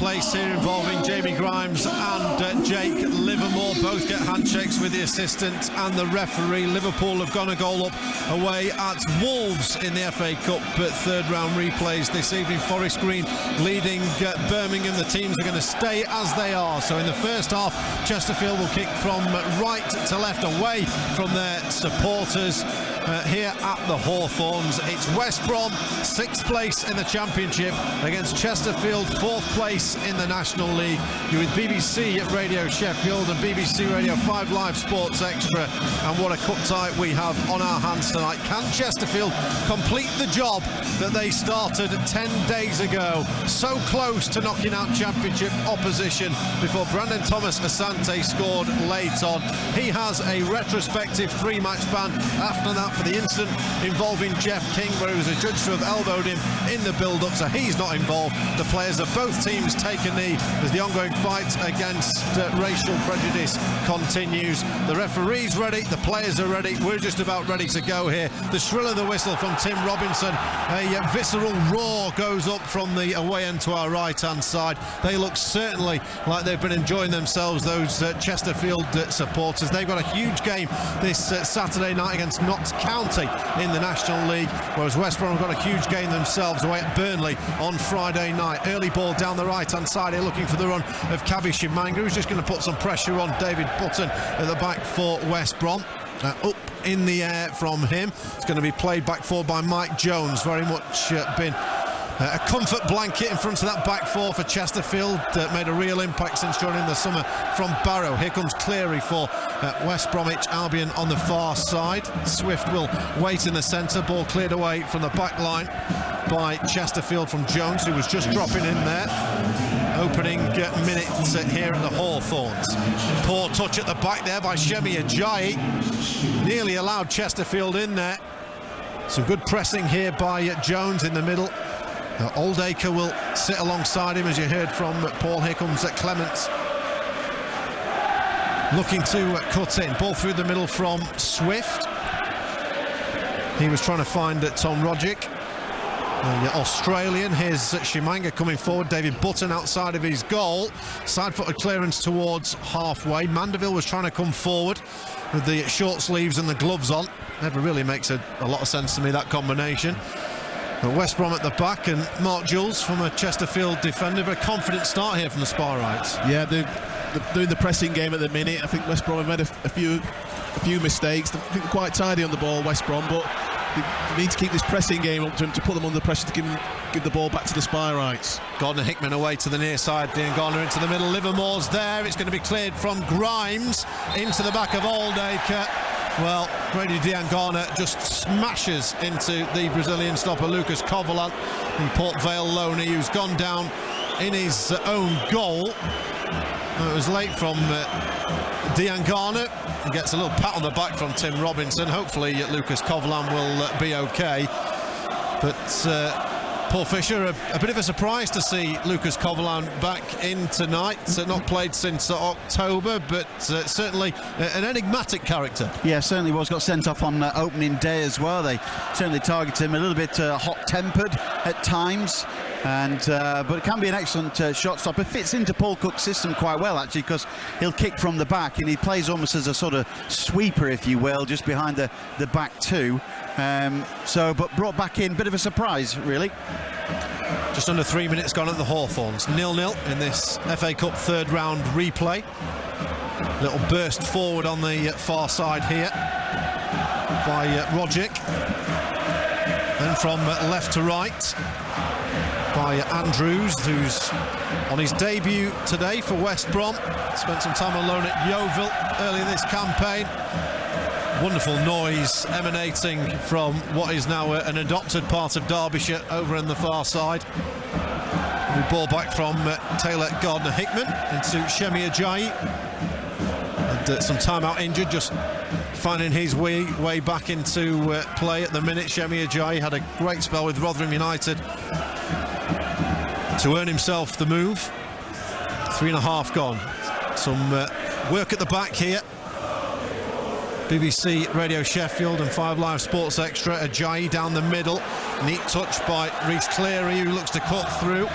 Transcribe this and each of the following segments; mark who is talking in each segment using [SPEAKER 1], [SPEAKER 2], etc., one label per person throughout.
[SPEAKER 1] place here involving Jamie Grimes and Jake Livermore. Both get handshakes with the assistant and the referee. Liverpool have gone a goal up away at Wolves in the FA Cup third round replays this evening. Forest Green leading Birmingham. The teams are going to stay as they are. So in the first half, Chesterfield will kick from right to left away from their supporters. Here at the Hawthorns, it's West Brom 6th place in the Championship against Chesterfield 4th place in the National League. You're with BBC Radio Sheffield and BBC Radio 5 Live Sports Extra, and what a cup tie we have on our hands tonight. Can Chesterfield complete the job that they started 10 days ago? So close to knocking out Championship opposition before Brandon Thomas Asante scored late on. He has a retrospective 3-match ban after that for the incident involving Jeff King, where he was adjudged to have elbowed him in the build-up, so he's not involved. The players of both teams take a knee as the ongoing fight against racial prejudice continues. The referee's ready, the players are ready, we're just about ready to go here. The shrill of the whistle from Tim Robinson, a visceral roar goes up from the away end to our right-hand side. They look certainly like they've been enjoying themselves, those Chesterfield supporters. They've got a huge game this Saturday night against Notts County in the National League, whereas West Brom have got a huge game themselves away at Burnley on Friday night. Early ball down the right-hand side here, looking for the run of Kabi Shimanga, who's just going to put some pressure on David Button at the back for West Brom. Up in the air from him. It's going to be played back forward by Mike Jones. Very much been a comfort blanket in front of that back four for Chesterfield. Made a real impact since joining the summer from Barrow. Here comes Cleary for West Bromwich Albion on the far side. Swift will wait in the centre. Ball cleared away from the back line by Chesterfield from Jones, who was just dropping in there. Opening minutes here at the Hawthorns. Poor touch at the back there by Shemi Ajayi. Nearly allowed Chesterfield in there. Some good pressing here by Jones in the middle. Oldacre will sit alongside him, as you heard from Paul. Here comes Clements looking to cut in. Ball through the middle from Swift. He was trying to find Tom Rogic, Australian. Here's Shimanga coming forward. David Button outside of his goal. Side-footed clearance towards halfway. Mandeville was trying to come forward with the short sleeves and the gloves on. Never really makes a lot of sense to me, that combination. But West Brom at the back, and Mark Jules from a Chesterfield defender. Very confident start here from the Sparrites. Yeah, they're doing the pressing game at the minute. I think West Brom have made a few mistakes. I think they're quite tidy on the ball, West Brom, but they need to keep this pressing game up to put them under pressure to give the ball back to the Sparrites. Gardner Hickman away to the near side. Dean Garner into the middle. Livermore's there. It's going to be cleared from Grimes into the back of Oldacre. Well, Grady Diangana just smashes into the Brazilian stopper Lucas Covolan, the Port Vale loanee, who's gone down in his own goal. It was late from Diangana. He gets a little pat on the back from Tim Robinson. Hopefully Lucas Covolan will be okay. But Paul Fisher, a bit of a surprise to see Lucas Covolan back in tonight. Not played since October, but certainly an enigmatic character. Yeah, certainly was. Got sent off on opening day as well. They certainly targeted him, a little bit hot-tempered at times. But it can be an excellent shot stopper. Fits into Paul Cook's system quite well, actually, because he'll kick from the back and he plays almost as a sort of sweeper, if you will, just behind the back two. But brought back in, bit of a surprise, really. Just under 3 minutes gone at the Hawthorns. 0-0 in this FA Cup third round replay. Little burst forward on the far side here by Rogic. Then from left to right by Andrews, who's on his debut today for West Brom. Spent some time on loan at Yeovil early in this campaign. Wonderful noise emanating from what is now an adopted part of Derbyshire over on the far side. The ball back from Taylor Gardner-Hickman into Shemi Ajayi. And some time out injured, just finding his way back into play at the minute. Shemi Ajayi had a great spell with Rotherham United to earn himself the move. 3.5 gone. Some work at the back here. BBC Radio Sheffield and 5 Live Sports Extra. Ajayi down the middle. Neat touch by Rhys Cleary, who looks to cut through.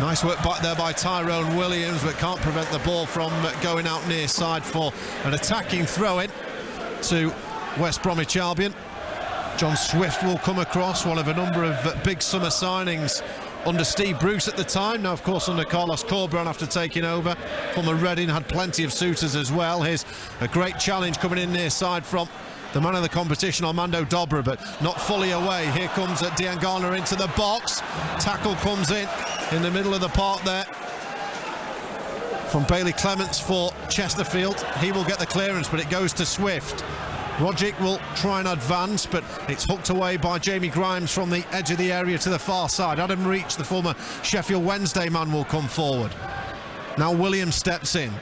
[SPEAKER 1] Nice work back there by Tyrone Williams, but can't prevent the ball from going out near side for an attacking throw-in to West Bromwich Albion. John Swift will come across, one of a number of big summer signings under Steve Bruce at the time. Now, of course, under Carlos Corberán after taking over. Former Reading had plenty of suitors as well. Here's a great challenge coming in near side from the man of the competition, Armando Dobra, but not fully away. Here comes Diangana into the box. Tackle comes in the middle of the park there from Bailey Clements for Chesterfield. He will get the clearance, but it goes to Swift. Rodgick will try and advance, but it's hooked away by Jamie Grimes from the edge of the area to the far side. Adam Reach, the former Sheffield Wednesday man, will come forward. Now Williams steps in.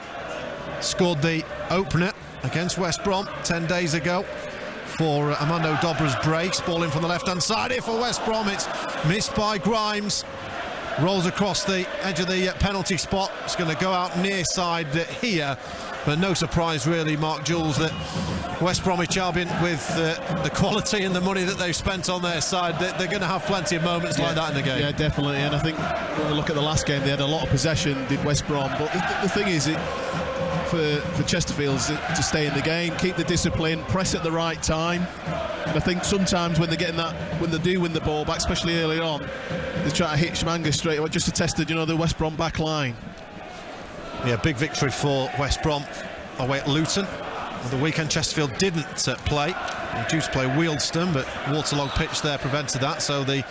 [SPEAKER 1] Scored the opener against West Brom 10 days ago for Armando Dobra's brace. Ball in from the left-hand side here for West Brom. It's missed by Grimes. Rolls across the edge of the penalty spot. It's going to go out near side here. But no surprise really, Mark Jules, that West Bromwich Albion, with the quality and the money that they've spent on their side, they're going to have plenty of moments like that in the game.
[SPEAKER 2] Yeah, definitely. And I think when we look at the last game, they had a lot of possession, did West Brom. But the thing is, for Chesterfield is to stay in the game, keep the discipline, press at the right time. And I think sometimes when they're getting that, when they do win the ball back, especially early on, they try to hit Schmanga straight away just to test the West Brom back line.
[SPEAKER 1] Yeah, big victory for West Brom away at Luton. On the weekend, Chesterfield didn't play. They were due to play Wealdstone, but waterlogged pitch there prevented that. So the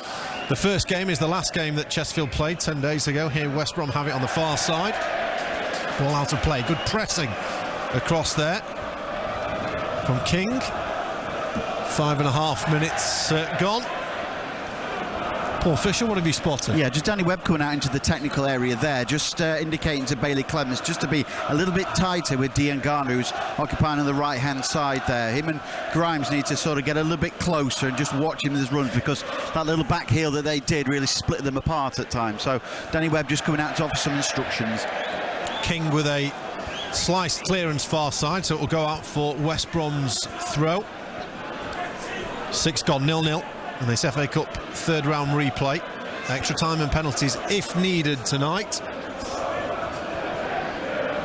[SPEAKER 1] first game is the last game that Chesterfield played 10 days ago. Here West Brom have it on the far side. Ball out of play. Good pressing across there from King. 5.5 minutes gone. Paul Fisher, what have you spotted?
[SPEAKER 3] Yeah, just Danny Webb coming out into the technical area there, just indicating to Bailey Clements just to be a little bit tighter with Diangana, who's occupying on the right-hand side there. Him and Grimes need to sort of get a little bit closer and just watch him in his runs, because that little back heel that they did really split them apart at times. So Danny Webb just coming out to offer some instructions. King
[SPEAKER 1] with a sliced clearance far side, so it will go out for West Brom's throw. 6 gone, 0-0. And this FA Cup third round replay. Extra time and penalties if needed tonight.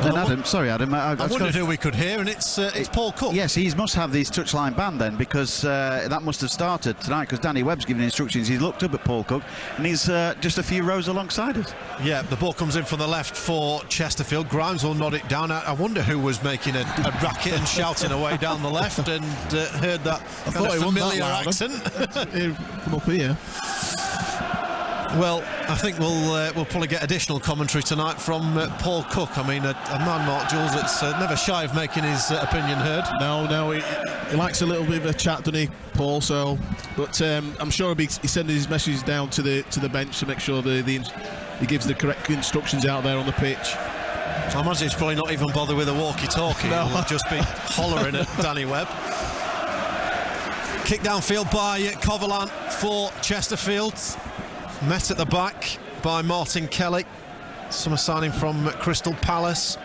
[SPEAKER 3] Then Adam, sorry Adam, I
[SPEAKER 1] wondered who we could hear, and it's Paul Cook.
[SPEAKER 3] Yes, he must have these touchline banned then, because that must have started tonight, because Danny Webb's giving instructions. He's looked up at Paul Cook and he's just a few rows alongside us.
[SPEAKER 1] Yeah, the ball comes in from the left for Chesterfield. Grimes will nod it down. I wonder who was making a racket and shouting away down the left, and heard that kind of familiar accent.
[SPEAKER 2] Come up here.
[SPEAKER 1] Well, I think we'll probably get additional commentary tonight from Paul Cook. I mean, a man, Mark Jules, that's never shy of making his opinion heard.
[SPEAKER 2] No, he likes a little bit of a chat, doesn't he, Paul? So, but I'm sure he's sending his messages down to the bench to make sure he gives the correct instructions out there on the pitch.
[SPEAKER 1] I imagine he's probably not even bothered with a walkie-talkie.
[SPEAKER 2] No.
[SPEAKER 1] He'll just be hollering at Danny Webb. Kick downfield by Coverland for Chesterfield. Met at the back by Martin Kelly, summer signing from Crystal Palace.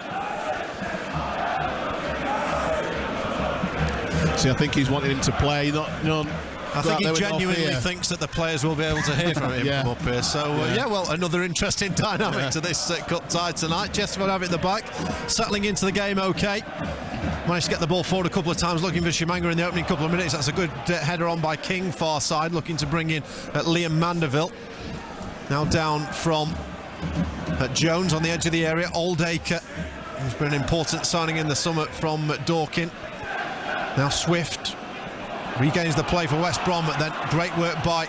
[SPEAKER 2] See, I think he's wanting him to play.
[SPEAKER 1] I think he genuinely thinks that the players will be able to hear from him from up here. So, well, another interesting dynamic to this cup tie tonight. Chesterfield have it at the back, settling into the game okay. Managed to get the ball forward a couple of times, looking for Schmanga in the opening couple of minutes. That's a good header on by King, far side, looking to bring in Liam Mandeville. Now down from Jones on the edge of the area. Oldacre, who's been an important signing in the summer from Dorking. Now Swift regains the play for West Brom, but then great work by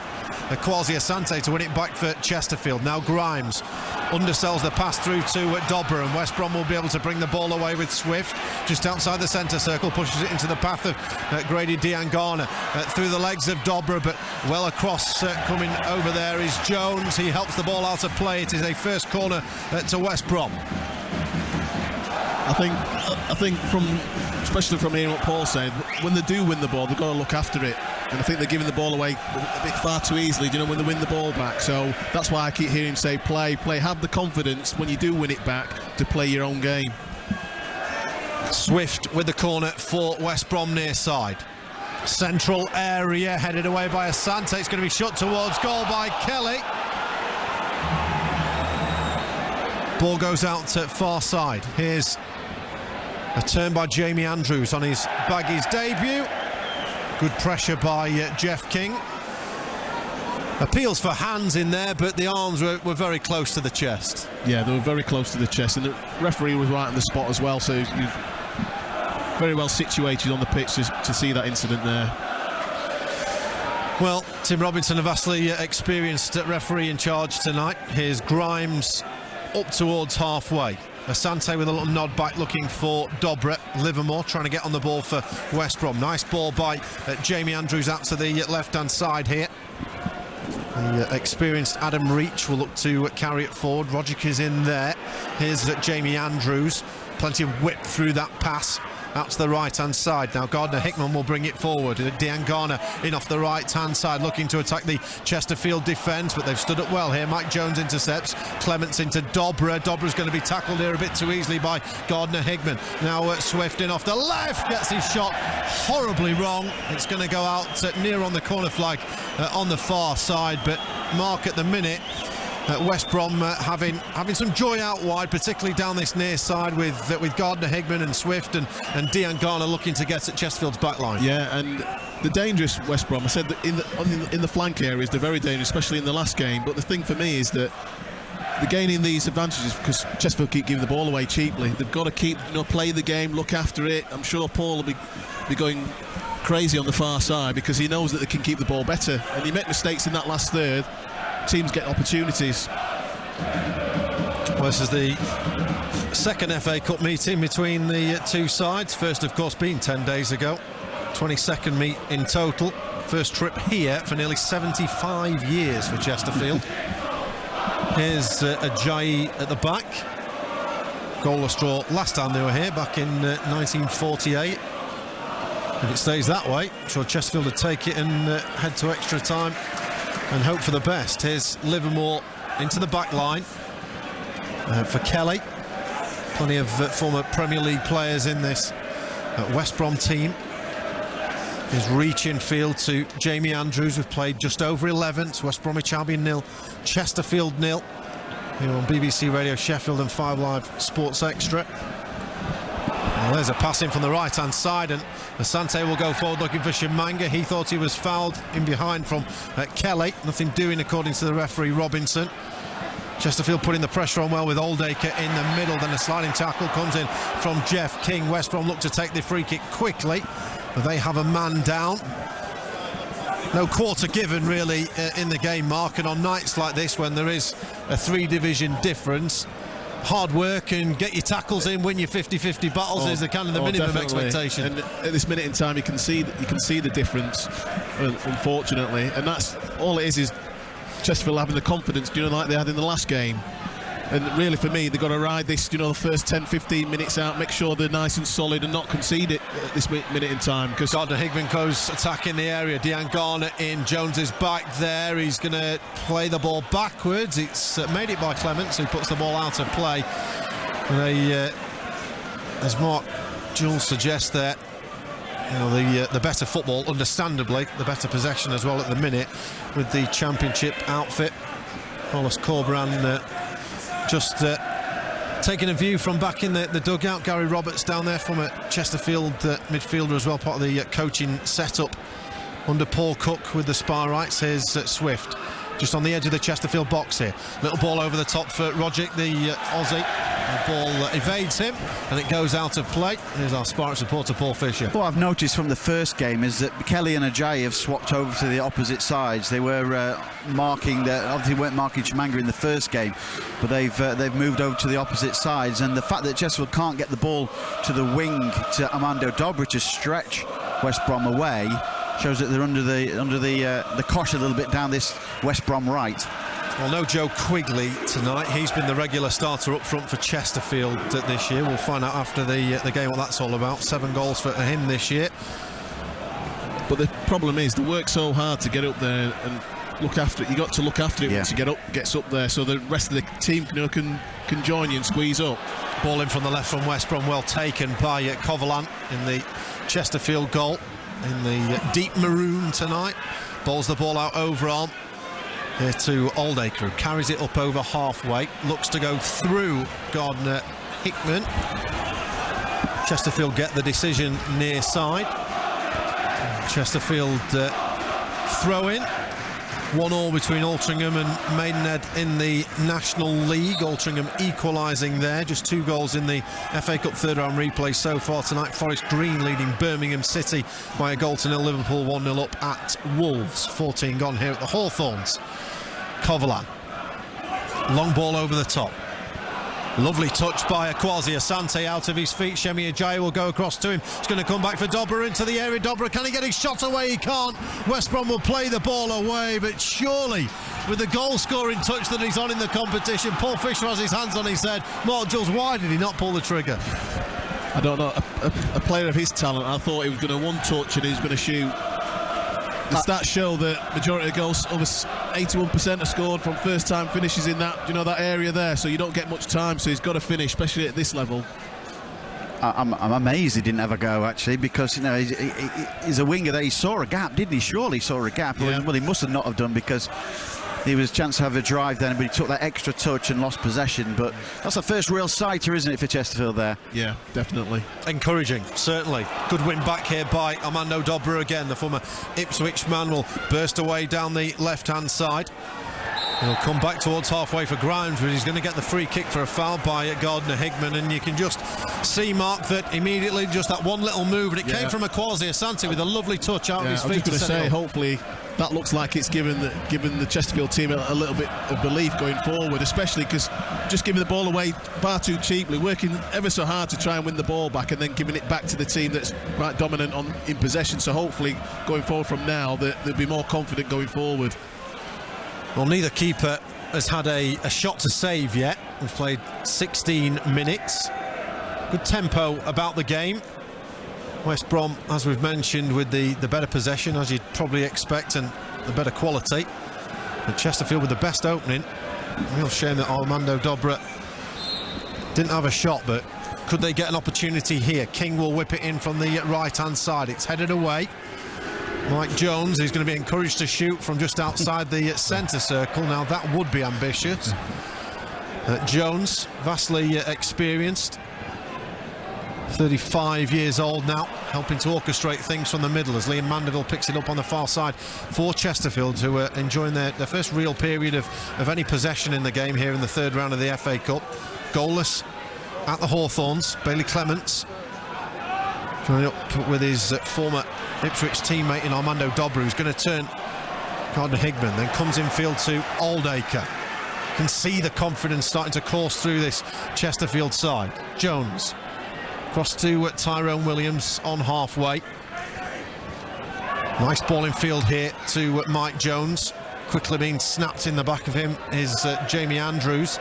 [SPEAKER 1] Kwasi Asante to win it back for Chesterfield. Now Grimes undersells the pass through to Dobra, and West Brom will be able to bring the ball away with Swift just outside the centre circle, pushes it into the path of Grady Diangana through the legs of Dobra, but well across coming over there is Jones. He helps the ball out of play. It is a first corner to West Brom.
[SPEAKER 2] I think especially from hearing what Paul said, when they do win the ball, they've got to look after it. And I think they're giving the ball away a bit far too easily, when they win the ball back. So that's why I keep hearing him say, play. Have the confidence when you do win it back to play your own game.
[SPEAKER 1] Swift with the corner for West Brom near side. Central area, headed away by Asante. It's going to be shot towards goal by Kelly. Ball goes out to far side. Here's a turn by Jamie Andrews on his Baggies debut. Good pressure by Jeff King. Appeals for hands in there, but the arms were very close to the chest.
[SPEAKER 2] Yeah, they were very close to the chest, and the referee was right on the spot as well, so you've very well situated on the pitch to see that incident there.
[SPEAKER 1] Well, Tim Robinson, a vastly experienced referee in charge tonight. Here's Grimes up towards halfway. Asante with a little nod back looking for Dobre. Livermore trying to get on the ball for West Brom. Nice ball by Jamie Andrews out to the left-hand side here. The experienced Adam Reach will look to carry it forward. Rodgick is in there. Here's Jamie Andrews. Plenty of whip through that pass out to the right-hand side. Now Gardner-Hickman will bring it forward. Diangana in off the right-hand side, looking to attack the Chesterfield defence, but they've stood up well here. Mike Jones intercepts. Clements into Dobre. Dobre's going to be tackled here a bit too easily by Gardner-Hickman. Now Swift in off the left, gets his shot horribly wrong. It's going to go out near on the corner flag on the far side, but Mark at the minute, West Brom having some joy out wide, particularly down this near side with Gardner-Hickman and Swift and Diangana looking to get at Chesterfield's back line.
[SPEAKER 2] Yeah, and the dangerous West Brom, I said that in the flank areas they're very dangerous, especially in the last game. But the thing for me is that they're gaining these advantages because Chesterfield keep giving the ball away cheaply. They've got to keep, play the game, look after it. I'm sure Paul will be going crazy on the far side because he knows that they can keep the ball better. And he made mistakes in that last third. Teams get opportunities.
[SPEAKER 1] Well, this is the second FA Cup meeting between the two sides. First, of course, being 10 days ago. 22nd meet in total. First trip here for nearly 75 years for Chesterfield. Here's Ajayi at the back. Goalless draw last time they were here, back in 1948. If it stays that way, I'm sure Chesterfield would take it and head to extra time and hope for the best. Here's Livermore into the back line for Kelly. Plenty of former Premier League players in this West Brom team. Here's Reach in field to Jamie Andrews. We've played just over 11. West Bromwich Albion 0, Chesterfield 0. Here on BBC Radio Sheffield and 5 Live Sports Extra. Well, there's a pass in from the right-hand side, and Asante will go forward looking for Shimanga. He thought he was fouled in behind from Kelly. Nothing doing according to the referee Robinson. Chesterfield putting the pressure on well with Oldacre in the middle. Then a sliding tackle comes in from Jeff King. West Brom look to take the free kick quickly, but they have a man down. No quarter given really in the game, Mark, and on nights like this when there is a 3-division difference, hard work and get your tackles in, win your 50-50 battles is the kind of the minimum definitely. Expectation. And
[SPEAKER 2] at this minute in time, you can see the difference, unfortunately, and that's all it is Chesterfield having the confidence, like they had in the last game. And really, for me, they've got to ride this, the first 10-15 minutes out, make sure they're nice and solid and not concede it at this minute in time. Because
[SPEAKER 1] Gardner-Hickman goes attack in the area. Diangana in. Jones is back there. He's going to play the ball backwards. It's made it by Clements, who puts the ball out of play. As Mark Jules suggests there, the better football, understandably, the better possession as well at the minute with the Championship outfit. Hollis Corberan just taking a view from back in the dugout. Gary Roberts down there, from a Chesterfield midfielder as well, part of the coaching setup under Paul Cook with the Sparrites. Here's Swift just on the edge of the Chesterfield box here. Little ball over the top for Rodgick, the Aussie. The ball evades him and it goes out of play. Here's our Sparrites reporter Paul Fisher.
[SPEAKER 3] What I've noticed from the first game is that Kelly and Ajayi have swapped over to the opposite sides. They were obviously weren't marking Shimanga in the first game, but they've moved over to the opposite sides, and the fact that Chesterfield can't get the ball to the wing to Armando Dobre to stretch West Brom away shows that they're under the cosh a little bit down this West Brom right.
[SPEAKER 1] Well, no Joe Quigley tonight. He's been the regular starter up front for Chesterfield this year. We'll find out after the game what that's all about. 7 goals for him this year.
[SPEAKER 2] But the problem is they work so hard to get up there and look after it. You got to look after it once you gets up there, so the rest of the team can join you and squeeze up.
[SPEAKER 1] Ball in from the left from West Brom, well taken by Covalant in the Chesterfield goal in the deep maroon tonight. Balls the ball out over arm. Here to Oldacre, who carries it up over halfway, looks to go through Gardner-Hickman. Chesterfield get the decision near side. Chesterfield throw in. 1-1 between Altrincham and Maidenhead in the National League. Altrincham equalising there. Just 2 goals in the FA Cup third round replay so far tonight. Forest Green leading Birmingham City by a goal to nil. Liverpool 1-0 up at Wolves. 14 gone here at the Hawthorns. Coverland. Long ball over the top. Lovely touch by Kwasi Asante out of his feet. Shemi Ajayi will go across to him. He's going to come back for Dobra into the area. Dobra, can he get his shot away? He can't. West Brom will play the ball away, but surely with the goal-scoring touch that he's on in the competition, Paul Fisher has his hands on his head. Mark Jules, why did he not pull the trigger?
[SPEAKER 2] I don't know. A player of his talent, I thought he was going to one touch and he was going to shoot. The stats show that majority of goals, over 81% are scored from first-time finishes in that, that area there. So you don't get much time. So he's got to finish, especially at this level.
[SPEAKER 3] I'm amazed he didn't have a go, actually, because he's a winger there. He saw a gap, didn't he? Surely saw a gap. Yeah. Well, he must have not have done, because he was a chance to have a drive then, but he took that extra touch and lost possession. But that's the first real sighter, isn't it, for Chesterfield there?
[SPEAKER 2] Yeah, definitely.
[SPEAKER 1] Encouraging, certainly. Good win back here by Armando Dobra again. The former Ipswich man will burst away down the left-hand side. He'll come back towards halfway for Grimes, but he's going to get the free kick for a foul by Gardner-Hickman. And you can just see, Mark, that immediately just that one little move, and it came from Kwasi Asante with a lovely touch out of his feet.
[SPEAKER 2] I was just going to say, hopefully that looks like it's given the Chesterfield team a little bit of belief going forward, especially because just giving the ball away far too cheaply, working ever so hard to try and win the ball back, and then giving it back to the team that's quite dominant in possession. So hopefully going forward from now, they'll be more confident going forward.
[SPEAKER 1] Well, neither keeper has had a shot to save yet. We've played 16 minutes. Good tempo about the game. West Brom, as we've mentioned, with the better possession, as you'd probably expect, and the better quality. But Chesterfield with the best opening. Real shame that Armando Dobra didn't have a shot, but could they get an opportunity here? King will whip it in from the right-hand side. It's headed away. Mike Jones is going to be encouraged to shoot from just outside the centre circle. Now that would be ambitious. Jones, vastly experienced, 35 years old now, helping to orchestrate things from the middle as Liam Mandeville picks it up on the far side for Chesterfield, who are enjoying their first real period of any possession in the game here in the third round of the FA Cup. Goalless at the Hawthorns. Bailey Clements joining up with his former Ipswich teammate in Armando Dobra, who's going to turn Gardner-Hickman, then comes infield to Oldacre. You can see the confidence starting to course through this Chesterfield side. Jones across to Tyrone Williams on halfway. Nice ball in field here to Mike Jones. Quickly being snapped in the back of him is Jamie Andrews.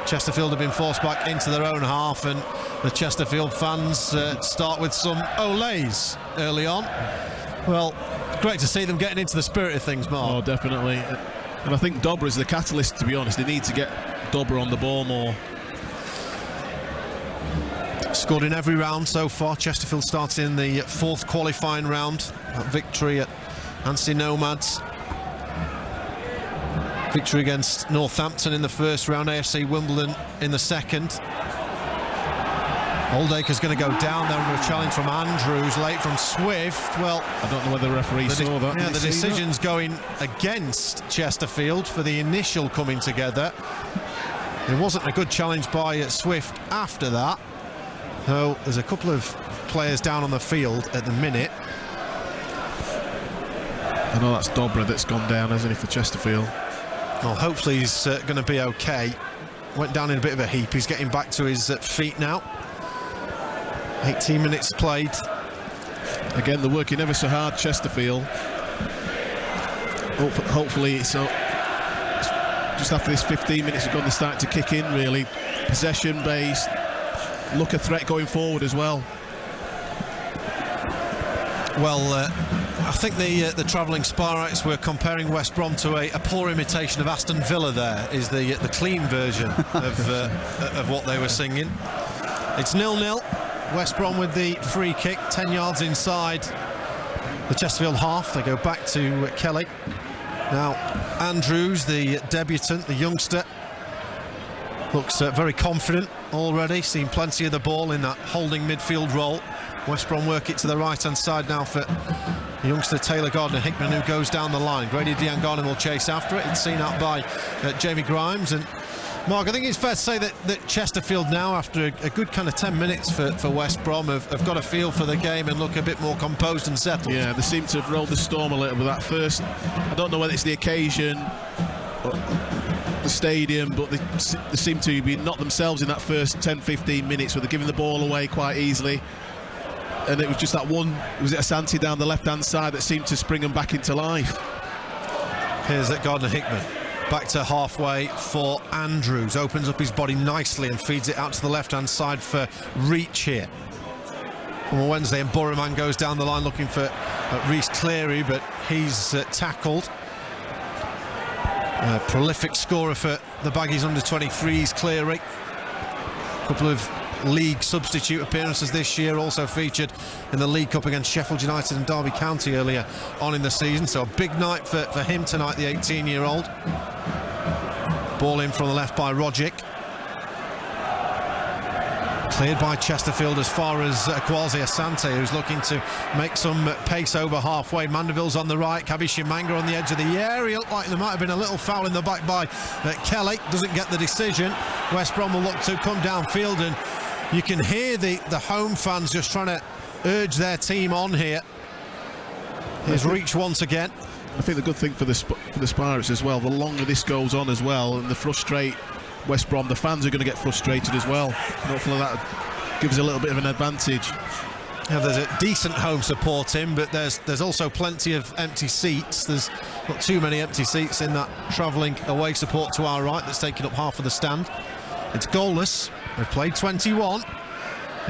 [SPEAKER 1] Chesterfield have been forced back into their own half, and the Chesterfield fans start with some olays early on. Well, great to see them getting into the spirit of things, Mark.
[SPEAKER 2] Oh, definitely. And I think Dobra is the catalyst, to be honest. They need to get Dobra on the ball more.
[SPEAKER 1] Scored in every round so far. Chesterfield started in the fourth qualifying round. That victory at Anstey Nomads. Victory against Northampton in the first round, AFC Wimbledon in the second. Oldacre's going to go down there under a challenge from Andrews, late from Swift. Well,
[SPEAKER 2] I don't know whether the referee saw that.
[SPEAKER 1] Yeah, the decision's going against Chesterfield for the initial coming together. It wasn't a good challenge by Swift after that. So there's a couple of players down on the field at the minute.
[SPEAKER 2] I know that's Dobra that's gone down, hasn't he, for Chesterfield?
[SPEAKER 1] Well, hopefully he's going to be okay. Went down in a bit of a heap. He's getting back to his feet now. 18 minutes played.
[SPEAKER 2] Again, they're working ever so hard, Chesterfield. Hopefully it's just after this 15 minutes have gone, they're starting to kick in, really. Possession-based. Look a threat going forward as well.
[SPEAKER 1] Well, I think the travelling Sparrites were comparing West Brom to a poor imitation of Aston Villa. There is the clean version of what they were singing. It's 0-0. West Brom with the free kick, 10 yards inside the Chesterfield half. They go back to Kelly. Now, Andrews, the debutant, the youngster, looks very confident already, seen plenty of the ball in that holding midfield role. West Brom work it to the right-hand side now for the youngster Taylor Gardner-Hickman, who goes down the line. Grady Diangana will chase after it. It's seen out by Jamie Grimes. And Mark, I think it's fair to say that Chesterfield now, after a good kind of 10 minutes for West Brom, have got a feel for the game and look a bit more composed and settled.
[SPEAKER 2] Yeah, they seem to have rolled the storm a little with that first. I don't know whether it's the occasion or the stadium, but they seem to be not themselves in that first 10-15 minutes where they're giving the ball away quite easily. And it was just that one, was it Asante down the left-hand side that seemed to spring them back into life.
[SPEAKER 1] Here's Gardner-Hickman. Back to halfway for Andrews. Opens up his body nicely and feeds it out to the left-hand side for Reach here. On Wednesday, and Burraman goes down the line looking for Reece Cleary, but he's tackled. Prolific scorer for the Baggies under-23s, Cleary. A couple of league substitute appearances this year, also featured in the League Cup against Sheffield United and Derby County earlier on in the season. So a big night for him tonight, the 18-year-old. Ball in from the left by Rogic. Cleared by Chesterfield as far as Kwasi Asante, who's looking to make some pace over halfway. Mandeville's on the right, Kabi Shimanga on the edge of the area. Looked like there might have been a little foul in the back by Kelly. Doesn't get the decision. West Brom will look to come downfield, and you can hear the home fans just trying to urge their team on here. Here's Reach once again.
[SPEAKER 2] I think the good thing for the Pirates as well, the longer this goes on as well, and the frustrate West Brom, the fans are going to get frustrated as well. Hopefully that gives a little bit of an advantage.
[SPEAKER 1] Yeah, there's a decent home support in, but there's also plenty of empty seats. There's not too many empty seats in that travelling away support to our right that's taking up half of the stand. It's goalless. They've played 21.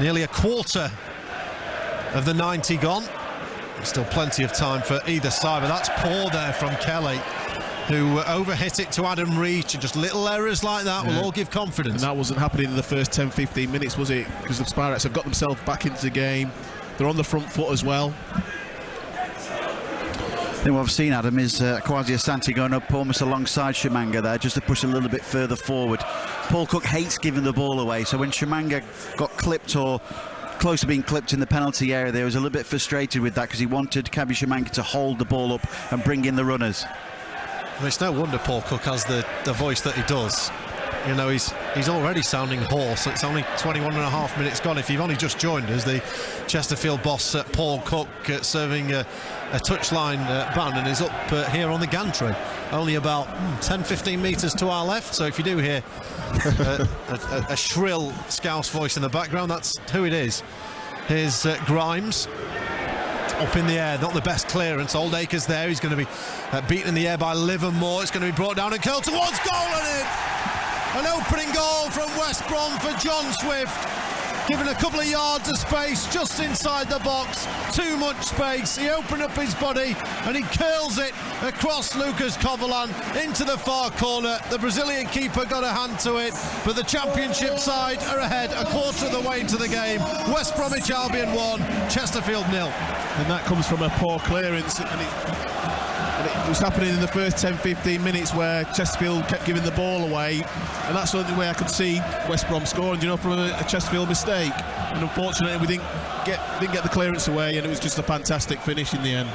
[SPEAKER 1] Nearly a quarter of the 90 gone. There's still plenty of time for either side, but that's poor there from Kelly, who overhit it to Adam Reach, and just little errors like that will all give confidence. And
[SPEAKER 2] that wasn't happening in the first 10-15 minutes, was it? Because the Pirates have got themselves back into the game. They're on the front foot as well.
[SPEAKER 3] I think what I've seen, Adam, is Kwasi Asante going up almost alongside Shimanga there, just to push a little bit further forward. Paul Cook hates giving the ball away, so when Shimanga got clipped or close to being clipped in the penalty area, there was a little bit frustrated with that, because he wanted Kabi Shimanga to hold the ball up and bring in the runners.
[SPEAKER 1] Well, it's no wonder Paul Cook has the voice that he does. You know, he's already sounding hoarse. It's only 21.5 minutes gone. If you've only just joined us, the Chesterfield boss, Paul Cook, serving a touchline ban, and is up here on the gantry, only about 10-15 metres to our left. So if you do hear a shrill Scouse voice in the background, that's who it is. Here's Grimes. Up in the air, not the best clearance. Oldacre's there. He's going to be beaten in the air by Livermore. It's going to be brought down and curled towards goal, and in! An opening goal from West Brom for John Swift. Given a couple of yards of space just inside the box. Too much space. He opened up his body and he curls it across Lucas Covolan into the far corner. The Brazilian keeper got a hand to it, but the Championship side are ahead a quarter of the way into the game. West Bromwich Albion 1, Chesterfield 0.
[SPEAKER 2] And that comes from a poor clearance, and it was happening in the first 10-15 minutes where Chesterfield kept giving the ball away, and that's the only way I could see West Brom scoring, you know, from a Chesterfield mistake. And unfortunately we didn't get the clearance away, and it was just a fantastic finish in the end.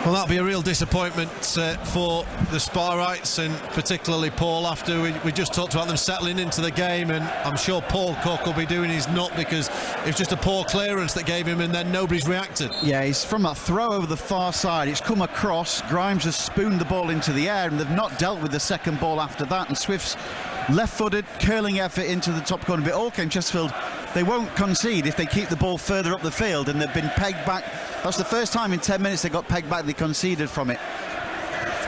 [SPEAKER 1] Well, that'll be a real disappointment for the Sparrites, and particularly Paul, after we just talked about them settling into the game, and I'm sure Paul Cook will be doing his nut, because it's just a poor clearance that gave him, and then nobody's reacted.
[SPEAKER 3] Yeah, he's from that throw over the far side. It's come across. Grimes has spooned the ball into the air, and they've not dealt with the second ball after that, and Swift's left-footed curling effort into the top corner. But all came Chesterfield. They won't concede if they keep the ball further up the field, and they've been pegged back. That's the first time in 10 minutes they got pegged back. They conceded from it.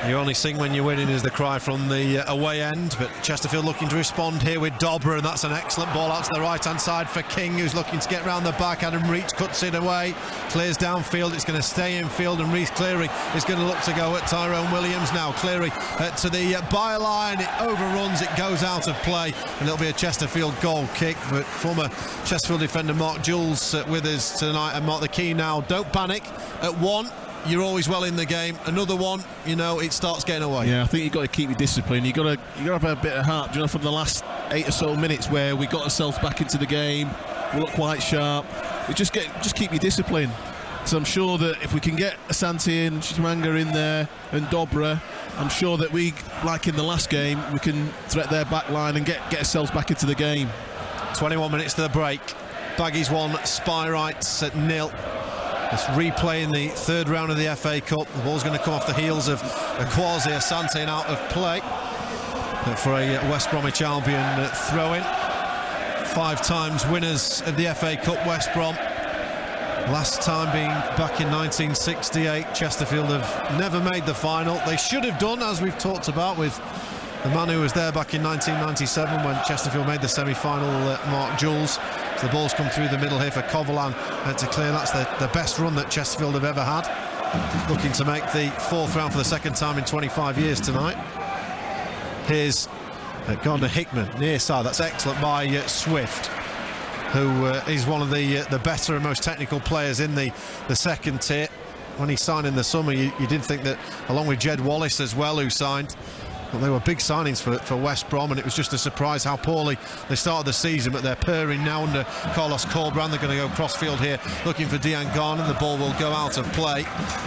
[SPEAKER 1] You only sing when you're winning is the cry from the away end, but Chesterfield looking to respond here with Dobra, and that's an excellent ball out to the right-hand side for King, who's looking to get round the back. Adam Reach cuts it away, clears downfield. It's going to stay in field, and Reece Cleary is going to look to go at Tyrone Williams now. Cleary to the byline, it overruns, it goes out of play, and it'll be a Chesterfield goal kick. But former Chesterfield defender Mark Jules with us tonight, and Mark, the key now, don't panic at 1. you're always well in the game. Another one, you know, it starts getting away.
[SPEAKER 2] Yeah, I think you've got to keep your discipline. You've got to have a bit of heart. You know, from the last 8 or so minutes where we got ourselves back into the game, we look quite sharp. We just keep your discipline. So I'm sure that if we can get Asante and Chimanga in there and Dobra, I'm sure that we, like in the last game, we can threat their back line and get ourselves back into the game.
[SPEAKER 1] 21 minutes to the break. Baggies 1, Spyrights at 0. It's replaying the third round of the FA Cup. The ball's going to come off the heels of Kwasi Asante and out of play. But for a West Bromwich Albion throw-in. 5 times winners of the FA Cup, West Brom. Last time being back in 1968. Chesterfield have never made the final. They should have done, as we've talked about, with the man who was there back in 1997 when Chesterfield made the semi-final, Mark Jules. So the ball's come through the middle here for Kovalan to clear. That's the best run that Chesterfield have ever had. Looking to make the 4th round for the 2nd time in 25 years tonight. Here's Gardner-Hickman near side. That's excellent by Swift, who is one of the better and most technical players in the 2nd tier. When he signed in the summer, you did think that, along with Jed Wallace as well, who signed, well, they were big signings for West Brom, and it was just a surprise how poorly they started the season. But they're purring now under Carlos Corberán. They're going to go cross-field here, looking for Dean Garner. The ball will go out of play.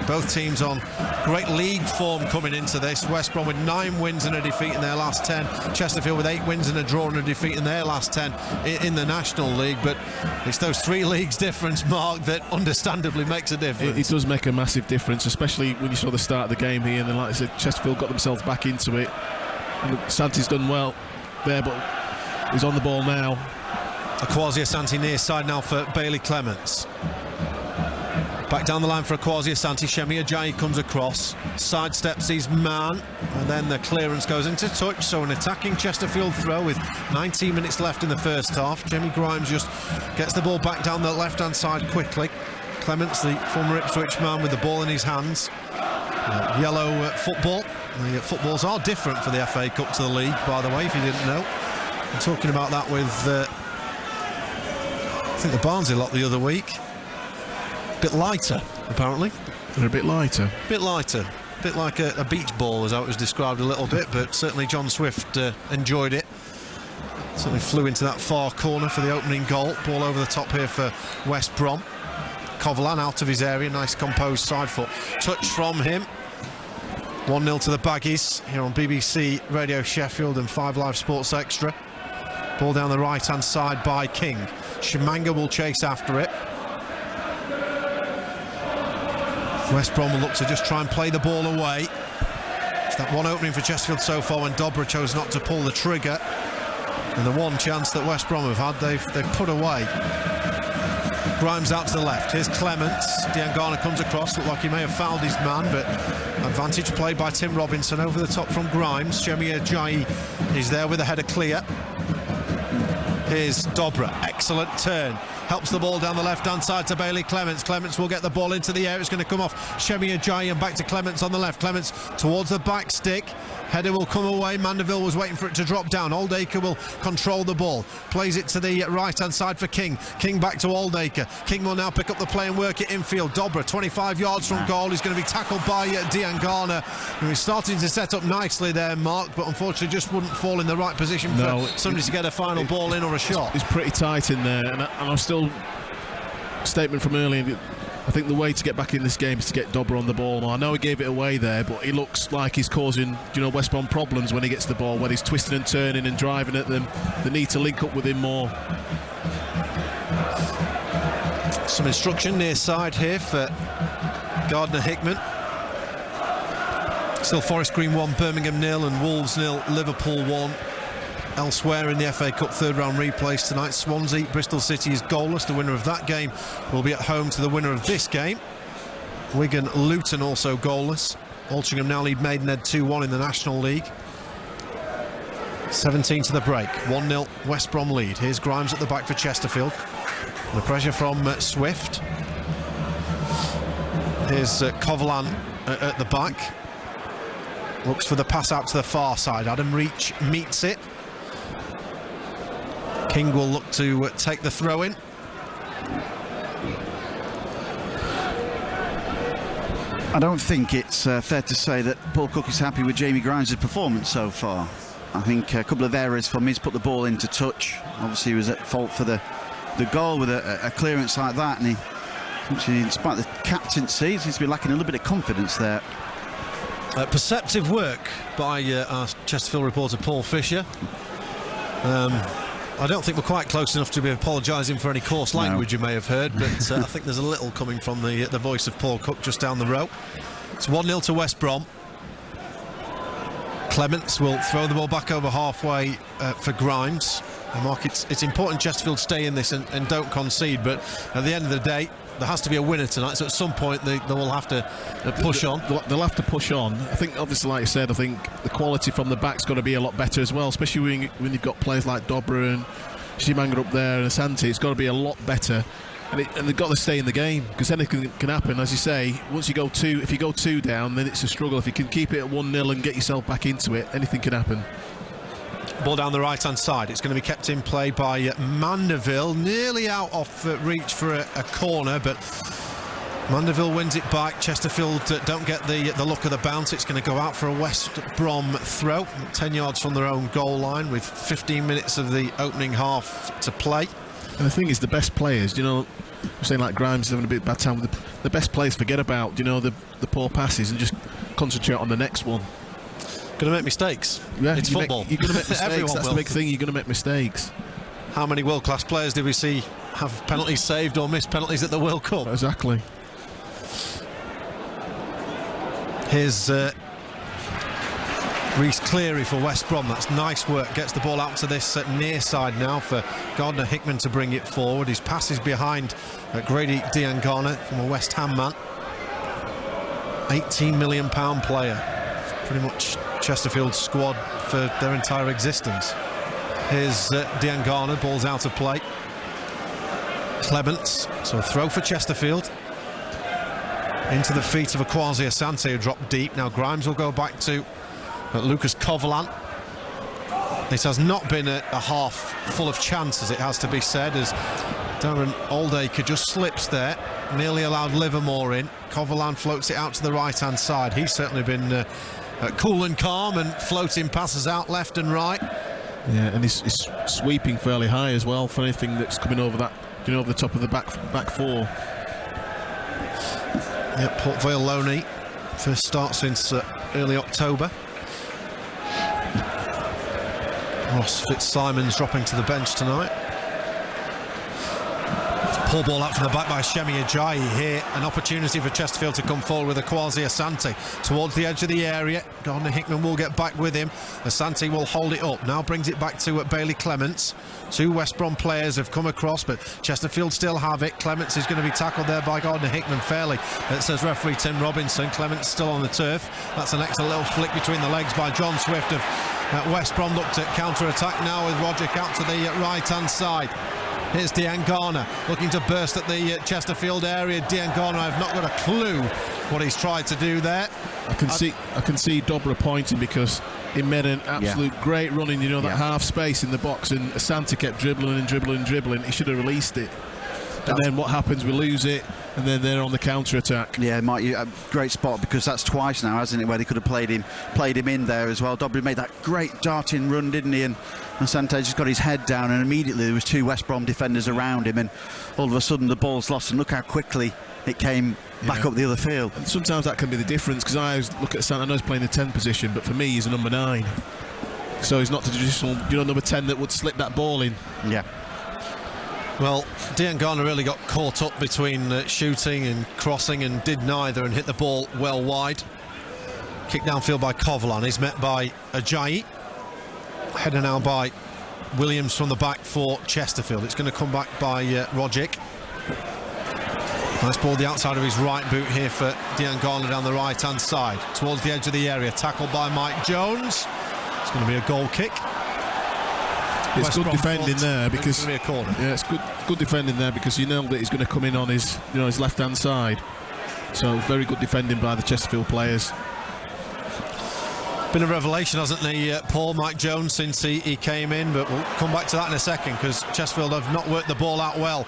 [SPEAKER 1] Both teams on great league form coming into this. West Brom with 9 wins and a defeat in their last 10. Chesterfield with 8 wins and a draw and a defeat in their last 10 in the National League. But it's those 3 leagues difference, Mark, that understandably makes a difference.
[SPEAKER 2] It does make a massive difference, especially when you saw the start of the game here. And then, like I said, Chesterfield got themselves back into it. And Santi's done well there, but he's on the ball now.
[SPEAKER 1] Kwasi Asante near side now for Bailey Clements. Back down the line for Kwasi Asante. Shemi Ajayi comes across, sidesteps his man, and then the clearance goes into touch. So an attacking Chesterfield throw with 19 minutes left in the first half. Jamie Grimes just gets the ball back down the left-hand side quickly. Clements, the former Ipswich man, with the ball in his hands. Yellow football. The footballs are different for the FA Cup to the league, by the way, if you didn't know. I'm talking about that with I think the Barnsley lot the other week. A bit lighter, apparently.
[SPEAKER 2] They're a bit lighter.
[SPEAKER 1] Bit lighter. A bit like a beach ball, as how it was described a little bit, but certainly John Swift enjoyed it. Certainly flew into that far corner for the opening goal. Ball over the top here for West Brom. Kovalan out of his area, nice composed side foot. Touch from him. 1-0 to the Baggies here on BBC Radio Sheffield and 5 Live Sports Extra. Ball down the right-hand side by King. Chimanga will chase after it. West Brom will look to just try and play the ball away. It's that one opening for Chesterfield so far when Dobra chose not to pull the trigger. And the one chance that West Brom have had, they've put away. Grimes out to the left. Here's Clements. Dean Garner comes across. Looked like he may have fouled his man, but advantage played by Tim Robinson over the top from Grimes. Shemi Ajayi is there with a header clear. Here's Dobra. Excellent turn. Helps the ball down the left-hand side to Bailey Clements. Clements will get the ball into the air. It's going to come off Shemi Ajayi and back to Clements on the left. Clements towards the back stick. Header will come away. Mandeville was waiting for it to drop down. Oldacre will control the ball. Plays it to the right-hand side for King. King back to Oldacre. King will now pick up the play and work it infield. Dobra, 25 yards from goal. He's going to be tackled by Dean Garner. And he's starting to set up nicely there, Mark, but unfortunately just wouldn't fall in the right position for somebody to get a final ball in or a shot.
[SPEAKER 2] It's pretty tight in there, and I'm still... Statement from earlier, I think the way to get back in this game is to get Dobra on the ball. I know he gave it away there, but he looks like he's causing, West Brom problems when he gets the ball, when he's twisting and turning and driving at them. They need to link up with him more.
[SPEAKER 1] Some instruction near side here for Gardner-Hickman. Still Forest Green 1, Birmingham 0 and Wolves 0, Liverpool 1. Elsewhere in the FA Cup third round replays tonight, Swansea, Bristol City is goalless. The winner of that game will be at home to the winner of this game. Wigan, Luton also goalless. Altrincham now lead Maidenhead 2-1 in the National League. 17 to the break, 1-0 West Brom lead. Here's Grimes at the back for Chesterfield. The pressure from Swift. Here's Kovalan at the back. Looks for the pass out to the far side. Adam Reach meets it. King will look to take the throw in.
[SPEAKER 3] I don't think it's fair to say that Paul Cook is happy with Jamie Grimes' performance so far. I think a couple of errors from him put the ball into touch. Obviously he was at fault for the goal with a clearance like that, and he, despite the captaincy, seems to be lacking a little bit of confidence there.
[SPEAKER 1] Perceptive work by our Chesterfield reporter Paul Fisher. I don't think we're quite close enough to be apologising for any coarse language you may have heard, but I think there's a little coming from the voice of Paul Cook just down the row. It's 1-0 to West Brom. Clements will throw the ball back over halfway for Grimes. And Mark, it's important Chesterfield stay in this and don't concede, but at the end of the day, there has to be a winner tonight, so at some point they will have to push on. They'll
[SPEAKER 2] have to push on. I think, obviously, like you said, I think the quality from the back's got to be a lot better as well, especially when you've got players like Dobra and Shimanga up there and Asante. It's got to be a lot better, and they've got to stay in the game, because anything can happen. As you say, once you go if you go 2 down, then it's a struggle. If you can keep it at 1-0 and get yourself back into it, anything can happen.
[SPEAKER 1] Ball down the right-hand side. It's going to be kept in play by Mandeville, nearly out off reach for a corner, but Mandeville wins it back. Chesterfield don't get the look of the bounce. It's going to go out for a West Brom throw, 10 yards from their own goal line, with 15 minutes of the opening half to play.
[SPEAKER 2] And the thing is, the best players, I'm saying like Grimes is having a bit bad time, the best players forget about, the poor passes and just concentrate on the next one.
[SPEAKER 1] Going to make mistakes.
[SPEAKER 2] Yeah,
[SPEAKER 1] it's football.
[SPEAKER 2] You're going to make mistakes. That's
[SPEAKER 1] the
[SPEAKER 2] big thing. You're going to make mistakes.
[SPEAKER 1] How many world-class players did we see have penalties saved or missed penalties at the World Cup?
[SPEAKER 2] Exactly.
[SPEAKER 1] Here's Rhys Cleary for West Brom. That's nice work. Gets the ball out to this near side now for Gardner-Hickman to bring it forward. His pass is behind Grady Diangana from a West Ham man. £18 million player. Pretty much Chesterfield's squad for their entire existence. Here's Diangana, ball's out of play. Clements, so a throw for Chesterfield. Into the feet of a Kwasi Asante, who dropped deep. Now Grimes will go back to Lucas Covolan. This has not been a half full of chances, it has to be said, as Darren Oldacre just slips there, nearly allowed Livermore in. Covolan floats it out to the right-hand side. He's certainly been cool and calm and floating passes out left and right.
[SPEAKER 2] Yeah, and he's sweeping fairly high as well for anything that's coming over that, over the top of the back four.
[SPEAKER 1] Yeah, Port Vale loanee, first start since early October. Ross Fitzsimons dropping to the bench tonight. Poor ball out from the back by Shemi Ajayi here. An opportunity for Chesterfield to come forward with a Kwasi Asante towards the edge of the area. Gardner-Hickman will get back with him. Asante will hold it up. Now brings it back to Bailey Clements. 2 West Brom players have come across, but Chesterfield still have it. Clements is going to be tackled there by Gardner-Hickman fairly. It says referee Tim Robinson. Clements still on the turf. That's an excellent little flick between the legs by John Swift of West Brom. Looked at counter-attack now with Roderick out to the right-hand side. Here's Diangana looking to burst at the Chesterfield area. Diangana, I've not got a clue what he's tried to do there.
[SPEAKER 2] I can see Dobra pointing, because he made an absolute great run in, that half space in the box, and Asante kept dribbling and dribbling and dribbling. He should have released it. And then what happens? We lose it, and then they're on the counter-attack.
[SPEAKER 3] Yeah, Mike, a great spot, because that's twice now, hasn't it, where they could have played him in there as well. Dobra made that great darting run, didn't he? And Asante just got his head down, and immediately there was 2 West Brom defenders around him, and all of a sudden the ball's lost, and look how quickly it came back up the other field.
[SPEAKER 2] And sometimes that can be the difference, because I always look at Asante. I know he's playing the 10 position, but for me he's a number 9. So he's not the traditional, number 10 that would slip that ball in.
[SPEAKER 3] Yeah.
[SPEAKER 1] Well, Diangana really got caught up between shooting and crossing, and did neither, and hit the ball well wide. Kicked downfield by Covolan. He's met by Ajayi. Header now by Williams from the back for Chesterfield. It's going to come back by Rodgick. Nice ball the outside of his right boot here for Diangana down the right-hand side. Towards the edge of the area. Tackled by Mike Jones. It's going to be a goal kick.
[SPEAKER 2] It's West good Brom defending there, because
[SPEAKER 1] it's going to be a corner.
[SPEAKER 2] Yeah, it's good defending there, because you know that he's going to come in on his his left-hand side. So very good defending by the Chesterfield players.
[SPEAKER 1] Been a revelation, hasn't he, Paul, Mike Jones, since he came in, but we'll come back to that in a second because Chesterfield have not worked the ball out well.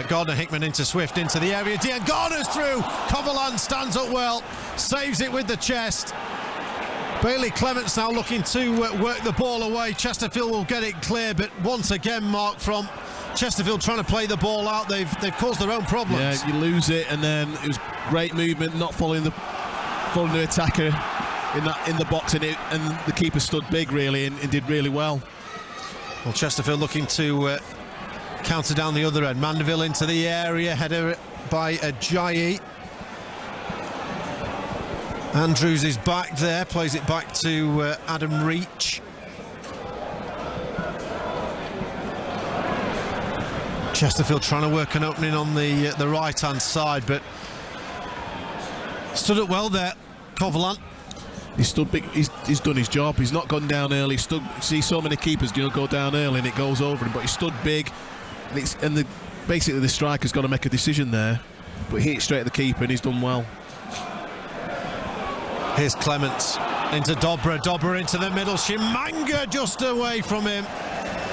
[SPEAKER 1] Gardner-Hickman into Swift, into the area. Diangana's through. Coverland stands up well, saves it with the chest. Bailey Clements now looking to work the ball away. Chesterfield will get it clear, but once again, Mark, from Chesterfield trying to play the ball out, they've caused their own problems.
[SPEAKER 2] Yeah, you lose it, and then it was great movement, not following the attacker in the box, and the keeper stood big really and did really well.
[SPEAKER 1] Well, Chesterfield looking to counter down the other end. Mandeville into the area, header by Ajayi. Andrews is back there, plays it back to Adam Reach. Chesterfield trying to work an opening on the right hand side, but stood up well there, Coverland.
[SPEAKER 2] He stood big. He's done his job. He's not gone down early. See so many keepers, go down early and it goes over him, but he stood big. And basically the striker's got to make a decision there, but he hit it straight at the keeper and he's done well.
[SPEAKER 1] Here's Clements into Dobra. Dobra into the middle. Shimanga just away from him.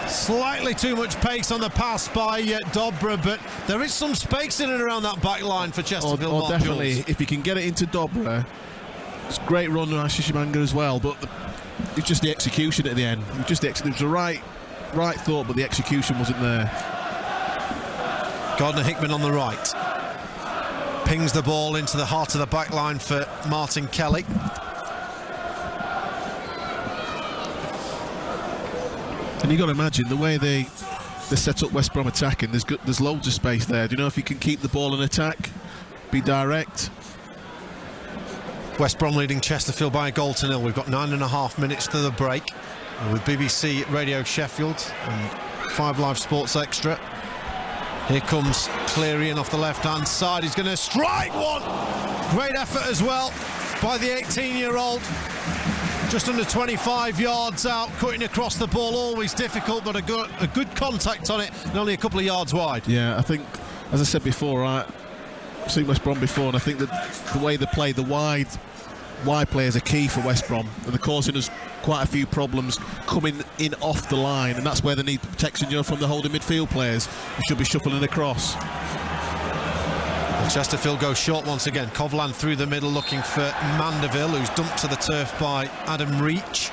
[SPEAKER 1] Slightly too much pace on the pass by Dobra, but there is some space in and around that back line for Chesterfield.
[SPEAKER 2] Definitely, if you can get it into Dobra. It's a great run on Shimanga as well, but it's just the execution at the end. It was the right thought, but the execution wasn't there.
[SPEAKER 1] Gardner-Hickman on the right. Pings the ball into the heart of the back line for Martin Kelly.
[SPEAKER 2] And you've got to imagine the way they set up West Brom attacking, there's loads of space there. Do you know, if you can keep the ball in attack, be direct.
[SPEAKER 1] West Brom leading Chesterfield by a goal to nil. We've got 9.5 minutes to the break with BBC Radio Sheffield and 5 Live Sports Extra. Here comes Cleary in off the left-hand side. He's going to strike one. Great effort as well by the 18-year-old. Just under 25 yards out, cutting across the ball. Always difficult, but a good contact on it, and only a couple of yards wide.
[SPEAKER 2] Yeah, I think, as I said before, I've seen West Brom before, and I think that the way they play, the wide players are key for West Brom, and they're causing us quite a few problems coming in off the line, and that's where they need protection, from the holding midfield players who should be shuffling across.
[SPEAKER 1] Well, Chesterfield goes short once again. Coverland through the middle looking for Mandeville, who's dumped to the turf by Adam Reach.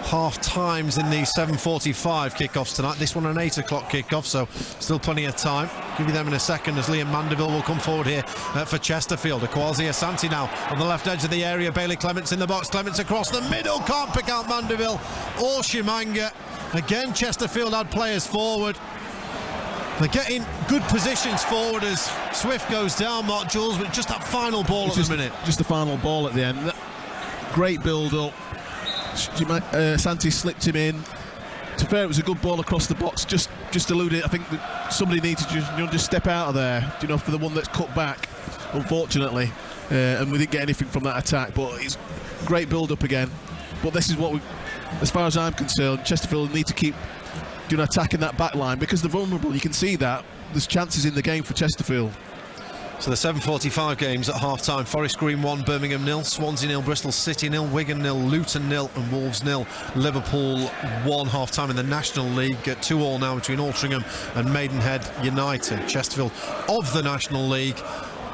[SPEAKER 1] Half times in the 7:45 kickoffs tonight. This one an 8 o'clock kickoff, so still plenty of time. Give you them in a second as Liam Mandeville will come forward here for Chesterfield. Akwasi Asante now on the left edge of the area. Bailey Clements in the box. Clements across the middle. Can't pick out Mandeville or Shimanga. Again, Chesterfield had players forward. They're getting good positions forward as Swift goes down, Mark Jules, but just that final ball at the minute.
[SPEAKER 2] Just the final ball at the end. Great build-up. Asante slipped him in. To be fair, it was a good ball across the box, just eluded. I think that somebody needs to just step out of there, for the one that's cut back, unfortunately. And we didn't get anything from that attack, but it's great build-up again. But this is what as far as I'm concerned, Chesterfield need to keep attacking that back line, because they're vulnerable. You can see that. There's chances in the game for Chesterfield.
[SPEAKER 1] So the 7:45 games at half-time. Forest Green 1, Birmingham 0, Swansea 0, Bristol City 0, Wigan 0, Luton 0 and Wolves 0. Liverpool 1 half-time in the National League. 2-2 now between Altrincham and Maidenhead United. Chesterfield of the National League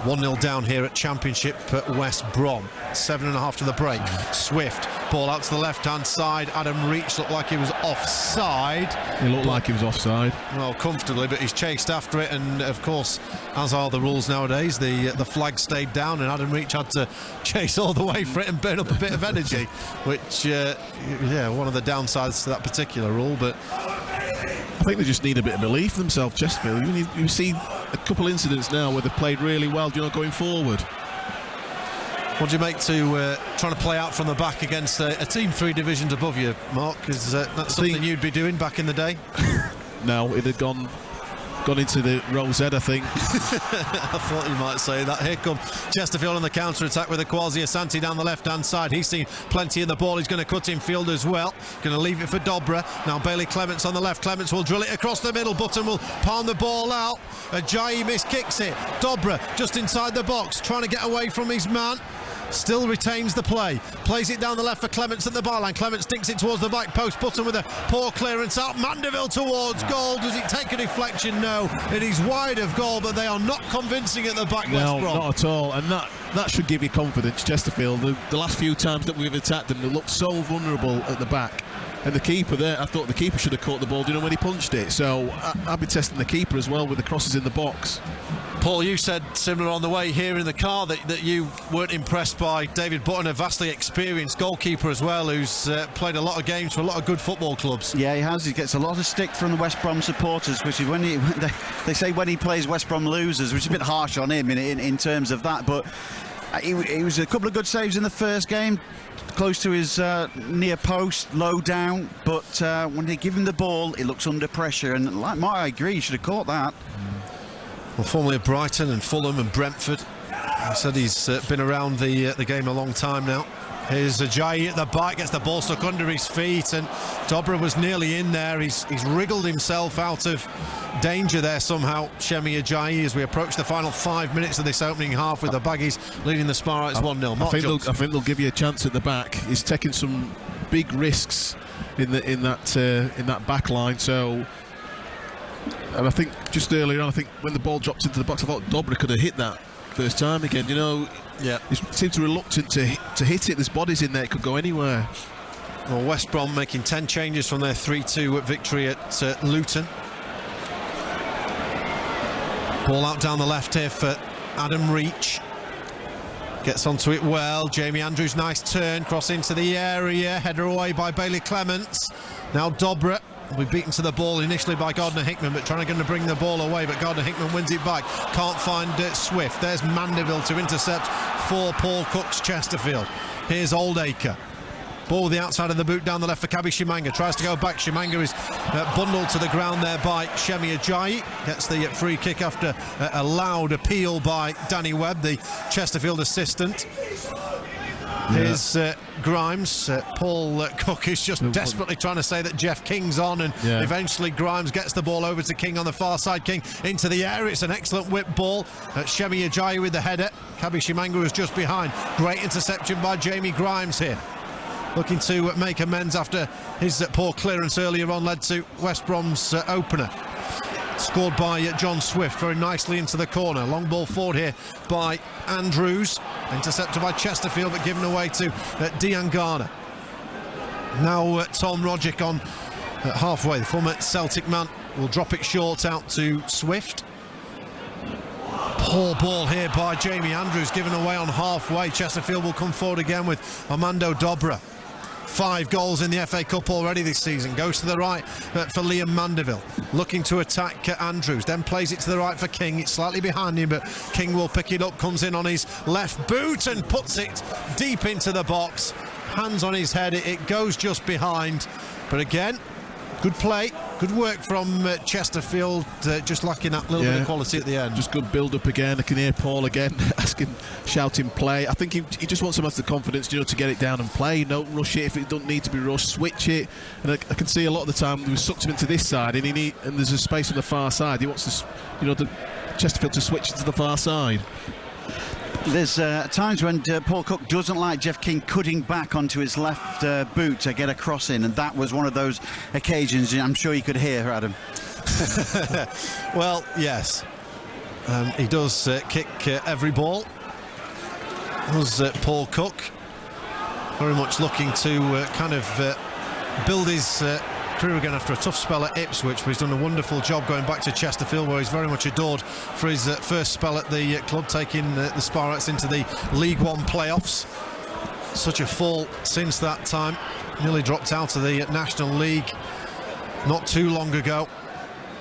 [SPEAKER 1] 1-0 down here at Championship at West Brom. 7.5 to the break. Swift, ball out to the left-hand side. Adam Reach looked like he was offside.
[SPEAKER 2] He looked like he was offside.
[SPEAKER 1] Well, comfortably, but he's chased after it, and of course, as are the rules nowadays, the flag stayed down, and Adam Reach had to chase all the way for it and burn up a bit of energy, which, one of the downsides to that particular rule, but
[SPEAKER 2] I think they just need a bit of belief in themselves, Chesterfield. You see a couple incidents now where they've played really well, going forward.
[SPEAKER 1] What do you make to trying to play out from the back against a team 3 divisions above you, Mark? Is that something you'd be doing back in the day?
[SPEAKER 2] No, it had gone into the Rosette, I think.
[SPEAKER 1] I thought you might say that. Here come Chesterfield on the counter-attack with Akwasi Asante down the left-hand side. He's seen plenty in the ball. He's going to cut in field as well. Going to leave it for Dobra. Now Bailey Clements on the left. Clements will drill it across the middle. Button will palm the ball out. Ajayi miss kicks it. Dobra just inside the box, trying to get away from his man. still retains the play, plays it down the left for Clements at the byline. Clements dinks it towards the back post. Button with a poor clearance out. Mandeville towards goal. Does it take a deflection? No, it is wide of goal, but they are not convincing at the back.
[SPEAKER 2] No,
[SPEAKER 1] West Brom.
[SPEAKER 2] not at all, and that should give you confidence. Chesterfield, the last few times that we've attacked them, they looked so vulnerable at the back. And the keeper there, I thought the keeper should have caught the ball, you know, when he punched it. So I'd be testing the keeper as well with the crosses in the box.
[SPEAKER 1] Paul, you said similar on the way here in the car that you weren't impressed by David Button, a vastly experienced goalkeeper as well, who's played a lot of games for a lot of good football clubs.
[SPEAKER 3] Yeah, he has. He gets a lot of stick from the West Brom supporters, which is when they say when he plays West Brom losers, which is a bit harsh on him in terms of that. But he was a couple of good saves in the first game, close to his near post, low down, but when they give him the ball, he looks under pressure, and like Mark, I agree, he should have caught that.
[SPEAKER 1] Well, formerly of Brighton and Fulham and Brentford, he said he's been around the game a long time now. Here's Ajayi at the back, gets the ball stuck under his feet, and Dobra was nearly in there. He's wriggled himself out of danger there somehow, Shemi Ajayi, as we approach the final 5 minutes of this opening half with the Baggies leading the Sparrows 1-0.
[SPEAKER 2] I think they'll give you a chance at the back. He's taking some big risks in that back line. So, and I think just earlier on, I think when the ball dropped into the box, I thought Dobra could have hit that first time again. You know,
[SPEAKER 1] yeah,
[SPEAKER 2] he seems reluctant to hit it. There's bodies in there; it could go anywhere.
[SPEAKER 1] Well, West Brom making 10 changes from their 3-2 victory at Luton. Ball out down the left here for Adam Reach. Gets onto it well. Jamie Andrews, nice turn, cross into the area, header away by Bailey Clements. Now Dobra will be beaten to the ball initially by Gardner Hickman, but trying to bring the ball away, but Gardner Hickman wins it back. Can't find Swift. There's Mandeville to intercept for Paul Cook's Chesterfield. Here's Oldacre. Ball with the outside of the boot down the left for Kabi Shimanga. Tries to go back. Shimanga is bundled to the ground there by Shemi Ajayi. Gets the free kick after a loud appeal by Danny Webb, the Chesterfield assistant. Here's Grimes. Paul Cook is just desperately trying to say that Jeff King's on, and eventually Grimes gets the ball over to King on the far side. King into the air. It's an excellent whip ball. Shemi Ajayi with the header. Kabi Shimanga was just behind. Great interception by Jamie Grimes here, looking to make amends after his poor clearance earlier on led to West Brom's opener. Scored by John Swift very nicely into the corner. Long ball forward here by Andrews, intercepted by Chesterfield but given away to Diangana. Now Tom Rogic on halfway. The former Celtic man will drop it short out to Swift. Poor ball here by Jamie Andrews, given away on halfway. Chesterfield will come forward again with Armando Dobra. 5 goals in the FA Cup already this season. Goes to the right for Liam Mandeville, looking to attack Andrews, then plays it to the right for King. It's slightly behind him, but King will pick it up, comes in on his left boot and puts it deep into the box. Hands on his head, it goes just behind, but again, good play, good work from Chesterfield, just lacking that little bit of quality at the end.
[SPEAKER 2] Just good build-up again. I can hear Paul again shouting play. I think he just wants to have the confidence, to get it down and play. Don't rush it if it doesn't need to be rushed. Switch it. And I can see a lot of the time we sucked him into this side, and there's a space on the far side. He wants to, Chesterfield to switch to the far side.
[SPEAKER 3] There's times when Paul Cook doesn't like Jeff King cutting back onto his left boot to get a cross in, and that was one of those occasions I'm sure you could hear, Adam.
[SPEAKER 1] Well, yes. He does kick every ball. Was Paul Cook very much looking to build his career again after a tough spell at Ipswich, but he's done a wonderful job going back to Chesterfield, where he's very much adored for his first spell at the club, taking the Sparrowhawks into the League One playoffs. Such a fall since that time. Nearly dropped out of the National League not too long ago,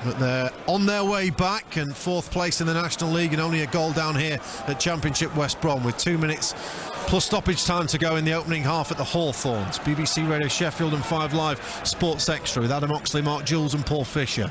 [SPEAKER 1] but they're on their way back, and 4th place in the National League and only a goal down here at Championship West Brom, with 2 minutes plus stoppage time to go in the opening half at the Hawthorns. BBC Radio Sheffield and 5 Live Sports Extra with Adam Oxley, Mark Jules and Paul Fisher.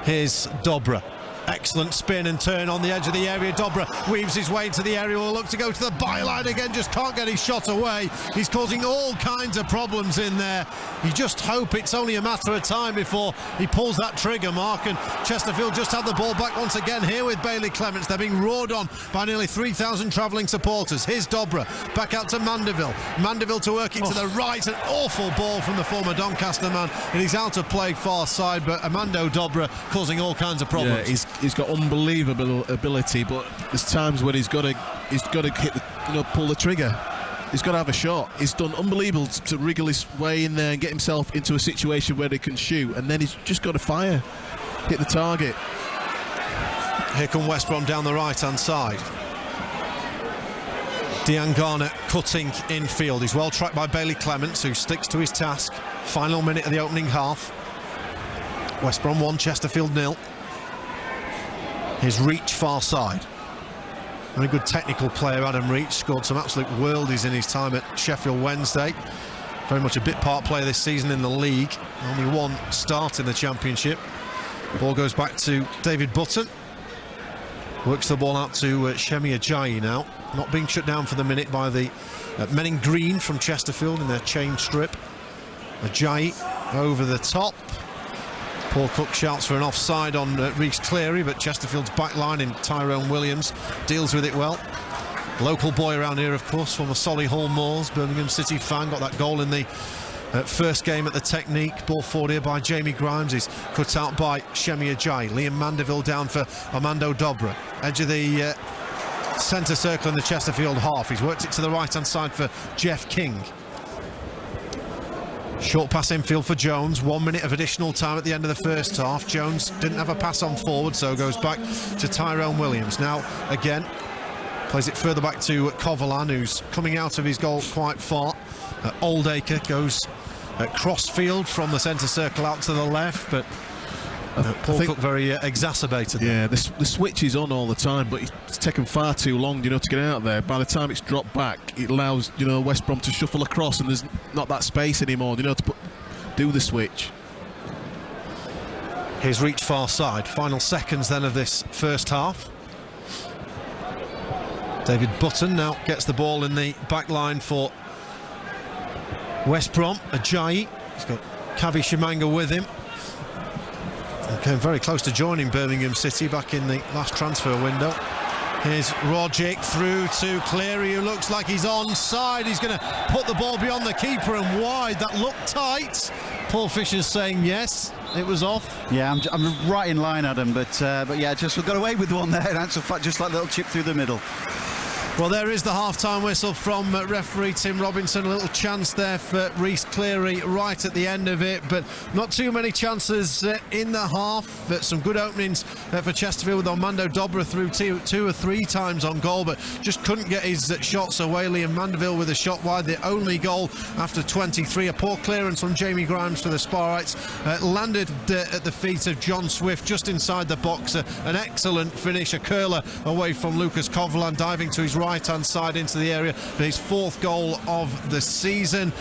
[SPEAKER 1] Here's Dobra. Excellent spin and turn on the edge of the area. Dobra weaves his way into the area, will look to go to the byline again, just can't get his shot away. He's causing all kinds of problems in there. You just hope it's only a matter of time before he pulls that trigger, Mark, and Chesterfield just had the ball back once again here with Bailey Clements. They're being roared on by nearly 3,000 travelling supporters. Here's Dobra, back out to Mandeville. Mandeville to work it to the right, an awful ball from the former Doncaster man, and he's out of play far side, but Armando Dobra causing all kinds of problems.
[SPEAKER 2] Yeah, he's got unbelievable ability, but there's times when he's got to hit the, pull the trigger. He's got to have a shot. He's done unbelievable to wriggle his way in there and get himself into a situation where he can shoot, and then he's just got to fire, hit the target.
[SPEAKER 1] Here come West Brom down the right-hand side. Dean Garner cutting infield. He's well tracked by Bailey Clements, who sticks to his task. Final minute of the opening half. West Brom 1, Chesterfield 0. His Reach far side. Very good technical player, Adam Reach. Scored some absolute worldies in his time at Sheffield Wednesday. Very much a bit part player this season in the league. Only one start in the Championship. Ball goes back to David Button. Works the ball out to Shemi Ajayi now. Not being shut down for the minute by the men in green from Chesterfield in their chain strip. Ajayi over the top. Paul Cook shouts for an offside on Rhys Cleary, but Chesterfield's backline in Tyrone Williams deals with it well. Local boy around here, of course, from the Solihull Moors, Birmingham City fan, got that goal in the first game at the Technique. Ball forward here by Jamie Grimes, is cut out by Shemi Ajayi. Liam Mandeville down for Armando Dobra. Edge of the centre circle in the Chesterfield half. He's worked it to the right-hand side for Jeff King. Short pass infield for Jones. 1 minute of additional time at the end of the first half. Jones didn't have a pass on forward, so goes back to Tyrone Williams. Now again plays it further back to Covolan, who's coming out of his goal quite far. Oldacre goes crossfield from the centre circle out to the left, but Paul Cook very exacerbated.
[SPEAKER 2] Yeah, the switch is on all the time, but it's taken far too long, to get out there. By the time it's dropped back, it allows West Brom to shuffle across, and there's not that space anymore, to do the switch.
[SPEAKER 1] Here's Reach far side. Final seconds then of this first half. David Button now gets the ball in the back line for West Brom. Ajayi, he's got Kavi Shimanga with him. Came very close to joining Birmingham City back in the last transfer window. Here's Rogic through to Cleary, who looks like he's onside. He's going to put the ball beyond the keeper and wide. That looked tight. Paul Fisher's saying yes, it was off.
[SPEAKER 3] Yeah, I'm right in line, Adam, but yeah, just we got away with one there. That's a fact, just like a little chip through the middle.
[SPEAKER 1] Well, there is the half-time whistle from referee Tim Robinson. A little chance there for Rhys Cleary right at the end of it, but not too many chances in the half. But some good openings for Chesterfield, with Armando Dobra through two or three times on goal, but just couldn't get his shots away. Liam Mandeville with a shot wide, the only goal after 23. A poor clearance from Jamie Grimes for the Sparrites. Landed at the feet of John Swift just inside the box. An excellent finish, a curler away from Lucas Covolan, diving to his right-hand side into the area for his fourth goal of the season.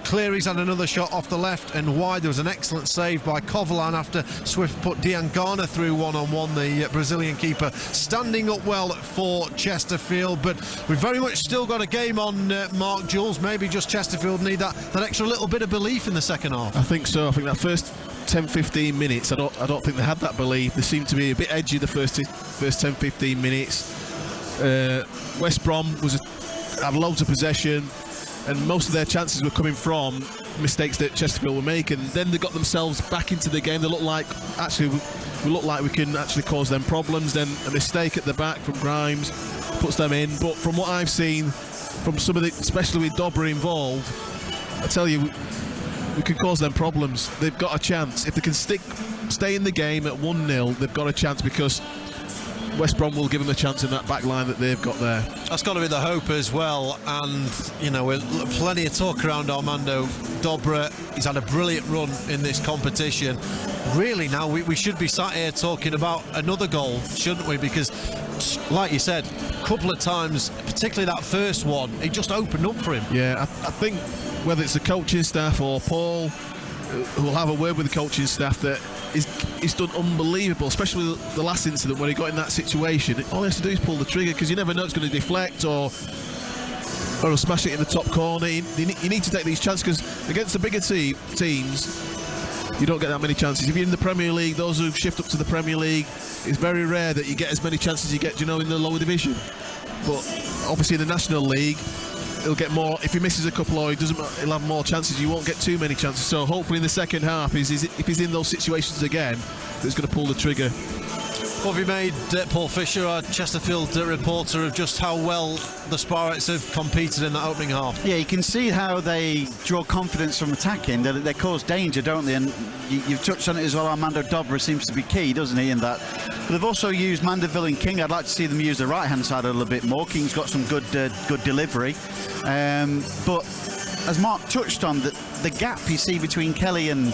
[SPEAKER 1] Cleary's had another shot off the left and wide. There was an excellent save by Covolan after Swift put Dean Garner through one-on-one, the Brazilian keeper standing up well for Chesterfield. But we've very much still got a game on, Mark. Jules, maybe just Chesterfield need that extra little bit of belief in the second half.
[SPEAKER 2] I think so. I think that first 10-15 minutes, I don't think they had that belief. They seemed to be a bit edgy the first 10-15 minutes. West Brom had loads of possession, and most of their chances were coming from mistakes that Chesterfield were making. Then they got themselves back into the game. They look like we can actually cause them problems. Then a mistake at the back from Grimes puts them in. But from what I've seen from some of the, especially with Dobra involved, I tell you, we can cause them problems. They've got a chance if they can stay in the game at 1-0. They've got a chance, because West Brom will give them a chance in that back line that they've got there.
[SPEAKER 1] That's got to be the hope as well. And we're plenty of talk around Armando Dobra. He's had a brilliant run in this competition. Really, now we should be sat here talking about another goal, shouldn't we? Because, like you said, a couple of times, particularly that first one, it just opened up for him.
[SPEAKER 2] Yeah, I think whether it's the coaching staff or Paul, who will have a word with the coaching staff that he's done unbelievable, especially the last incident when he got in that situation. All he has to do is pull the trigger, because you never know it's going to deflect or he'll smash it in the top corner. You need to take these chances, because against the bigger teams, you don't get that many chances. If you're in the Premier League, those who shift up to the Premier League, it's very rare that you get as many chances as you get, in the lower division. But obviously in the National League, he'll get more. If he misses a couple or he'll have more chances. You won't get too many chances. So hopefully in the second half, if he's in those situations again, he's going to pull the trigger.
[SPEAKER 1] What have you made, Paul Fisher, our Chesterfield reporter, of just how well the Sparrets have competed in that opening half?
[SPEAKER 3] Yeah, you can see how they draw confidence from attacking. They cause danger, don't they? And you've touched on it as well. Armando Dobra seems to be key, doesn't he, in that? But they've also used Mandeville and King. I'd like to see them use the right-hand side a little bit more. King's got some good delivery. But as Mark touched on, the gap you see between Kelly and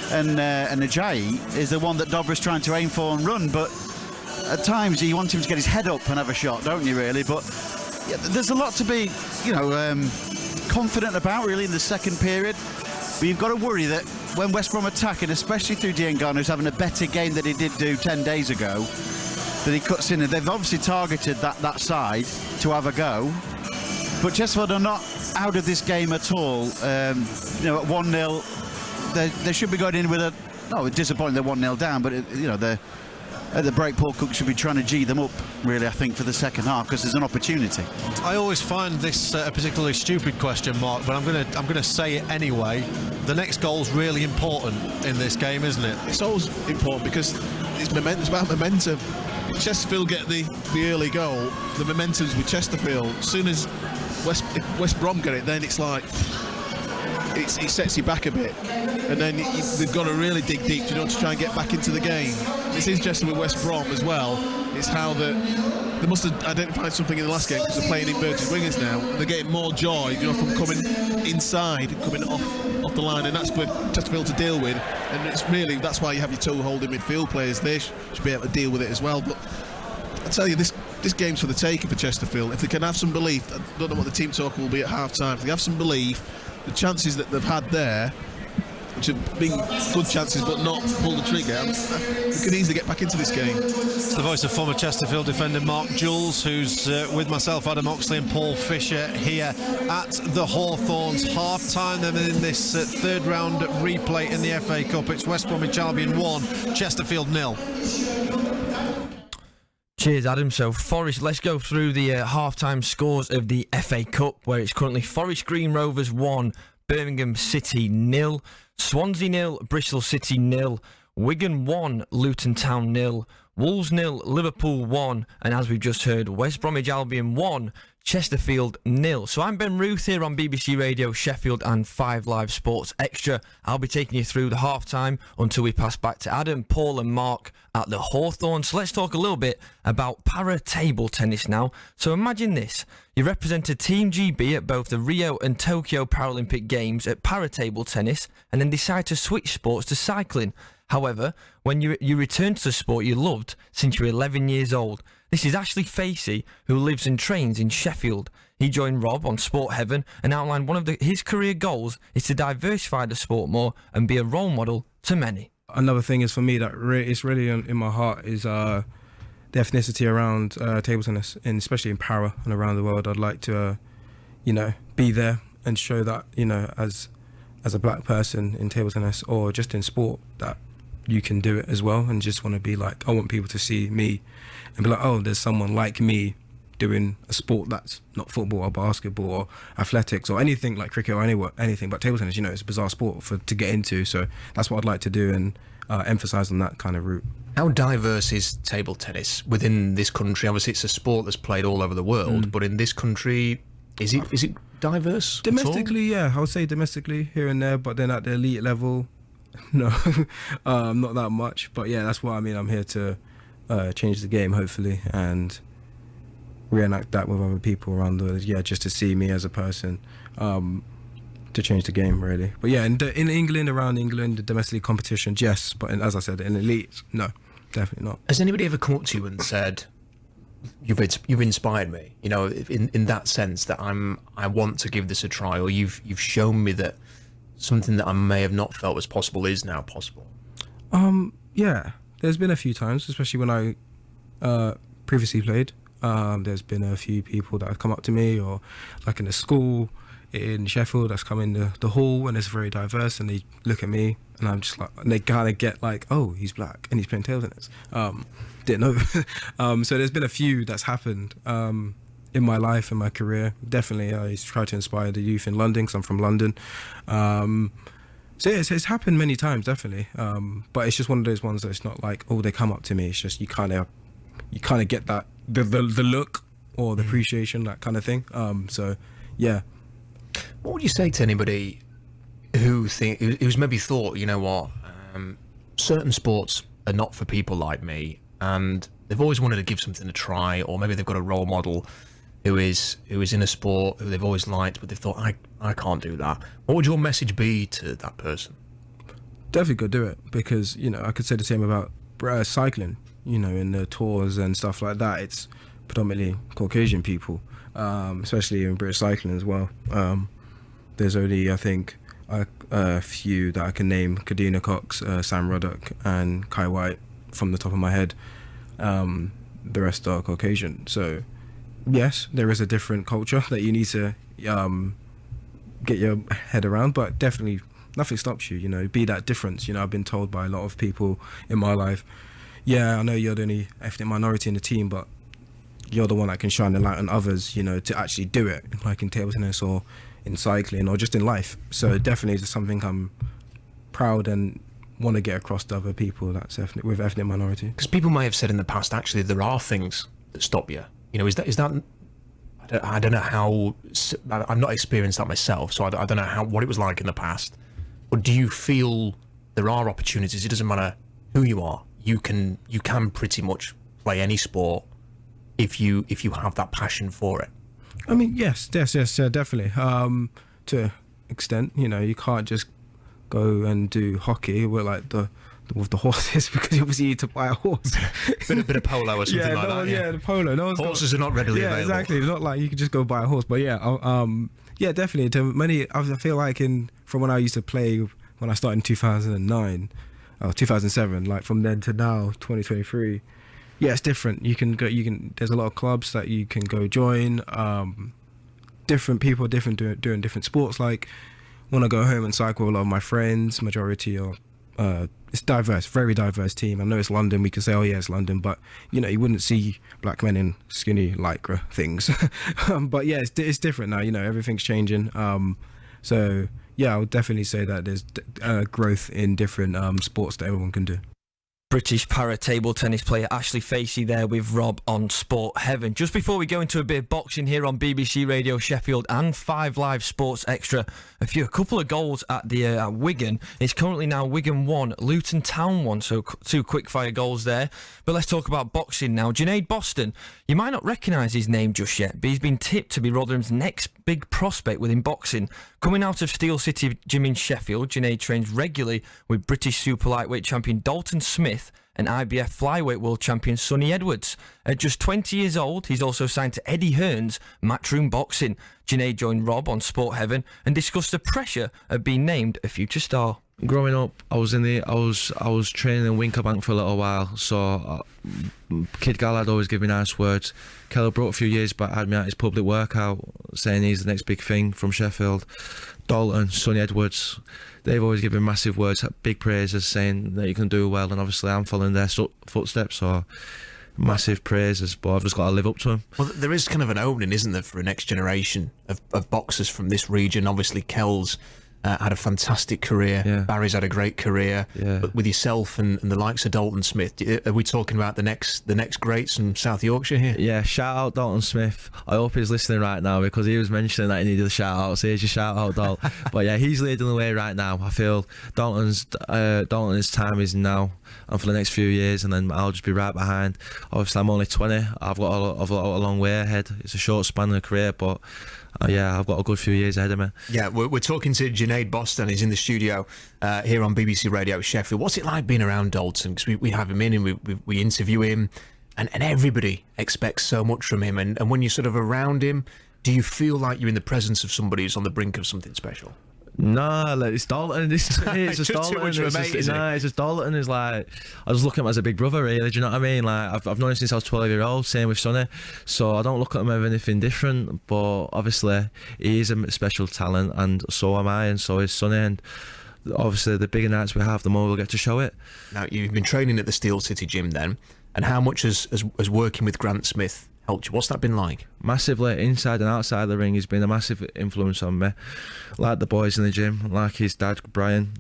[SPEAKER 3] Ajayi is the one that Dobra's trying to aim for and run. But at times you want him to get his head up and have a shot, don't you, really? But yeah, there's a lot to be, confident about, really, in the second period. But you've got to worry that when West Brom attack, and especially through Diangana, who's having a better game than he did do 10 days ago, that he cuts in, and they've obviously targeted that side to have a go. But Chesterfield are not out of this game at all. At 1-0, they should be going in with disappointing they're 1-0 down, but at the break, Paul Cook should be trying to G them up, really, I think, for the second half, because there's an opportunity.
[SPEAKER 1] I always find this a particularly stupid question, Mark, but I'm gonna say it anyway. The next goal's really important in this game, isn't it?
[SPEAKER 2] It's always important because it's about momentum. Chesterfield get the early goal, the momentum's with Chesterfield. As soon as West Brom get it, then it's like it sets you back a bit, and then they've got to really dig deep to try and get back into the game. It's interesting with West Brom as well. It's how they must have identified something in the last game, because they're playing inverted wingers now. They're getting more joy, from coming inside, coming off the line, and that's for Chesterfield to deal with. And that's why you have your toe holding midfield players. They should be able to deal with it as well. But I tell you, this game's for the taking for Chesterfield. If they can have some belief, I don't know what the team talk will be at half time. If they have some belief, the chances that they've had there, which have been good chances but not pulled the trigger, they could easily get back into this game.
[SPEAKER 1] It's the voice of former Chesterfield defender Mark Jules, who's with myself, Adam Oxley, and Paul Fisher here at the Hawthorns. Half-time then in this third round replay in the FA Cup. It's West Bromwich Albion 1, Chesterfield 0.
[SPEAKER 4] Cheers, Adam. So, Forest, let's go through the half-time scores of the FA Cup, where it's currently Forest Green Rovers 1, Birmingham City 0, Swansea 0, Bristol City 0, Wigan 1, Luton Town 0, Wolves 0, Liverpool 1, and as we've just heard, West Bromwich Albion 1, Chesterfield 0. So I'm Ben Ruth here on BBC Radio Sheffield and 5 Live Sports Extra. I'll be taking you through the half-time until we pass back to Adam, Paul and Mark at the Hawthorns. So let's talk a little bit about para-table tennis now. So imagine this. You represented Team GB at both the Rio and Tokyo Paralympic Games at para-table tennis, and then decide to switch sports to cycling. However, when you return to the sport you loved since you were 11 years old. This is Ashley Facey, who lives and trains in Sheffield. He joined Rob on Sport Heaven and outlined one of his career goals is to diversify the sport more and be a role model to many.
[SPEAKER 5] Another thing is for me that it's really in my heart is the ethnicity around table tennis, and especially in para and around the world. I'd like to, be there and show that, as a black person in table tennis or just in sport, that you can do it as well, and just want to be like, I want people to see me and be like, oh, there's someone like me doing a sport that's not football or basketball or athletics or anything like cricket or anything, but table tennis, it's a bizarre sport to get into. So that's what I'd like to do, and emphasise on that kind of route.
[SPEAKER 6] How diverse is table tennis within this country? Obviously, it's a sport that's played all over the world, but in this country, is it diverse?
[SPEAKER 5] Domestically, yeah, I would say domestically here and there, but then at the elite level, no, not that much. But yeah, that's what I mean. I'm here to change the game, hopefully, and reenact that with other people around the world. Yeah, just to see me as a person, to change the game, really. But yeah, in England, around England, the domestic competition, yes. But as I said, in elite, no, definitely not.
[SPEAKER 6] Has anybody ever come up to you and said, "You've inspired me"? In that sense that I want to give this a try, or you've shown me that something that I may have not felt was possible is now possible?
[SPEAKER 5] Yeah, there's been a few times, especially when I previously played. There's been a few people that have come up to me, or like in the school in Sheffield that's come in the hall, and it's very diverse, and they look at me and I'm just like, and they kind of get like, oh, he's black and he's playing table tennis. Didn't know. So there's been a few that's happened in my life, in my career. Definitely I try to inspire the youth in London, because I'm from London. So yeah, it's happened many times, definitely. But it's just one of those ones that it's not like, oh, they come up to me. It's just you kind of get that the look or the appreciation, that kind of thing. So yeah.
[SPEAKER 6] What would you say to anybody who's maybe thought, you know what, certain sports are not for people like me, and they've always wanted to give something a try, or maybe they've got a role model who is in a sport who they've always liked, but they've thought, I can't do that. What would your message be to that person?
[SPEAKER 5] Definitely go do it, because, you know, I could say the same about cycling, you know, in the tours and stuff like that. It's predominantly Caucasian people, especially in British cycling as well. There's only, I think, a few that I can name: Kadina Cox, Sam Ruddock and Kai White from the top of my head. The rest are Caucasian. So yes, there is a different culture that you need to get your head around, but definitely nothing stops you, you know, be that difference. You know, I've been told by a lot of people in my life, yeah, I know you're the only ethnic minority in the team, but you're the one that can shine the light on others, you know, to actually do it, like in table tennis or in cycling or just in life. So definitely it's something I'm proud and want to get across to other people that's with ethnic minority.
[SPEAKER 6] Because people may have said in the past, actually, there are things that stop you. You know, is that I don't know how, I've not experienced that myself, so I don't know what it was like in the past. But do you feel there are opportunities? It doesn't matter who you are. You can pretty much play any sport if you have that passion for it.
[SPEAKER 5] I mean, yes, definitely. To an extent, you know, you can't just go and do hockey with like with the horses, because obviously you need to buy a horse.
[SPEAKER 6] bit of polo or something like that.
[SPEAKER 5] Yeah, the polo.
[SPEAKER 6] Horses are not readily available.
[SPEAKER 5] Yeah, exactly. It's not like you can just go buy a horse. But yeah, yeah, definitely. To many, I feel like from when I used to play, when I started in 2009, 2007, like from then to now, 2023. Yeah, it's different. You can go. There's a lot of clubs that you can go join. Different people, doing different sports. Like when I go home and cycle, a lot of my friends, majority are. It's diverse, very diverse team. I know it's London. We can say, oh yeah, it's London, but you know, you wouldn't see black men in skinny lycra things. But yeah, it's different now. You know, everything's changing. So yeah, I would definitely say that there's growth in different sports that everyone can do.
[SPEAKER 4] British para table tennis player Ashley Facey there with Rob on Sport Heaven. Just before we go into a bit of boxing here on BBC Radio Sheffield and 5 Live Sports Extra, a couple of goals at the Wigan. It's currently now Wigan 1, Luton Town 1, so 2 quick-fire goals there. But let's talk about boxing now. Junaid Boston, you might not recognise his name just yet, but he's been tipped to be Rotherham's next big prospect within boxing. Coming out of Steel City Gym in Sheffield, Junaid trains regularly with British super lightweight champion Dalton Smith and IBF flyweight world champion Sonny Edwards. At just 20 years old, he's also signed to Eddie Hearn's Matchroom Boxing. Junaid joined Rob on Sport Heaven and discussed the pressure of being named a future star.
[SPEAKER 7] Growing up, I was training in Winterbank for a little while, so Kid Gal had always given me nice words. Keller Brook a few years back had me at his public workout saying he's the next big thing from Sheffield. Dalton, Sonny Edwards, they've always given massive words, big praises, saying that you can do well, and obviously I'm following their footsteps, so massive praises, but I've just got to live up to them.
[SPEAKER 6] Well, there is kind of an opening, isn't there, for a next generation of boxers from this region. Obviously Kells had a fantastic career.
[SPEAKER 7] Yeah.
[SPEAKER 6] Barry's had a great career.
[SPEAKER 7] Yeah.
[SPEAKER 6] But with yourself and the likes of Dalton Smith, are we talking about the next greats from South Yorkshire here?
[SPEAKER 7] Yeah, shout out Dalton Smith. I hope he's listening right now, because he was mentioning that he needed a shout out. So here's your shout out, Dal. But yeah, he's leading the way right now. I feel Dalton's time is now and for the next few years, and then I'll just be right behind. Obviously, I'm only 20. I've got a long way ahead. It's a short span of a career, but yeah, I've got a good few years ahead of me. Yeah,
[SPEAKER 6] we're talking to Junaid Boston. He's in the studio here on BBC Radio Sheffield. What's it like being around Dalton? Because we have him in and we interview him, and everybody expects so much from him. And when you're sort of around him, do you feel like you're in the presence of somebody who's on the brink of something special?
[SPEAKER 7] No, like, it's Dalton. It's just Dalton.
[SPEAKER 6] Too much of a mate, isn't it?
[SPEAKER 7] It's just Dalton. Is like, I just look at him as a big brother, really. Do you know what I mean? Like, I've known him since I was 12-year-old. Same with Sonny. So I don't look at him as anything different. But obviously, he is a special talent, and so am I, and so is Sonny. And obviously, the bigger nights we have, the more we'll get to show it.
[SPEAKER 6] Now, you've been training at the Steel City gym then, and how much has working with Grant Smith helped you? What's that been like?
[SPEAKER 7] Massively, inside and outside the ring. He's been a massive influence on me. Like the boys in the gym, like his dad, Brian,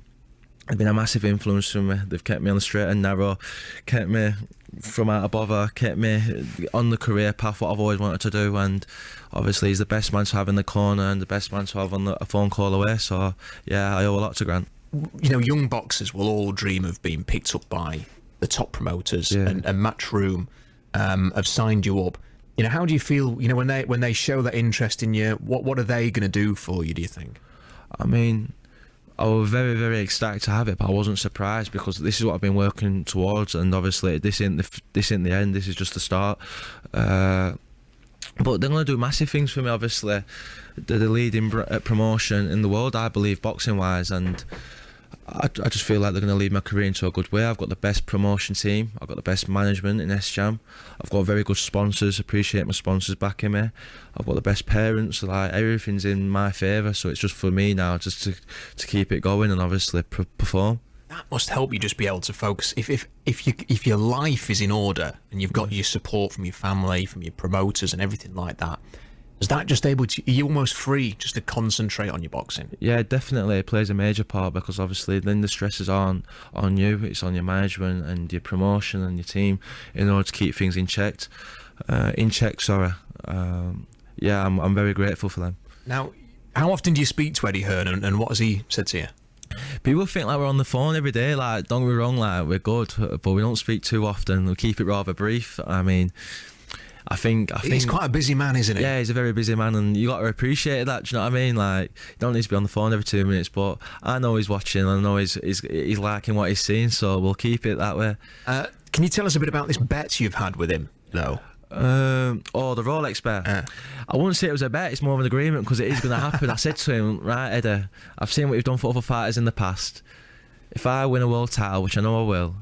[SPEAKER 7] have been a massive influence on me. They've kept me on the straight and narrow, kept me from out of bother, kept me on the career path, what I've always wanted to do. And obviously, he's the best man to have in the corner and the best man to have on a phone call away. So, yeah, I owe a lot to Grant.
[SPEAKER 6] You know, young boxers will all dream of being picked up by the top promoters, and Matchroom have signed you up. You know, how do you feel, you know, when they show that interest in you? What are they going to do for you, do you think?
[SPEAKER 7] I mean, I was very, very ecstatic to have it, but I wasn't surprised, because this is what I've been working towards, and obviously this ain't the end. This is just the start. But they're going to do massive things for me. Obviously, they're the leading promotion in the world, I believe, boxing wise, and I just feel like they're going to lead my career into a good way. I've got the best promotion team. I've got the best management in S-Jam. I've got very good sponsors. Appreciate my sponsors backing me. I've got the best parents. Like, everything's in my favour. So it's just for me now just to keep it going and obviously perform.
[SPEAKER 6] That must help you just be able to focus. If your life is in order and you've got your support from your family, from your promoters and everything like that, is that just able to, are you almost free just to concentrate on your boxing?
[SPEAKER 7] Yeah, definitely. It plays a major part, because obviously then the stress is on you. It's on your management and your promotion and your team in order to keep things in check. Yeah, I'm very grateful for them.
[SPEAKER 6] Now, how often do you speak to Eddie Hearn, and what has he said to you?
[SPEAKER 7] People think like we're on the phone every day. Like, don't get me wrong, like, we're good, but we don't speak too often. We keep it rather brief. I mean, I think
[SPEAKER 6] he's quite a busy man, isn't he?
[SPEAKER 7] Yeah, he's a very busy man, and you got to appreciate that. Do you know what I mean? Like, you don't need to be on the phone every 2 minutes, but I know he's watching. I know he's liking what he's seeing, so we'll keep it that way.
[SPEAKER 6] Can you tell us a bit about this bet you've had with him, though?
[SPEAKER 7] The Rolex bet. I wouldn't say it was a bet. It's more of an agreement, because it is going to happen. I said to him, right, Eddie, I've seen what you've done for other fighters in the past. If I win a world title, which I know I will,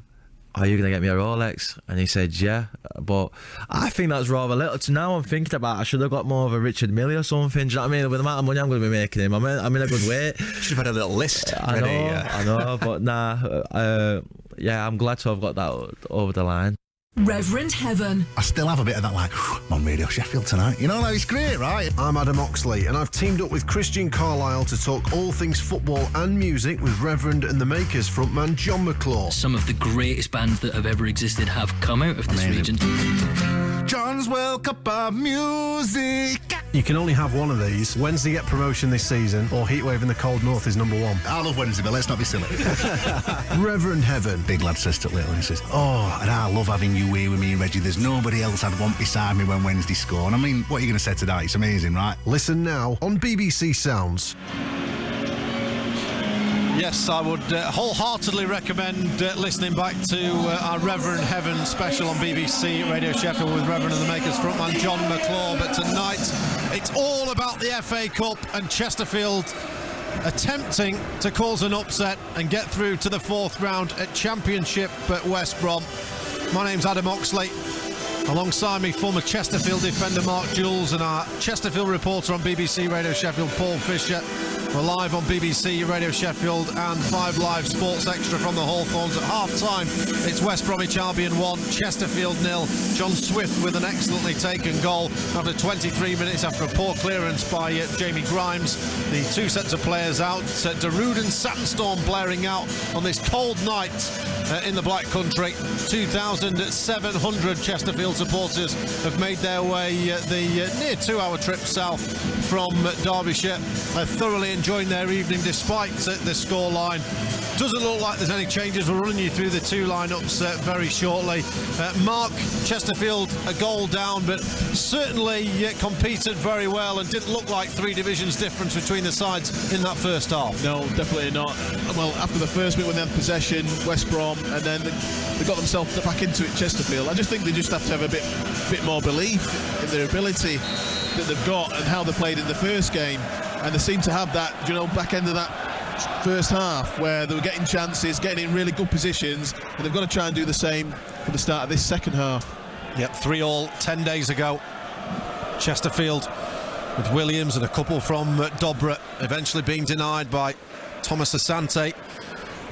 [SPEAKER 7] are you going to get me a Rolex? And he said, yeah. But I think that's rather little. Now I'm thinking about it, I should have got more of a Richard Milley or something. Do you know what I mean? With the amount of money I'm going to be making him, I'm in a good way.
[SPEAKER 6] Should have had a little list
[SPEAKER 7] I
[SPEAKER 6] ready.
[SPEAKER 7] know, but nah. Yeah, I'm glad to have got that over the line.
[SPEAKER 8] Reverend Heaven.
[SPEAKER 9] I still have a bit of that, like, I'm on Radio Sheffield tonight. You know, it's great, right?
[SPEAKER 10] I'm Adam Oxley, and I've teamed up with Christian Carlisle to talk all things football and music with Reverend and the Makers frontman John McClaw.
[SPEAKER 11] Some of the greatest bands that have ever existed have come out of this region.
[SPEAKER 9] John's World Cup of Music.
[SPEAKER 10] You can only have one of these. Wednesday get promotion this season, or Heatwave in the Cold North is number one.
[SPEAKER 9] I love Wednesday, but let's not be silly.
[SPEAKER 10] Reverend Heaven.
[SPEAKER 9] Big lad says to little, and he says, oh, and I love having you here with me and Reggie. There's nobody else I'd want beside me when Wednesday score. And I mean, what are you going to say to that? It's amazing, right?
[SPEAKER 10] Listen now on BBC Sounds.
[SPEAKER 1] Yes, I would wholeheartedly recommend listening back to our Reverend Heaven special on BBC Radio Sheffield with Reverend and the Makers frontman John McClaw. But tonight, it's all about the FA Cup and Chesterfield attempting to cause an upset and get through to the fourth round at Championship at West Brom. My name's Adam Oxley. Alongside me, former Chesterfield defender Mark Jules and our Chesterfield reporter on BBC Radio Sheffield, Paul Fisher. We're live on BBC Radio Sheffield and 5 Live Sports Extra from the Hawthorns. At half-time, it's West Bromwich Albion 1, Chesterfield 0. John Swift with an excellently taken goal after 23 minutes after a poor clearance by Jamie Grimes. The two sets of players out. Darude and Sandstorm blaring out on this cold night in the Black Country. 2,700 Chesterfield supporters have made their way the near 2-hour trip south from Derbyshire. They're thoroughly enjoying their evening despite the scoreline. Doesn't look like there's any changes. We're running you through the two lineups very shortly. Mark, Chesterfield a goal down, but certainly competed very well and didn't look like 3 divisions difference between the sides in that first half.
[SPEAKER 2] No, definitely not. Well, after the first bit when they had possession, West Brom, and then they got themselves back into it, Chesterfield. I just think they just have to have a bit more belief in their ability that they've got and how they played in the first game. And they seem to have that, you know, back end of that first half where they were getting chances, getting in really good positions, and they've got to try and do the same for the start of this second half.
[SPEAKER 1] Yep, 3-3 10 days ago. Chesterfield with Williams and a couple from Dobra eventually being denied by Thomas Asante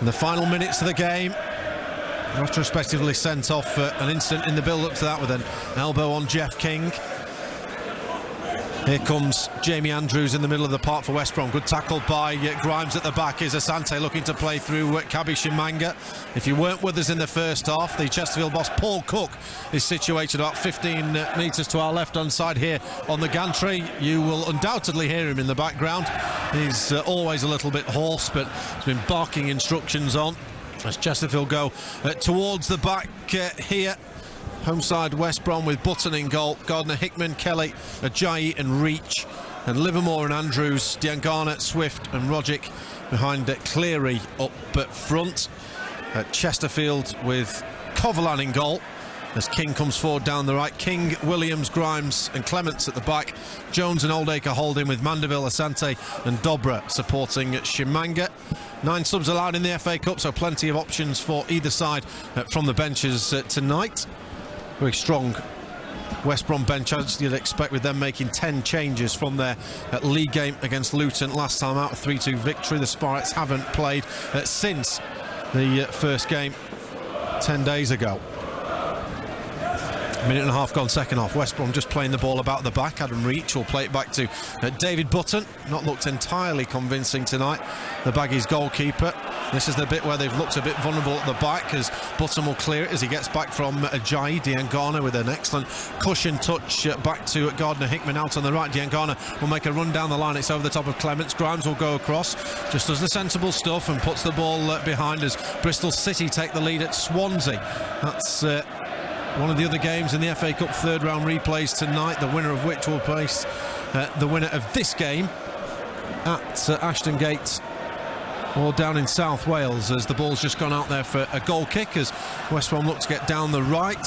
[SPEAKER 1] in the final minutes of the game. Retrospectively sent off an incident in the build-up to that with an elbow on Jeff King. Here comes Jamie Andrews in the middle of the park for West Brom. Good tackle by Grimes at the back. Is Asante looking to play through Kabi Shimanga. If you weren't with us in the first half, the Chesterfield boss Paul Cook is situated about 15 metres to our left-hand side here on the gantry. You will undoubtedly hear him in the background. He's always a little bit hoarse, but he's been barking instructions on as Chesterfield go towards the back here. Home side West Brom with Button in goal, Gardner, Hickman, Kelly, Ajayi and Reach, and Livermore and Andrews, Diangana, Swift and Rogic behind Cleary up front. Chesterfield with Coverlan in goal as King comes forward down the right. King, Williams, Grimes and Clements at the back. Jones and Oldacre holding with Mandeville, Asante and Dobra supporting Shimanga. 9 subs allowed in the FA Cup, so plenty of options for either side from the benches tonight. Very strong West Brom bench, as you'd expect, with them making 10 changes from their league game against Luton last time out, a 3-2 victory. The Spartans haven't played since the first game 10 days ago. Minute and a half gone second half. West Brom just playing the ball about the back. Adam Reach will play it back to David Button. Not looked entirely convincing tonight, the Baggies goalkeeper. This is the bit where they've looked a bit vulnerable at the back, as Button will clear it as he gets back from Ajayi. Diangana with an excellent cushion touch back to Gardner Hickman out on the right. Diangana will make a run down the line. It's over the top of Clements. Grimes will go across, just does the sensible stuff and puts the ball behind as Bristol City take the lead at Swansea. That's one of the other games in the FA Cup third round replays tonight, the winner of which will face the winner of this game at Ashton Gate or down in South Wales, as the ball's just gone out there for a goal kick as West Brom look to get down the right.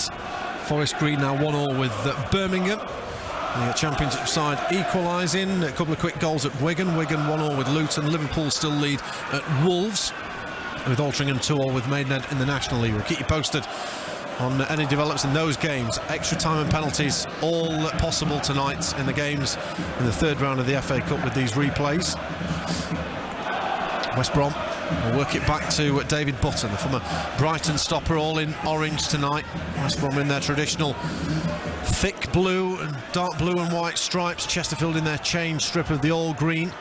[SPEAKER 1] Forest Green now 1-1 with Birmingham. The Championship side equalising. A couple of quick goals at Wigan. Wigan 1-1 with Luton. Liverpool still lead at Wolves, with Altrincham 2-2 with Maidenhead in the National League. We'll keep you posted on any develops in those games. Extra time and penalties all possible tonight in the games in the third round of the FA Cup with these replays. West Brom will work it back to David Button, the former Brighton stopper, all in orange tonight. West Brom in their traditional thick blue and dark blue and white stripes. Chesterfield in their change strip of the all green.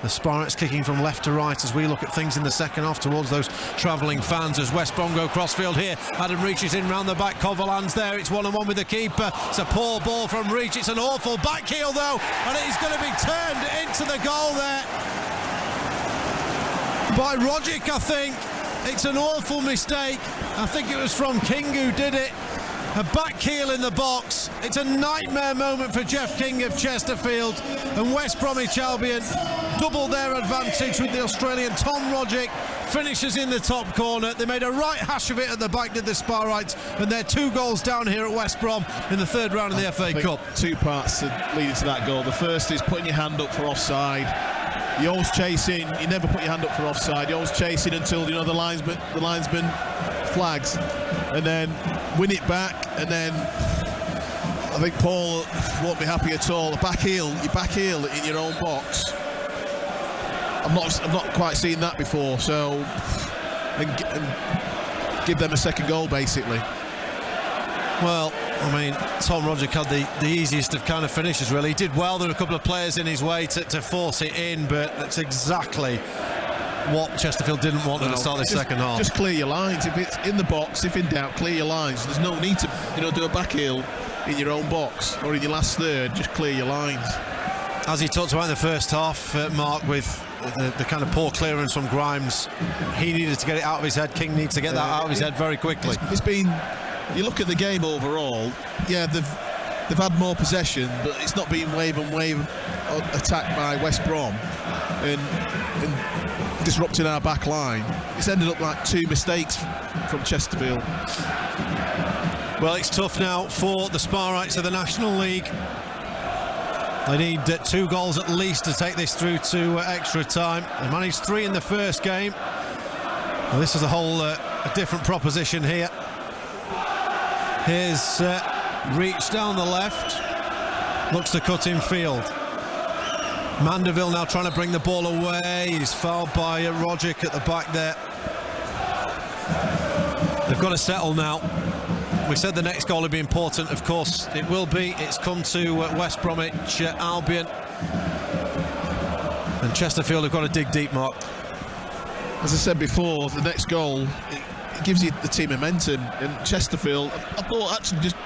[SPEAKER 1] The Spartans kicking from left to right as we look at things in the second half towards those travelling fans as West Brom go crossfield here. Adam Reach is in round the back. Coverland's there. It's 1-on-1 with the keeper. It's a poor ball from Reach. It's an awful back heel though, and it is going to be turned into the goal there by Rogic, I think. It's an awful mistake. I think it was from King who did it. A back heel in the box. It's a nightmare moment for Jeff King of Chesterfield, and West Bromwich Albion double their advantage with the Australian Tom Rogic finishes in the top corner. They made a right hash of it at the back, did the Sparrites, and they're 2 goals down here at West Brom in the third round of the FA Cup.
[SPEAKER 2] 2 parts leading to that goal. The first is putting your hand up for offside. You're always chasing. You never put your hand up for offside. You're always chasing until the linesman flags, and then win it back. And then I think Paul won't be happy at all. Your back heel in your own box. I'm not quite seen that before. So and give them a second goal basically.
[SPEAKER 1] Well, I mean, Tom Rogic had the easiest of kind of finishes, really. He did well. There were a couple of players in his way to force it in, but that's exactly what Chesterfield didn't want at the start of the second half.
[SPEAKER 2] Just clear your lines. If it's in the box, if in doubt, clear your lines. There's no need to do a back heel in your own box or in your last third. Just clear your lines.
[SPEAKER 1] As he talked about in the first half, Mark, with the kind of poor clearance from Grimes, he needed to get it out of his head. King needs to get that out of his head very quickly.
[SPEAKER 2] It's been... You look at the game overall, yeah, they've had more possession, but it's not been wave attack by West Brom and disrupting our back line. It's ended up like 2 mistakes from Chesterfield.
[SPEAKER 1] Well, it's tough now for the Sparrites of the National League. They need 2 goals at least to take this through to extra time. They managed 3 in the first game. Well, this is a whole a different proposition here. Here's Reach down the left. Looks to cut in field. Mandeville now trying to bring the ball away. He's fouled by Rogic at the back there. They've got to settle now. We said the next goal would be important. Of course, it will be. It's come to West Bromwich Albion. And Chesterfield have got to dig deep, Mark.
[SPEAKER 2] As I said before, the next goal, it gives you the team momentum. And Chesterfield, I thought actually just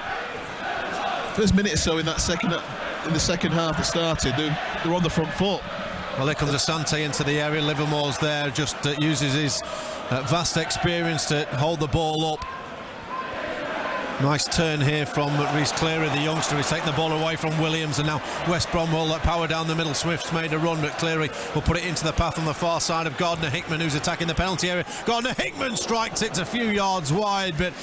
[SPEAKER 2] first minute or so in the second half that started, they're on the front foot.
[SPEAKER 1] Well, here comes Asante into the area. Livermore's there, just uses his vast experience to hold the ball up. Nice turn here from Rhys Cleary, the youngster. He's taking the ball away from Williams, and now West Brom will power down the middle. Swift's made a run, but Cleary will put it into the path on the far side of Gardner-Hickman, who's attacking the penalty area. Gardner-Hickman strikes it a few yards wide, but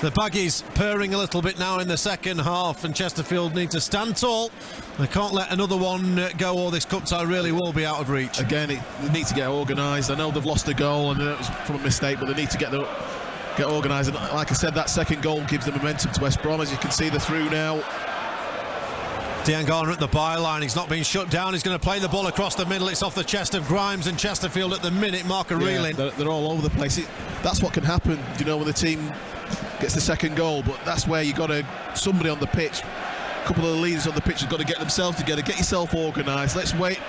[SPEAKER 1] the Baggies purring a little bit now in the second half, and Chesterfield need to stand tall. They can't let another one go, or this cup tie really will be out of reach.
[SPEAKER 2] Again, they need to get organised. I know they've lost a goal, and it was from a mistake, but they need to get organised. And like I said, that second goal gives them momentum to West Brom. As you can see, they're through now.
[SPEAKER 1] Dean Garner at the byline. He's not being shut down. He's going to play the ball across the middle. It's off the chest of Grimes, and Chesterfield at the minute mark a reeling.
[SPEAKER 2] They're all over the place. That's what can happen, you know, when the team gets the second goal. But that's where you got somebody on the pitch, a couple of the leaders on the pitch have got to get themselves together, get yourself organised. Let's wait.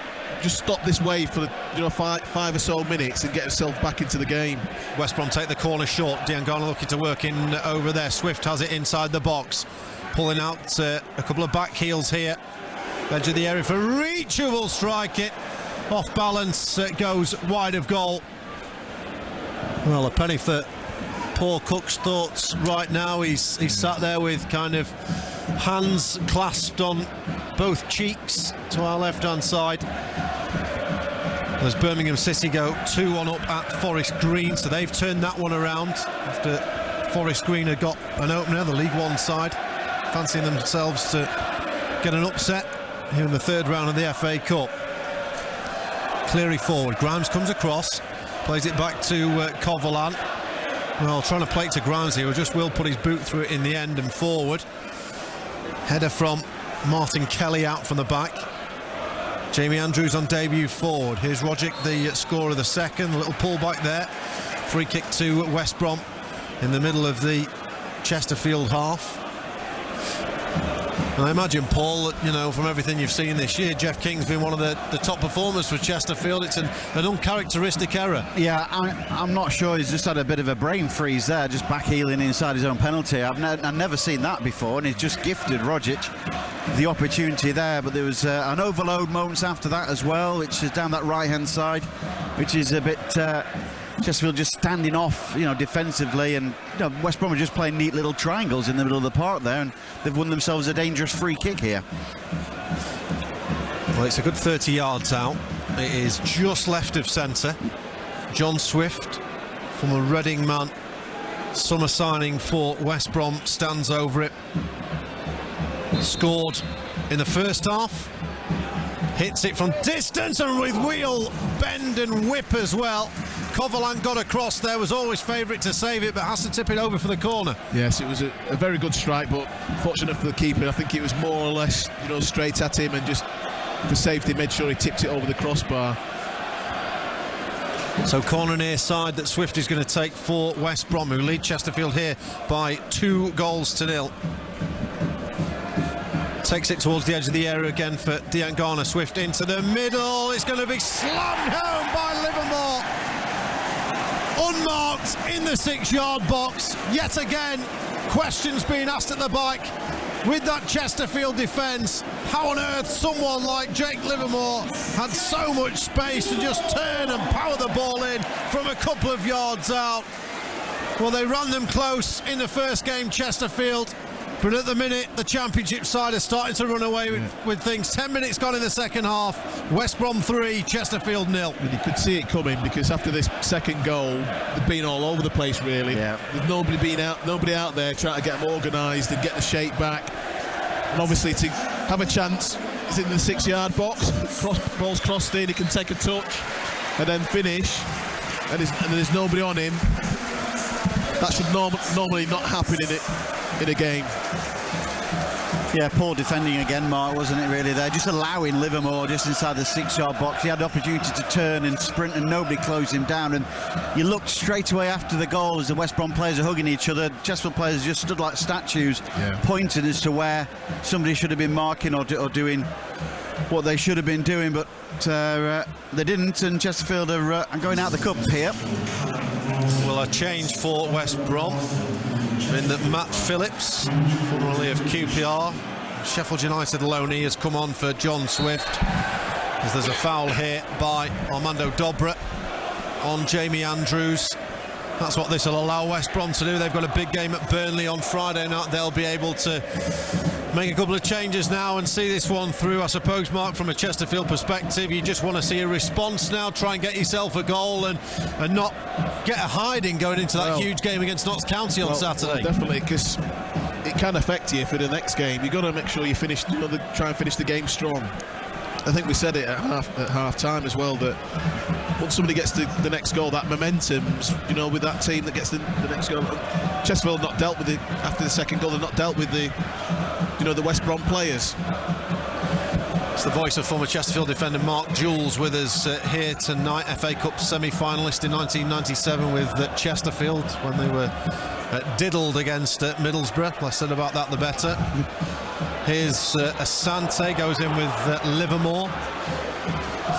[SPEAKER 2] Just stop this wave for five or so minutes and get himself back into the game. West Brom take the corner short. Diangana looking to work in over there. Swift has it inside the box, pulling out a couple of back heels here. Edge of the area for Reach, who will strike it off balance. Goes wide of goal. Well, a penny for Paul Cook's thoughts right now. He's sat there with kind of hands clasped on both cheeks to our left hand side. As Birmingham City go 2-1 up at Forest Green, so they've turned that one around after Forest Green had got an opener, the League One side, fancying themselves to get an upset here in the third round of the FA Cup. Cleary forward, Grimes comes across, plays it back to Covolan. Well, trying to play it to Grimes here, who just will put his boot through it in the end and forward. Header from Martin Kelly out from the back. Jamie Andrews on debut forward. Here's Rogic, the scorer of the second. A little pull back there. Free kick to West Brom in the middle of the Chesterfield half. And I imagine, Paul, that, you know, from everything you've seen this year, Jeff King's been one of the top performers for Chesterfield. It's an uncharacteristic error.
[SPEAKER 3] Yeah, I'm not sure. He's just had a bit of a brain freeze there, just back heeling inside his own penalty. I've never seen that before, and he's just gifted Rogic the opportunity there. But there was an overload moments after that as well, which is down that right-hand side, which is a bit... Chesterfield just standing off, you know, defensively, and West Brom are just playing neat little triangles in the middle of the park there, and they've won themselves a dangerous free kick here.
[SPEAKER 1] Well, it's a good 30 yards out. It is just left of centre. John Swift, from a Reading man, summer signing for West Brom, stands over it. Scored in the first half. Hits it from distance, and with wheel, bend and whip as well. Covolan got across there, was always favourite to save it, but has to tip it over for the corner.
[SPEAKER 2] Yes, it was a very good strike, but fortunate for the keeper. I think it was more or less, straight at him, and just for safety made sure he tipped it over the crossbar.
[SPEAKER 1] So corner near side that Swift is going to take for West Brom, who lead Chesterfield here by 2-0. Takes it towards the edge of the area again for Diangana. Swift into the middle. It's going to be slammed home by Livermore. Unmarked in the 6-yard box. Yet again, questions being asked at the back with that Chesterfield defence. How on earth someone like Jake Livermore had so much space to just turn and power the ball in from a couple of yards out? Well, they ran them close in the first game, Chesterfield. But at the minute, the Championship side are starting to run away with things. 10 minutes gone in the second half. West Brom 3, Chesterfield 0.
[SPEAKER 2] And you could see it coming, because after this second goal, they've been all over the place, really.
[SPEAKER 3] Yeah.
[SPEAKER 2] There's nobody out there trying to get them organised and get the shape back. And obviously to have a chance he's in the 6-yard box, ball's crossed in, he can take a touch and then finish, and there's nobody on him. That should normally not happen in a game.
[SPEAKER 3] Yeah, poor defending again, Mark, wasn't it, really, there? Just allowing Livermore just inside the 6-yard box. He had the opportunity to turn and sprint and nobody closed him down. And you looked straight away after the goal as the West Brom players are hugging each other. Chesterfield players just stood like statues, pointing as to where somebody should have been marking or doing what they should have been doing. But they didn't, and Chesterfield are going out the cup here.
[SPEAKER 1] Well, a change for West Brom. In that Matt Phillips, formerly of QPR, Sheffield United loanee, has come on for John Swift, as there's a foul here by Armando Dobra on Jamie Andrews. That's what this will allow West Brom to do. They've got a big game at Burnley on Friday night. They'll be able to make a couple of changes now and see this one through. I suppose, Mark, from a Chesterfield perspective, you just want to see a response now, try and get yourself a goal and not get a hiding going into that huge game against Notts County on Saturday.
[SPEAKER 2] Definitely, because it can affect you for the next game. You've got to make sure you finish, try and finish the game strong. I think we said it at half time as well, that once somebody gets the next goal, that momentum's, with that team that gets the next goal. Chesterfield not dealt with it after the second goal. They've not dealt with the West Brom players.
[SPEAKER 1] It's the voice of former Chesterfield defender Mark Jules with us here tonight. FA Cup semi-finalist in 1997 with Chesterfield when they were diddled against Middlesbrough. Less said about that, the better. Here's Asante, goes in with Livermore.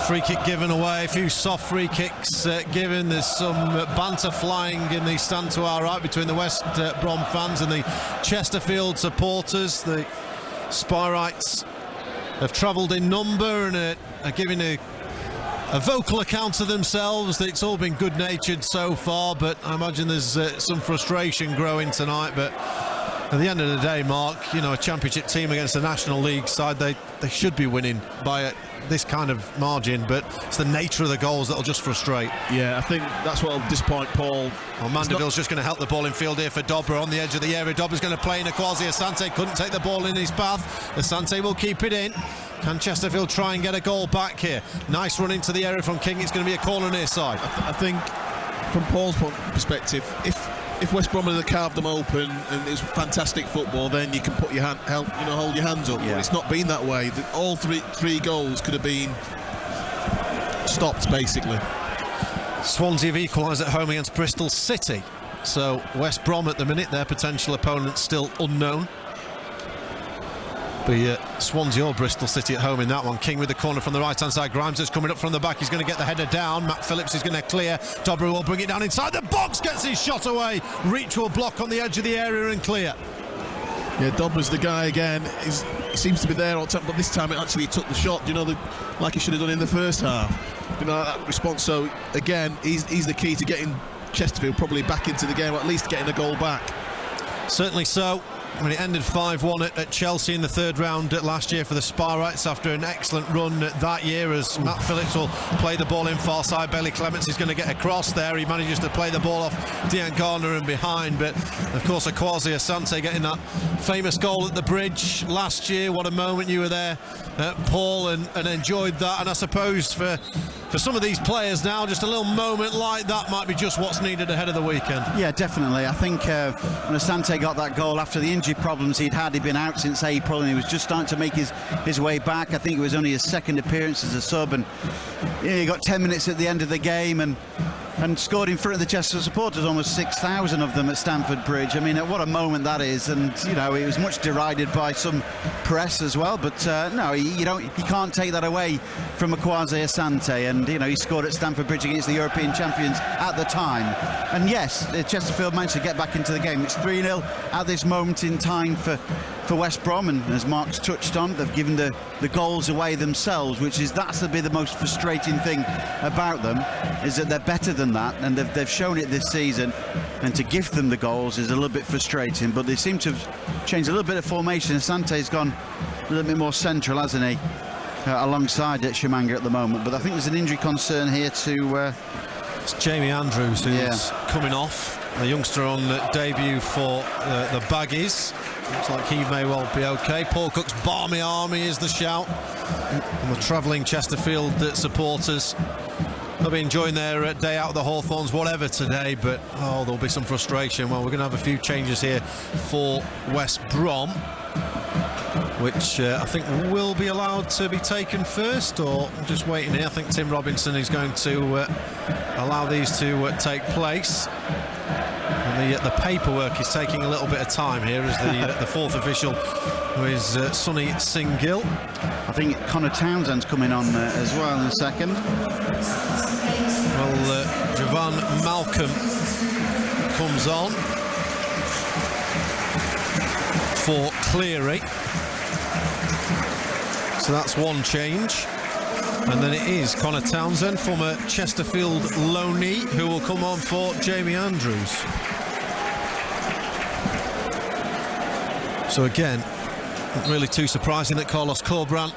[SPEAKER 1] Free kick given away, a few soft free kicks given. There's some banter flying in the stand to our right between the West Brom fans and the Chesterfield supporters. The Spyrites have travelled in number and are giving a vocal account of themselves. It's all been good-natured so far, but I imagine there's some frustration growing tonight. But at the end of the day, Mark, a championship team against a National League side, they should be winning by this kind of margin, but it's the nature of the goals that'll just frustrate.
[SPEAKER 2] Yeah, I think that's what'll disappoint Paul.
[SPEAKER 1] Well, Mandeville's just going to help the ball in field here for Dobra on the edge of the area. Dobra's going to play in Kwasi Asante, couldn't take the ball in his path. Asante will keep it in. Can Chesterfield try and get a goal back here? Nice run into the area from King. It's going to be a corner near side.
[SPEAKER 2] I think from Paul's perspective, if West Brom had carved them open and it's fantastic football, then you can put your hold your hands up. But it's not been that way. All three goals could have been stopped, basically.
[SPEAKER 1] Swansea have equalised at home against Bristol City. So West Brom at the minute, their potential opponent still unknown. Be Swansea or Bristol City at home in that one. King with the corner from the right-hand side. Grimes is coming up from the back. He's going to get the header down. Matt Phillips is going to clear. Dobra will bring it down inside the box. Gets his shot away. Reach will block on the edge of the area and clear.
[SPEAKER 2] Yeah, Dobra's the guy again. He seems to be there all the time, but this time it actually took the shot. Like he should have done in the first half. That response. So again, he's the key to getting Chesterfield probably back into the game, or at least getting a goal back.
[SPEAKER 1] Certainly so. When it ended 5-1 at Chelsea in the third round last year for the Spyrites after an excellent run that year, as Matt Phillips will play the ball in far side. Bailey Clements is going to get across there. He manages to play the ball off Dean Garner and behind, but of course Kwasi Asante getting that famous goal at the Bridge last year. What a moment. You were there, Paul, and enjoyed that. And I suppose for some of these players now, just a little moment like that might be just what's needed ahead of the weekend.
[SPEAKER 3] Yeah, definitely. I think when Asante got that goal after the injury problems he'd been out since April, and he was just starting to make his way back. I think it was only his second appearance as a sub, and he got 10 minutes at the end of the game and scored in front of the Chesterfield supporters, almost 6,000 of them at Stamford Bridge. I mean, what a moment that is. And it was much derided by some press as well, but no, you can't take that away from Kwasi Asante. And he scored at Stamford Bridge against the European champions at the time. And yes, Chesterfield managed to get back into the game. It's 3-0 at this moment in time for West Brom, and as Mark's touched on, they've given the goals away themselves, that's to be the most frustrating thing about them, is that they're better than that, and they've shown it this season, and to give them the goals is a little bit frustrating. But they seem to have changed a little bit of formation. Asante's gone a little bit more central, hasn't he, alongside Shimanga at the moment. But I think there's an injury concern here to
[SPEAKER 1] it's Jamie Andrews who's coming off. a youngster on debut for the Baggies. Looks like he may well be okay. Paul Cook's Barmy Army is the shout. And the travelling Chesterfield supporters, they'll be enjoying their day out of the Hawthorns, whatever today, but there'll be some frustration. Well, we're going to have a few changes here for West Brom, which I think will be allowed to be taken first, or just waiting here. I think Tim Robinson is going to allow these to take place. And the paperwork is taking a little bit of time here as the fourth official, who is Sonny Singill.
[SPEAKER 3] I think Connor Townsend's coming on as well in a second.
[SPEAKER 1] Well, Javan Malcolm comes on for Cleary. So that's one change. And then it is Connor Townsend, former Chesterfield loanee, who will come on for Jamie Andrews. So again, not really too surprising that Carlos Corbrand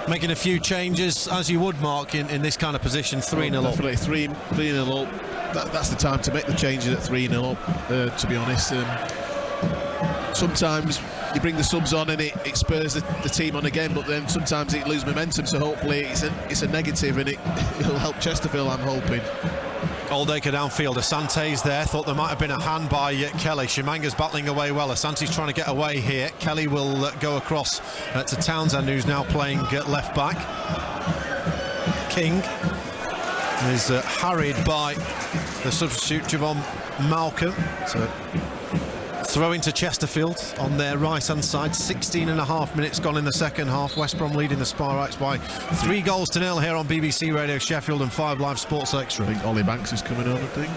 [SPEAKER 1] making a few changes, as you would, Mark, in this kind of position. 3-0 up.
[SPEAKER 2] Definitely 3-0 up. That's the time to make the changes at 3-0 up, to be honest. Sometimes you bring the subs on and it spurs the team on again, but then sometimes it loses momentum, so hopefully it's a negative and it'll help Chesterfield, I'm hoping.
[SPEAKER 1] Oldacre downfield, Asante's there, thought there might have been a hand by Kelly. Shimanga's battling away well, Asante's trying to get away here. Kelly will go across to Townsend, who's now playing left back. King is harried by the substitute Javon Malcolm. So throw into Chesterfield on their right-hand side. 16.5 minutes gone in the second half. West Brom leading the Sparrites by 3-0 here on BBC Radio Sheffield and 5 Live Sports Extra.
[SPEAKER 2] I think Ollie Banks is coming on, I think.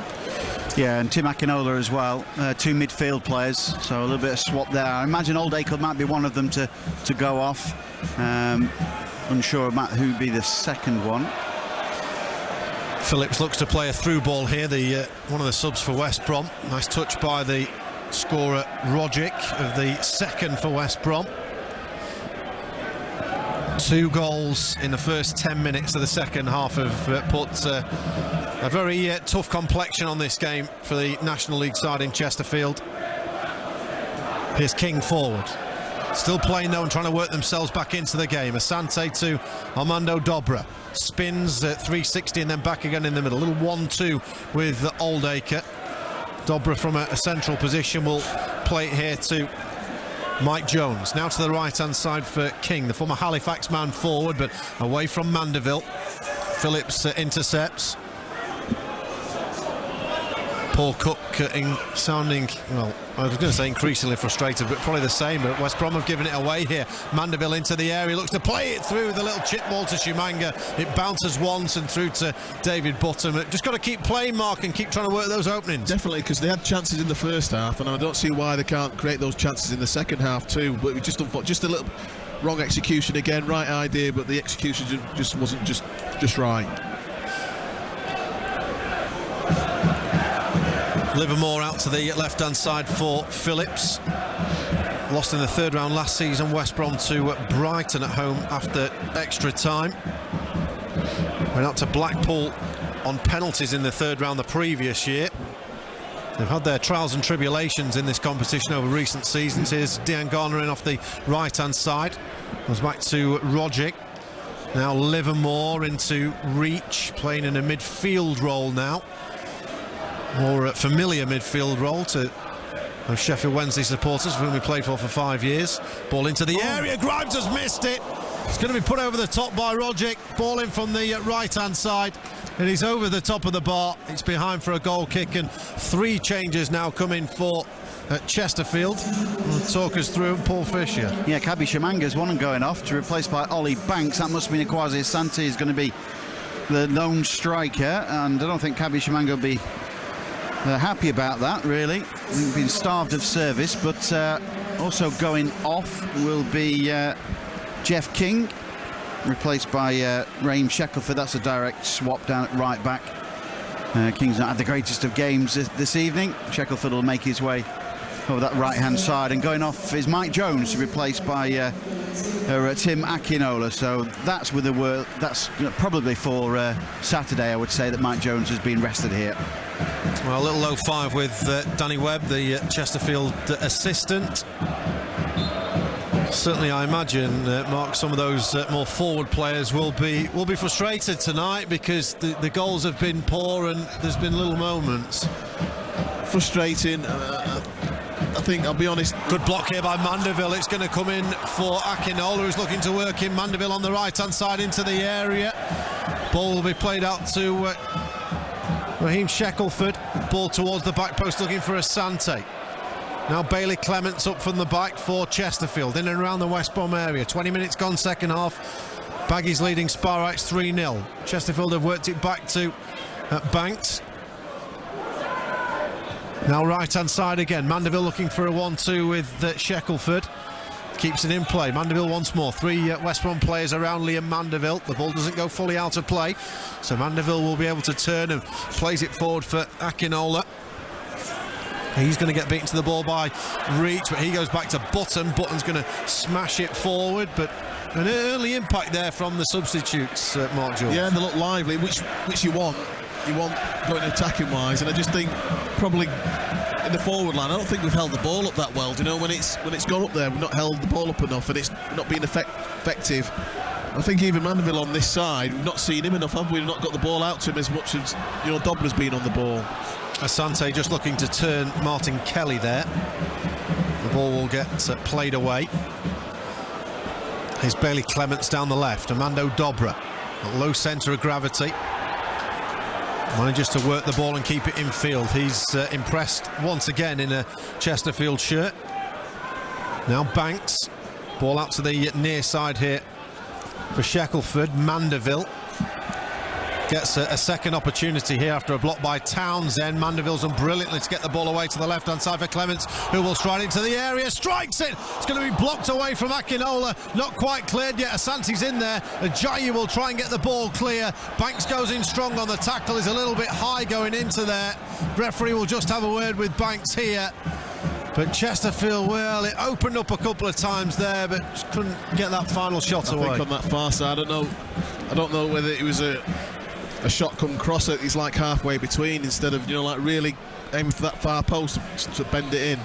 [SPEAKER 3] Yeah, and Tim Akinola as well. 2 midfield players, so a little bit of swap there. I imagine Oldacre might be one of them to go off. Unsure about who'd be the second one.
[SPEAKER 1] Phillips looks to play a through ball here, one of the subs for West Brom. Nice touch by the scorer Rogic of the second for West Brom. 2 goals in the first 10 minutes of the second half have put a very tough complexion on this game for the National League side in Chesterfield. Here's King forward, still playing though and trying to work themselves back into the game. Asante to Armando Dobra, spins 360 and then back again in the middle. A little 1-2 with Oldacre. Dobra from a central position will play it here to Mike Jones. Now to the right-hand side for King, the former Halifax man forward, but away from Mandeville. Phillips intercepts. Paul Cook sounding, well, I was going to say increasingly frustrated, but probably the same. But West Brom have given it away here. Mandeville into the area, looks to play it through the little chip ball to Shimanga. It bounces once and through to David Button. Just got to keep playing, Mark, and keep trying to work those openings.
[SPEAKER 2] Definitely, because they had chances in the first half, and I don't see why they can't create those chances in the second half too. But we just a little wrong execution again. Right idea, but the execution just wasn't just right.
[SPEAKER 1] Livermore out to the left-hand side for Phillips. Lost in the third round last season. West Brom to Brighton at home after extra time. Went out to Blackpool on penalties in the third round the previous year. They've had their trials and tribulations in this competition over recent seasons. Here's Dean Garner in off the right-hand side. Goes back to Rogic. Now Livermore into Reach, playing in a midfield role now. More familiar midfield role to Sheffield Wednesday supporters, whom we played for 5 years. Ball into the area, Grimes has missed it. It's going to be put over the top by Rogic. Ball in from the right-hand side, and he's over the top of the bar. It's behind for a goal kick, and 3 changes now coming for Chesterfield. We'll talk us through Paul Fisher.
[SPEAKER 3] Yeah, Kabi Shimanga's one going off to replace by Ollie Banks. That must mean Kwasi Asante is going to be the lone striker, and I don't think Kabi Shimanga will be happy about that, really. We've been starved of service, but also going off will be Jeff King, replaced by Raheem Shackelford. That's a direct swap down at right back. King's not had the greatest of games this evening. Shackelford will make his way over that right-hand side, and going off is Mike Jones, replaced by Tim Akinola. So that's with the work. That's probably for Saturday, I would say, that Mike Jones has been rested here.
[SPEAKER 1] Well, a little low 5 with Danny Webb, the Chesterfield assistant. Certainly, I imagine, Mark, some of those more forward players will be frustrated tonight because the goals have been poor and there's been little moments.
[SPEAKER 2] Frustrating. I think, I'll be honest.
[SPEAKER 1] Good block here by Mandeville. It's going to come in for Akinola, who's looking to work in. Mandeville on the right-hand side into the area. Ball will be played out to Raheem Shackelford. Ball towards the back post, looking for Asante. Now Bailey Clements up from the back for Chesterfield, in and around the West Brom area. 20 minutes gone, second half. Baggies leading Sparraks 3-0. Chesterfield have worked it back to Banks. Now right-hand side again. Mandeville looking for a 1-2 with Shackelford. Keeps it in play. Mandeville once more. 3 West Brom players around Liam Mandeville. The ball doesn't go fully out of play, so Mandeville will be able to turn and plays it forward for Akinola. He's going to get beaten to the ball by Reach, but he goes back to Button. Button's going to smash it forward, but an early impact there from the substitutes, Mark George.
[SPEAKER 2] Yeah, and they look lively, which you want. You want going attacking wise, and I just think probably in the forward line, I don't think we've held the ball up that well. Do you know, when it's gone up there, we've not held the ball up enough, and it's not been effective. I think even Mandeville on this side, we've not seen him enough, have we? We've not got the ball out to him as much as, you know, Dobler's been on the ball.
[SPEAKER 1] Asante just looking to turn Martin Kelly there. The ball will get played away. Here's Bailey Clements down the left. Armando Dobra, a low centre of gravity. Manages to work the ball and keep it in field. He's impressed once again in a Chesterfield shirt. Now Banks. Ball out to the near side here for Shackelford. Mandeville gets a second opportunity here after a block by Townsend. Mandeville's done brilliantly to get the ball away to the left-hand side for Clements, who will stride into the area, strikes it. It's going to be blocked away from Akinola. Not quite cleared yet. Asante's in there. Ajayi will try and get the ball clear. Banks goes in strong on the tackle. Is a little bit high going into there. Referee will just have a word with Banks here. But Chesterfield, well, it opened up a couple of times there, but just couldn't get that final shot away.
[SPEAKER 2] I think on that far side, I don't know whether it was a shot come cross it. He's like halfway between, instead of, you know, like really aiming for that far post to bend it in.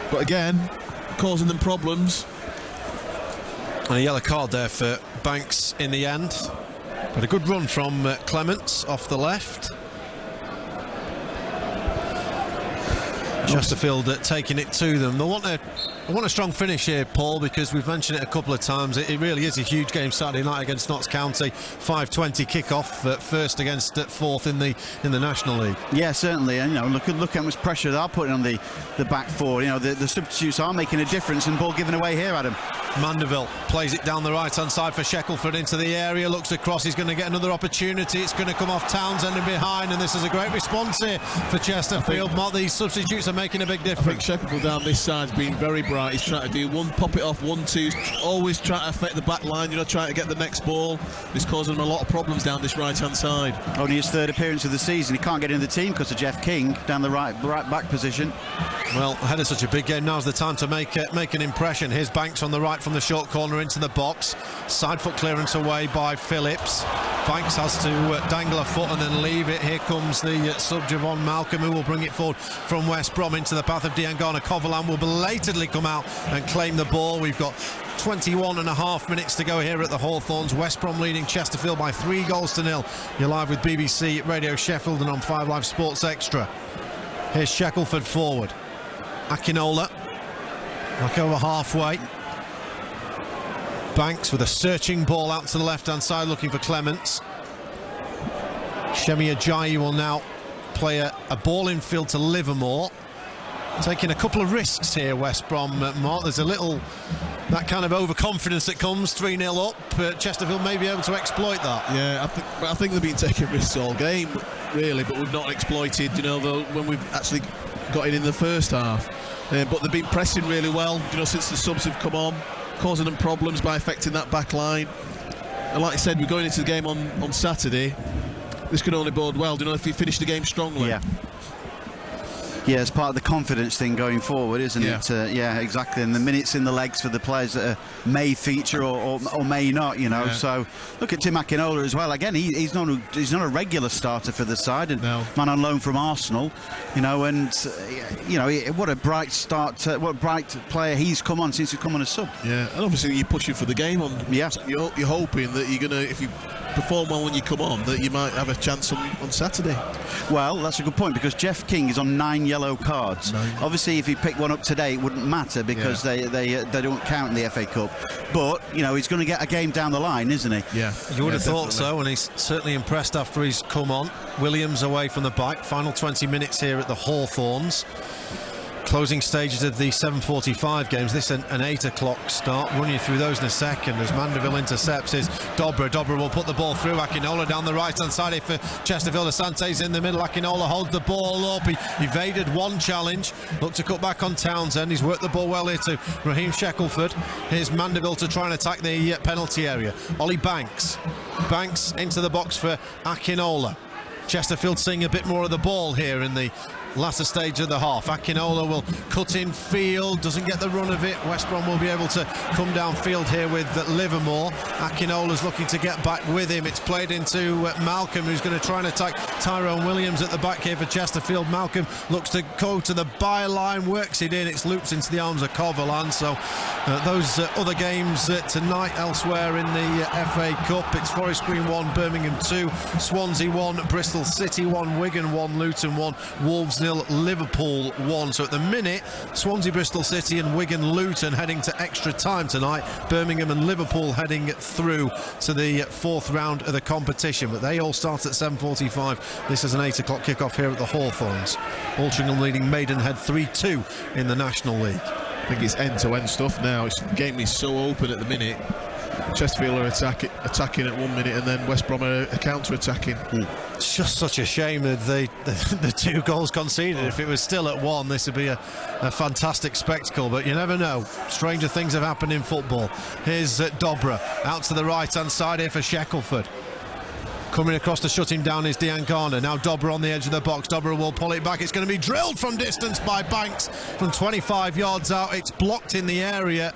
[SPEAKER 2] But again, causing them problems.
[SPEAKER 1] And a yellow card there for Banks in the end. But a good run from Clements off the left. Chesterfield taking it to them. They want a strong finish here, Paul, because we've mentioned it a couple of times. It really is a huge game Saturday night against Notts County. 5:20 kick-off, first against fourth in the National League.
[SPEAKER 3] Yeah, certainly. And, you know, look how much pressure they're putting on the back four. You know, the substitutes are making a difference, and ball given away here, Adam.
[SPEAKER 1] Mandeville plays it down the right-hand side for Shackelford into the area, looks across, he's going to get another opportunity. It's going to come off Townsend and behind, and this is a great response here for Chesterfield. These substitutes are making a big difference.
[SPEAKER 2] I think Shackelford down this side's been very bright. He's trying to do one, pop it off, 1-2, always trying to affect the back line, you know, trying to get the next ball. It's causing him a lot of problems down this right-hand side.
[SPEAKER 3] Only his third appearance of the season. He can't get in the team because of Jeff King down the right back position.
[SPEAKER 1] Well, ahead of such a big game, now's the time to make an impression. Here's Banks on the right from the short corner into the box. Side foot clearance away by Phillips. Banks has to dangle a foot and then leave it. Here comes the sub Javon Malcolm, who will bring it forward from West Brom into the path of Diangana. Kovalan will belatedly come out and claim the ball. We've got 21.5 minutes to go here at the Hawthorns. West Brom leading Chesterfield by 3-0. You're live with BBC Radio Sheffield and on 5 Live Sports Extra. Here's Shackelford forward. Akinola back over halfway. Banks with a searching ball out to the left-hand side looking for Clements. Shemi Ajayi will now play a ball in field to Livermore. Taking a couple of risks here, West Brom, Mark. There's a little, that kind of overconfidence that comes 3-0 up. Chesterfield may be able to exploit that.
[SPEAKER 2] Yeah, I think they've been taking risks all game, really, but we've not exploited, you know, when we've actually got in the first half. But they've been pressing really well, you know, since the subs have come on, causing them problems by affecting that back line. And like I said, we're going into the game on Saturday. This could only bode well, you know, if you finish the game strongly.
[SPEAKER 3] Yeah. Yeah, it's part of the confidence thing going forward, isn't it? Yeah, exactly. And the minutes in the legs for the players that may feature or may not, you know.
[SPEAKER 2] Yeah.
[SPEAKER 3] So look at Tim Akinola as well. Again, he's not a regular starter for the side, and man on loan from Arsenal, you know. And you know, what a bright start, what a bright player he's come on since he's come on as sub.
[SPEAKER 2] Yeah, and obviously you're pushing for the game on.
[SPEAKER 3] Yeah,
[SPEAKER 2] you're hoping that you're gonna, if you perform well when you come on, that you might have a chance on Saturday.
[SPEAKER 3] Well, that's a good point, because Jeff King is on 9 yellow cards. Obviously, if he picked one up today, it wouldn't matter, because they don't count in the FA Cup. But you know, he's going to get a game down the line, isn't he?
[SPEAKER 2] Yeah,
[SPEAKER 1] you would have thought so, and he's certainly impressed after he's come on. Williams away from the back. Final 20 minutes here at the Hawthorns. Closing stages of the 7:45 games. This an 8 o'clock start. Run you through those in a second as Mandeville intercepts is Dobra. Dobra will put the ball through. Akinola down the right hand side for Chesterfield. Asante's in the middle. Akinola holds the ball up. He evaded one challenge. Looked to cut back on Townsend. He's worked the ball well here to Raheem Shackelford. Here's Mandeville to try and attack the penalty area. Ollie Banks into the box for Akinola. Chesterfield seeing a bit more of the ball here in the latter stage of the half. Akinola will cut in field, doesn't get the run of it. West Brom will be able to come downfield here with Livermore. Akinola's looking to get back with him. It's played into Malcolm, who's going to try and attack Tyrone Williams at the back here for Chesterfield. Malcolm looks to go to the byline, works it in. It's looped into the arms of Coverland. So those other games tonight elsewhere in the FA Cup. It's Forest Green 1, Birmingham 2, Swansea 1, Bristol City 1, Wigan 1, Luton 1, Wolves 0, Liverpool 1. So at the minute, Swansea, Bristol City and Wigan, Luton heading to extra time tonight. Birmingham and Liverpool heading through to the fourth round of the competition. But they all start at 7:45. This is an 8 o'clock kickoff here at the Hawthorns. Altrincham leading Maidenhead 3-2 in the National League.
[SPEAKER 2] I think it's end-to-end stuff now. The game is so open at the minute. Chesterfield are attacking at 1 minute, and then West Brom are counter-attacking.
[SPEAKER 1] It's just such a shame that the 2 goals conceded. If it was still at 1, this would be a fantastic spectacle, but you never know. Stranger things have happened in football. Here's Dobra out to the right-hand side here for Shackelford. Coming across to shut him down is Diangana. Now Dobra on the edge of the box. Dobra will pull it back. It's going to be drilled from distance by Banks from 25 yards out. It's blocked in the area.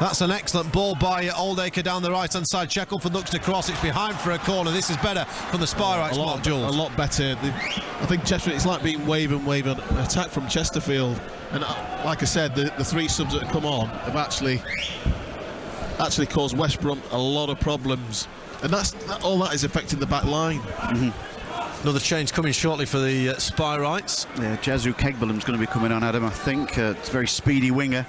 [SPEAKER 1] That's an excellent ball by Oldacre down the right-hand side. Shackelford looks to cross. It's behind for a corner. This is better from the Spireites, Mark Jules.
[SPEAKER 2] A lot better. I think Chesterfield, it's like being wave and an attack from Chesterfield. And like I said, the 3 subs that have come on have actually caused West Brom a lot of problems. And all that is affecting the back line.
[SPEAKER 1] Another change coming shortly for the Spireites.
[SPEAKER 3] Yeah, Jesu Kegbelam's going to be coming on, Adam, I think. It's a very speedy winger.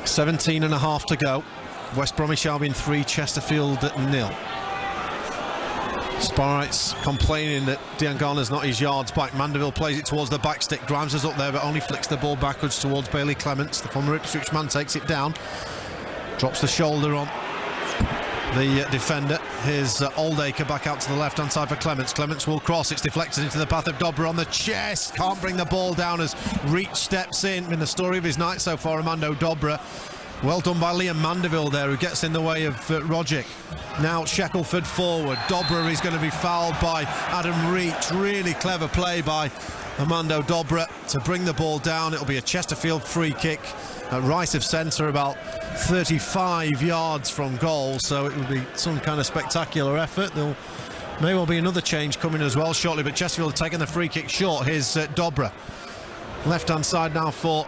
[SPEAKER 1] 17 and a half to go. West Bromwich Albion 3, Chesterfield 0. Spireites complaining that Diangana's not his yards back. Mandeville plays it towards the back stick. Grimes is up there but only flicks the ball backwards towards Bailey Clements. The former Ipswich man takes it down, drops the shoulder on the defender. Here's Oldacre back out to the left hand side for Clements. Clements will cross. It's deflected into the path of Dobra on the chest. Can't bring the ball down as Reach steps in the story of his night so far, Armando Dobra. Well done by Liam Mandeville there, who gets in the way of Rogic. Now Shackelford forward. Dobra is going to be fouled by Adam Reach. Really clever play by Armando Dobra to bring the ball down. It'll be a Chesterfield free kick at right of centre, about 35 yards from goal, so it would be some kind of spectacular effort. There may well be another change coming as well shortly, but Chesterfield taking the free kick short. Here's Dobra. Left hand side now for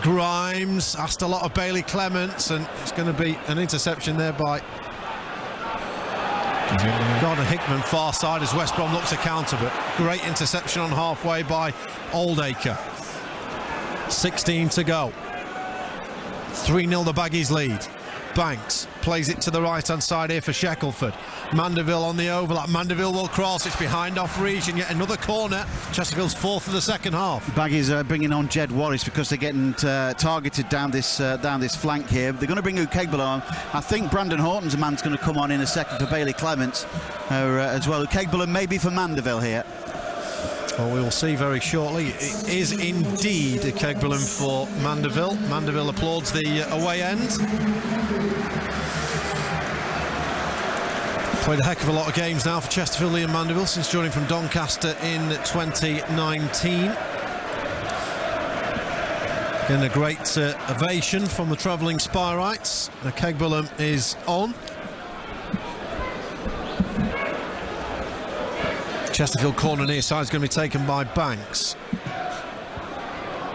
[SPEAKER 1] Grimes. Asked a lot of Bailey Clements, and it's going to be an interception there by Gordon Hickman, far side, as West Brom looks to counter, but great interception on halfway by Oldacre. 16 to go. 3-0 the Baggies lead. Banks plays it to the right-hand side here for Shackelford. Mandeville on the overlap. Mandeville will cross. It's behind off Reach, and yet another corner. Chesterfield's 4th of the second half.
[SPEAKER 3] Baggies are bringing on Jed Wallace because they're getting targeted down this flank here. They're going to bring Ukegbalo on. I think Brandon Horton's a man's going to come on in a second for Bailey Clements as well. Ukegbalo maybe for Mandeville here.
[SPEAKER 1] Well, we will see very shortly. It is indeed a Kegbelam for Mandeville. Mandeville applauds the away end. Played a heck of a lot of games now for Chesterfield, Liam Mandeville, since joining from Doncaster in 2019. Getting a great ovation from the travelling Spyrites. The Kegbulham is on. Chesterfield corner near side is going to be taken by Banks.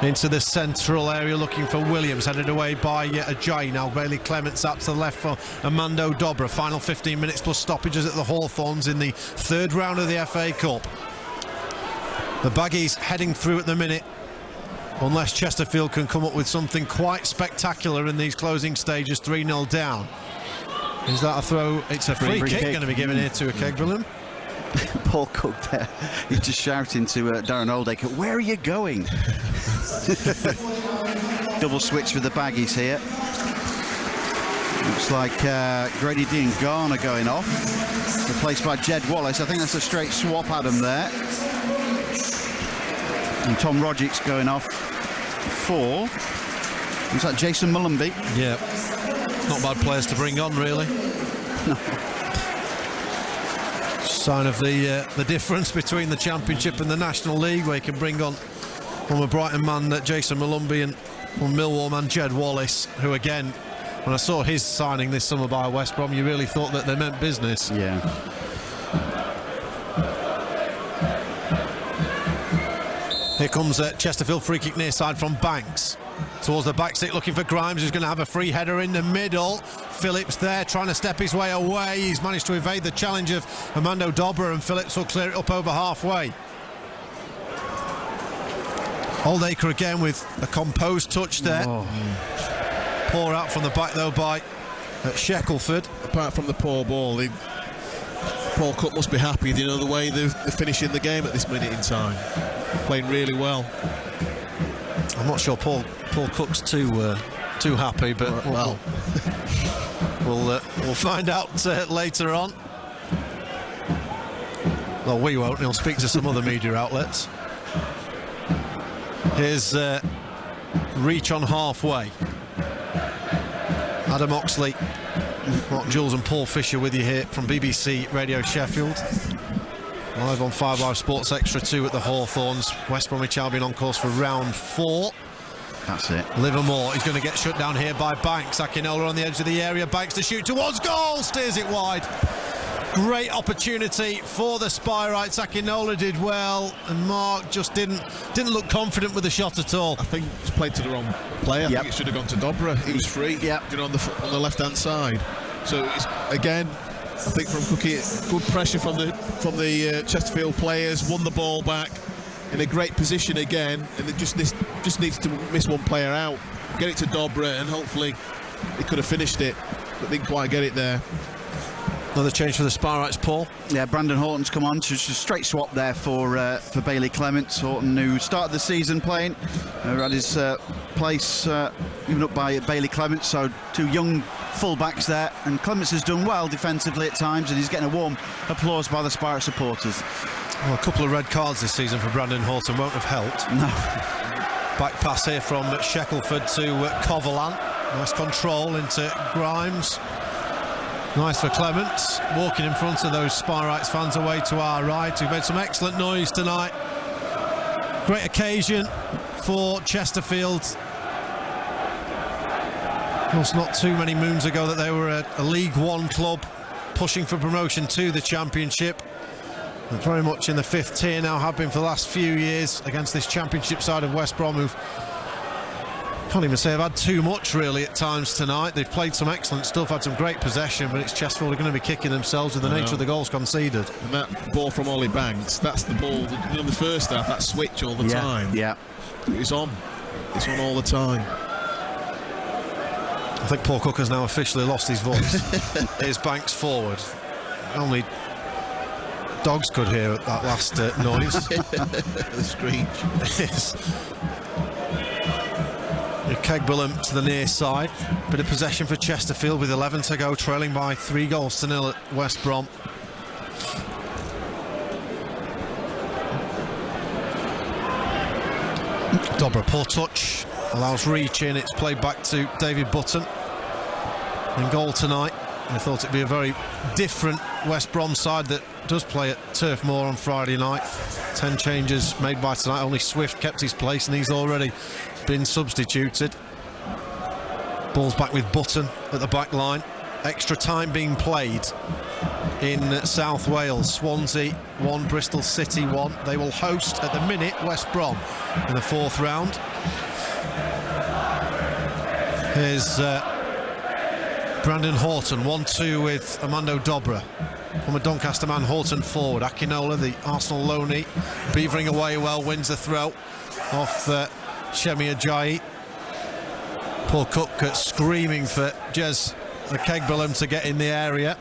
[SPEAKER 1] Into the central area looking for Williams, headed away by Ajayi. Now Bailey Clements up to the left for Armando Dobra. Final 15 minutes plus stoppages at the Hawthorns in the third round of the FA Cup. The Baggies heading through at the minute, unless Chesterfield can come up with something quite spectacular in these closing stages. 3-0 down. Is that a throw? It's a free kick going to be given here to a Kegbulham.
[SPEAKER 3] Paul Cook there, he's just shouting to Darren Oldacre, where are you going? Double switch for the Baggies here. Looks like Grady Diangana going off, replaced by Jed Wallace. I think that's a straight swap at him there. And Tom Rodgick's going off for, looks like Jason Mullenby.
[SPEAKER 1] Yeah, not bad players to bring on, really.
[SPEAKER 3] No.
[SPEAKER 1] Sign of the difference between the Championship and the National League, where you can bring on from a Brighton man Jason Mullenby and from Millwall man Jed Wallace, who again, when I saw his signing this summer by West Brom, you really thought that they meant business.
[SPEAKER 3] Yeah.
[SPEAKER 1] Here comes Chesterfield free kick near side from Banks. Towards the back stick looking for Grimes, who's going to have a free header in the middle. Phillips there trying to step his way away. He's managed to evade the challenge of Armando Dobra, and Phillips will clear it up over halfway. Oldacre again with a composed touch there. Oh. Poor out from the back though by Shackelford.
[SPEAKER 2] Apart from the poor ball, Paul Cook must be happy, you know, the way they're finishing the game at this minute in time. Playing really well.
[SPEAKER 1] I'm not sure Paul Cook's too happy, but well, we'll find out later on. Well, we won't. He'll speak to some other media outlets. Here's reach on halfway. Adam Oxley, Mark Jules and Paul Fisher with you here from BBC Radio Sheffield. Live on 5 Live Sports Extra 2 at the Hawthorns. West Bromwich Albion on course for round 4.
[SPEAKER 3] That's it.
[SPEAKER 1] Livermore is going to get shut down here by Banks. Akinola on the edge of the area. Banks to shoot towards goal. Steers it wide. Great opportunity for the Spyrites. Akinola did well, and Mark just didn't look confident with the shot at all.
[SPEAKER 2] I think it's played to the wrong player. I think it should have gone to Dobra. He was free.
[SPEAKER 3] Yeah.
[SPEAKER 2] You know, on the left-hand side. So it's, again, I think from Cookie, good pressure from the Chesterfield players. Won the ball back in a great position again, and it just needs to miss one player out, get it to Dobra, and hopefully he could have finished it, but didn't quite get it there.
[SPEAKER 1] Another change for the Spyrites, Paul.
[SPEAKER 3] Yeah, Brandon Horton's come on. Just a straight swap there for Bailey Clements. Horton, who started the season playing, had his place given up by Bailey Clements. So 2 young full-backs there, and Clements has done well defensively at times, and he's getting a warm applause by the Spyrites supporters.
[SPEAKER 1] Well, a couple of red cards this season for Brandon Horton won't have helped.
[SPEAKER 3] No.
[SPEAKER 1] Back pass here from Shackelford to Coverland. Nice control into Grimes. Nice for Clements, walking in front of those Spyrites fans away to our right, who've made some excellent noise tonight. Great occasion for Chesterfield. Of course, not too many moons ago that they were a League One club pushing for promotion to the Championship. And very much in the 5th tier now, have been for the last few years against this Championship side of West Brom, who've, can't even say I've had too much really at times tonight. They've played some excellent stuff, had some great possession, but it's Chesterfield are going to be kicking themselves with the nature of the goals conceded.
[SPEAKER 2] And that ball from Ollie Banks, that's the ball, you know, the first half, that switch all the time.
[SPEAKER 3] Yeah.
[SPEAKER 2] It's on all the time.
[SPEAKER 1] I think Paul Cook has now officially lost his voice. Here's Banks forward. Only dogs could hear that last noise.
[SPEAKER 2] The screech.
[SPEAKER 1] Yes. Kegbulham to the near side. Bit of possession for Chesterfield with 11 to go, trailing by 3-0 at West Brom. Dobra, poor touch, allows reach in. It's played back to David Button. In goal tonight, I thought it'd be a very different West Brom side that does play at Turf Moor on Friday night. 10 changes made by tonight. Only Swift kept his place, and he's already been substituted. Ball's back with Button at the back line. Extra time being played in South Wales. Swansea 1, Bristol City 1. They will host at the minute West Brom in the 4th round. Here's Brandon Horton, 1-2 with Armando Dobra. From a Doncaster man, Horton forward. Akinola, the Arsenal loanee, beavering away well, wins the throw off Shemi Ajayi. Paul Cook screaming for Jez Kegbellum to get in the area.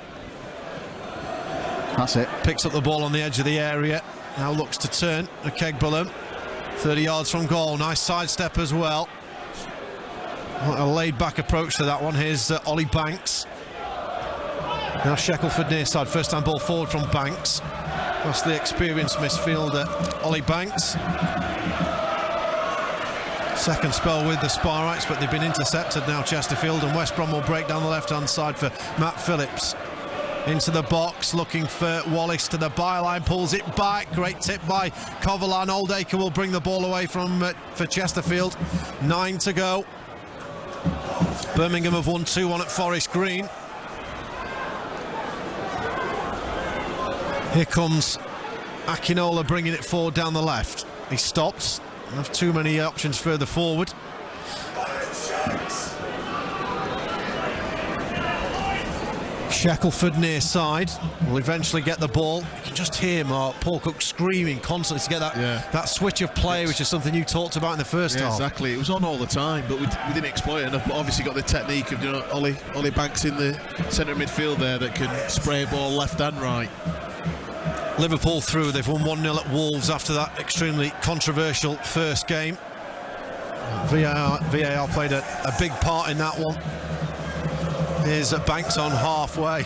[SPEAKER 3] That's it.
[SPEAKER 1] Picks up the ball on the edge of the area. Now looks to turn. Kegbellum, 30 yards from goal. Nice sidestep as well. A laid-back approach to that one. Here's Ollie Banks. Now Shackelford near side. First time ball forward from Banks. That's the experienced midfielder, Ollie Banks. Second spell with the Sparrites, but they've been intercepted now, Chesterfield, and West Brom will break down the left-hand side for Matt Phillips. Into the box, looking for Wallace to the byline, pulls it back. Great tip by Kovalan. Oldacre will bring the ball away for Chesterfield. 9 to go. Birmingham have won 2-1 at Forest Green. Here comes Akinola bringing it forward down the left. He stops. Have too many options further forward. Shackelford near side will eventually get the ball. You can just hear Paul Cook screaming constantly to get that switch of play, which is something you talked about in the first half.
[SPEAKER 2] Exactly. It was on all the time, but we didn't exploit it enough. But obviously got the technique of Ollie Banks in the centre of midfield there that can spray a ball left and right.
[SPEAKER 1] Liverpool through. They've won 1-0 at Wolves after that extremely controversial first game. VAR played a big part in that one. Here's Banks on halfway.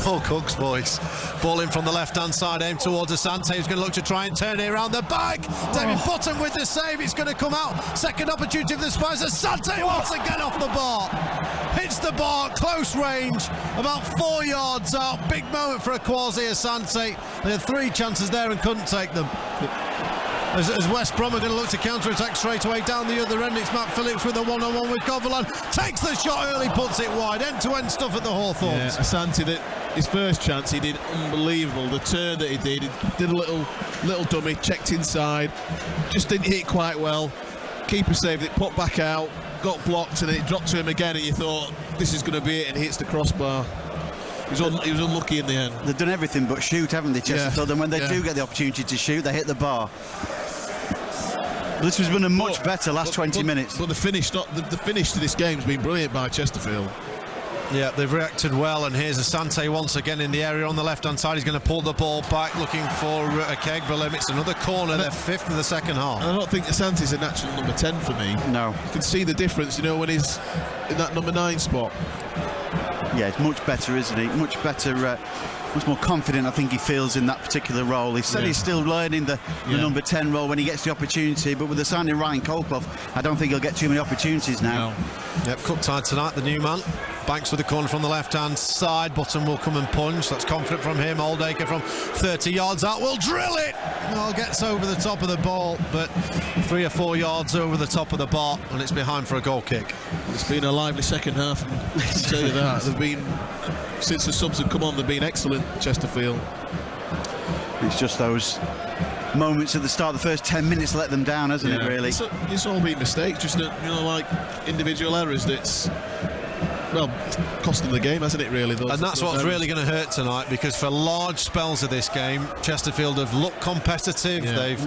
[SPEAKER 1] Paul Cook's voice. Ball in from the left-hand side, aimed towards Asante, who's going to look to try and turn it around the back. David Button with the save. It's going to come out. Second opportunity for the Spurs. Asante once again off the bar. Hits the bar, close range, about 4 yards out. Big moment for Kwasi Asante. They had 3 chances there and couldn't take them. As West Brom are going to look to counter-attack straight away down the other end. It's Matt Phillips with a one-on-one with Kovalan. Takes the shot early, puts it wide. End-to-end stuff at the Hawthorns.
[SPEAKER 2] Yeah, Asante, his first chance, he did unbelievable. The turn that he did a little dummy, checked inside, just didn't hit quite well. Keeper saved it, put back out, got blocked, and it dropped to him again, and you thought, this is going to be it, and he hits the crossbar. He was unlucky in the end. They've done everything but shoot, haven't they, Chesterfield? And when they do get the opportunity to shoot, they hit the bar. This has been a much better last 20 minutes. But the finish to this game has been brilliant by Chesterfield.
[SPEAKER 1] Yeah, they've reacted well, and here's Asante once again in the area on the left-hand side. He's going to pull the ball back, looking for a Kegbellum. It's another corner, their 5th of the second half.
[SPEAKER 2] And I don't think Asante's a natural number 10 for me.
[SPEAKER 3] No.
[SPEAKER 2] You can see the difference, when he's in that number 9 spot.
[SPEAKER 3] Yeah, it's much better, isn't he? Much better, much more confident, I think he feels in that particular role. He said he's still learning the number 10 role when he gets the opportunity, but with the signing Ryan Kolkov, I don't think he'll get too many opportunities now.
[SPEAKER 1] No. Yep, Cook tied tonight, the new man. Banks with the corner from the left-hand side. Button will come and punch. That's confident from him. Oldacre from 30 yards out will drill it. Well, gets over the top of the ball, but 3 or 4 yards over the top of the bar, and it's behind for a goal kick.
[SPEAKER 2] It's been a lively second half. I'll tell you that. They've been, since the subs have come on, they've been excellent, Chesterfield.
[SPEAKER 3] It's just those moments at the start of the first 10 minutes let them down, hasn't it, really?
[SPEAKER 2] It's all been mistakes, just like individual errors that's costing the game, hasn't it, really?
[SPEAKER 1] And that's what's really going to hurt tonight, because for large spells of this game, Chesterfield have looked competitive. They've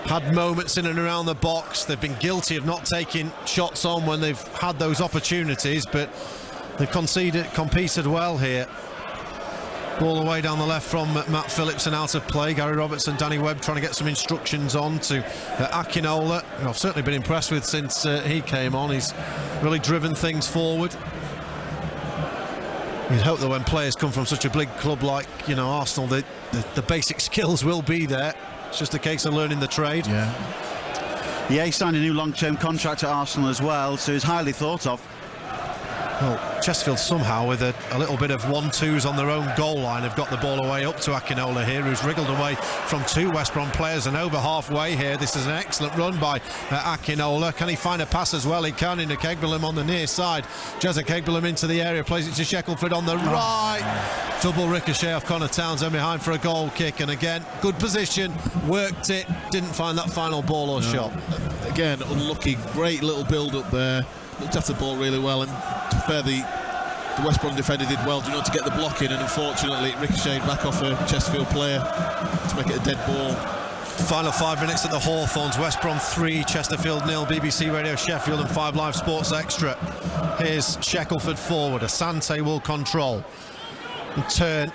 [SPEAKER 1] had moments in and around the box. They've been guilty of not taking shots on when they've had those opportunities, but they've competed well here. Ball away down the left from Matt Phillips and out of play. Gary Robertson, Danny Webb trying to get some instructions on to Akinola, who I've certainly been impressed with since he came on. He's really driven things forward. You'd hope that when players come from such a big club like Arsenal, the basic skills will be there. It's just a case of learning the trade.
[SPEAKER 3] Yeah, he signed a new long-term contract at Arsenal as well, so he's highly thought of.
[SPEAKER 1] Well, Chesterfield somehow, with a little bit of 1-2s on their own goal line, have got the ball away up to Akinola here, who's wriggled away from 2 West Brom players and over halfway here. This is an excellent run by Akinola. Can he find a pass as well? He can into Kegbelam on the near side. Jezza Kegbelam into the area, plays it to Shackelford on the right. Double ricochet off Connor Townsend behind for a goal kick, and again, good position, worked it, didn't find that final ball or shot.
[SPEAKER 2] Again, unlucky, great little build-up there. Looked after the ball really well, and to be fair, the West Brom defender did well, to get the block in, and unfortunately it ricocheted back off a Chesterfield player to make it a dead ball.
[SPEAKER 1] Final 5 minutes at the Hawthorns. West Brom 3, Chesterfield 0. BBC Radio Sheffield and 5 Live Sports Extra. Here's Shackelford forward. Asante will control and turn.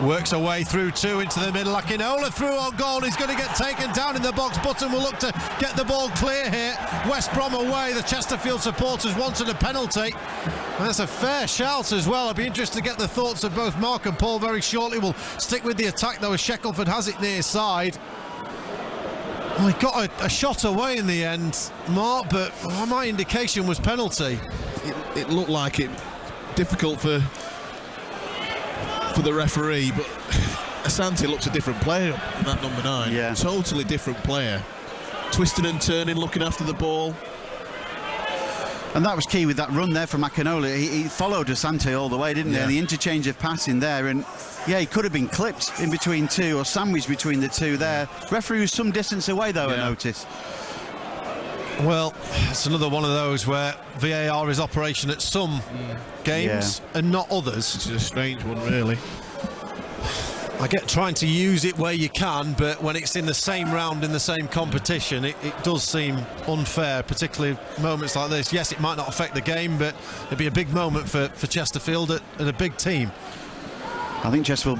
[SPEAKER 1] Works away through 2 into the middle. Akinola through on goal. He's going to get taken down in the box. Button will look to get the ball clear here. West Brom away. The Chesterfield supporters wanted a penalty. And that's a fair shout as well. I'd be interested to get the thoughts of both Mark and Paul very shortly. We'll stick with the attack though, as Shackelford has it near side. Well, he got a shot away in the end, Mark, but my indication was penalty.
[SPEAKER 2] It looked like it. Difficult for the referee, but Asante looks a different player than that number 9.
[SPEAKER 3] Yeah.
[SPEAKER 2] Totally different player. Twisting and turning, looking after the ball.
[SPEAKER 3] And that was key with that run there from Akinola. He followed Asante all the way, didn't he? And the interchange of passing there, and yeah, he could have been clipped in between 2 or sandwiched between the 2 there. Referee was some distance away though, I noticed.
[SPEAKER 1] Well, it's another one of those where VAR is operation at some games and not others.
[SPEAKER 2] It's a strange one, really.
[SPEAKER 1] I get trying to use it where you can, but when it's in the same round in the same competition, it does seem unfair, particularly moments like this. Yes, it might not affect the game, but it'd be a big moment for Chesterfield at a big team.
[SPEAKER 3] I think Chesterfield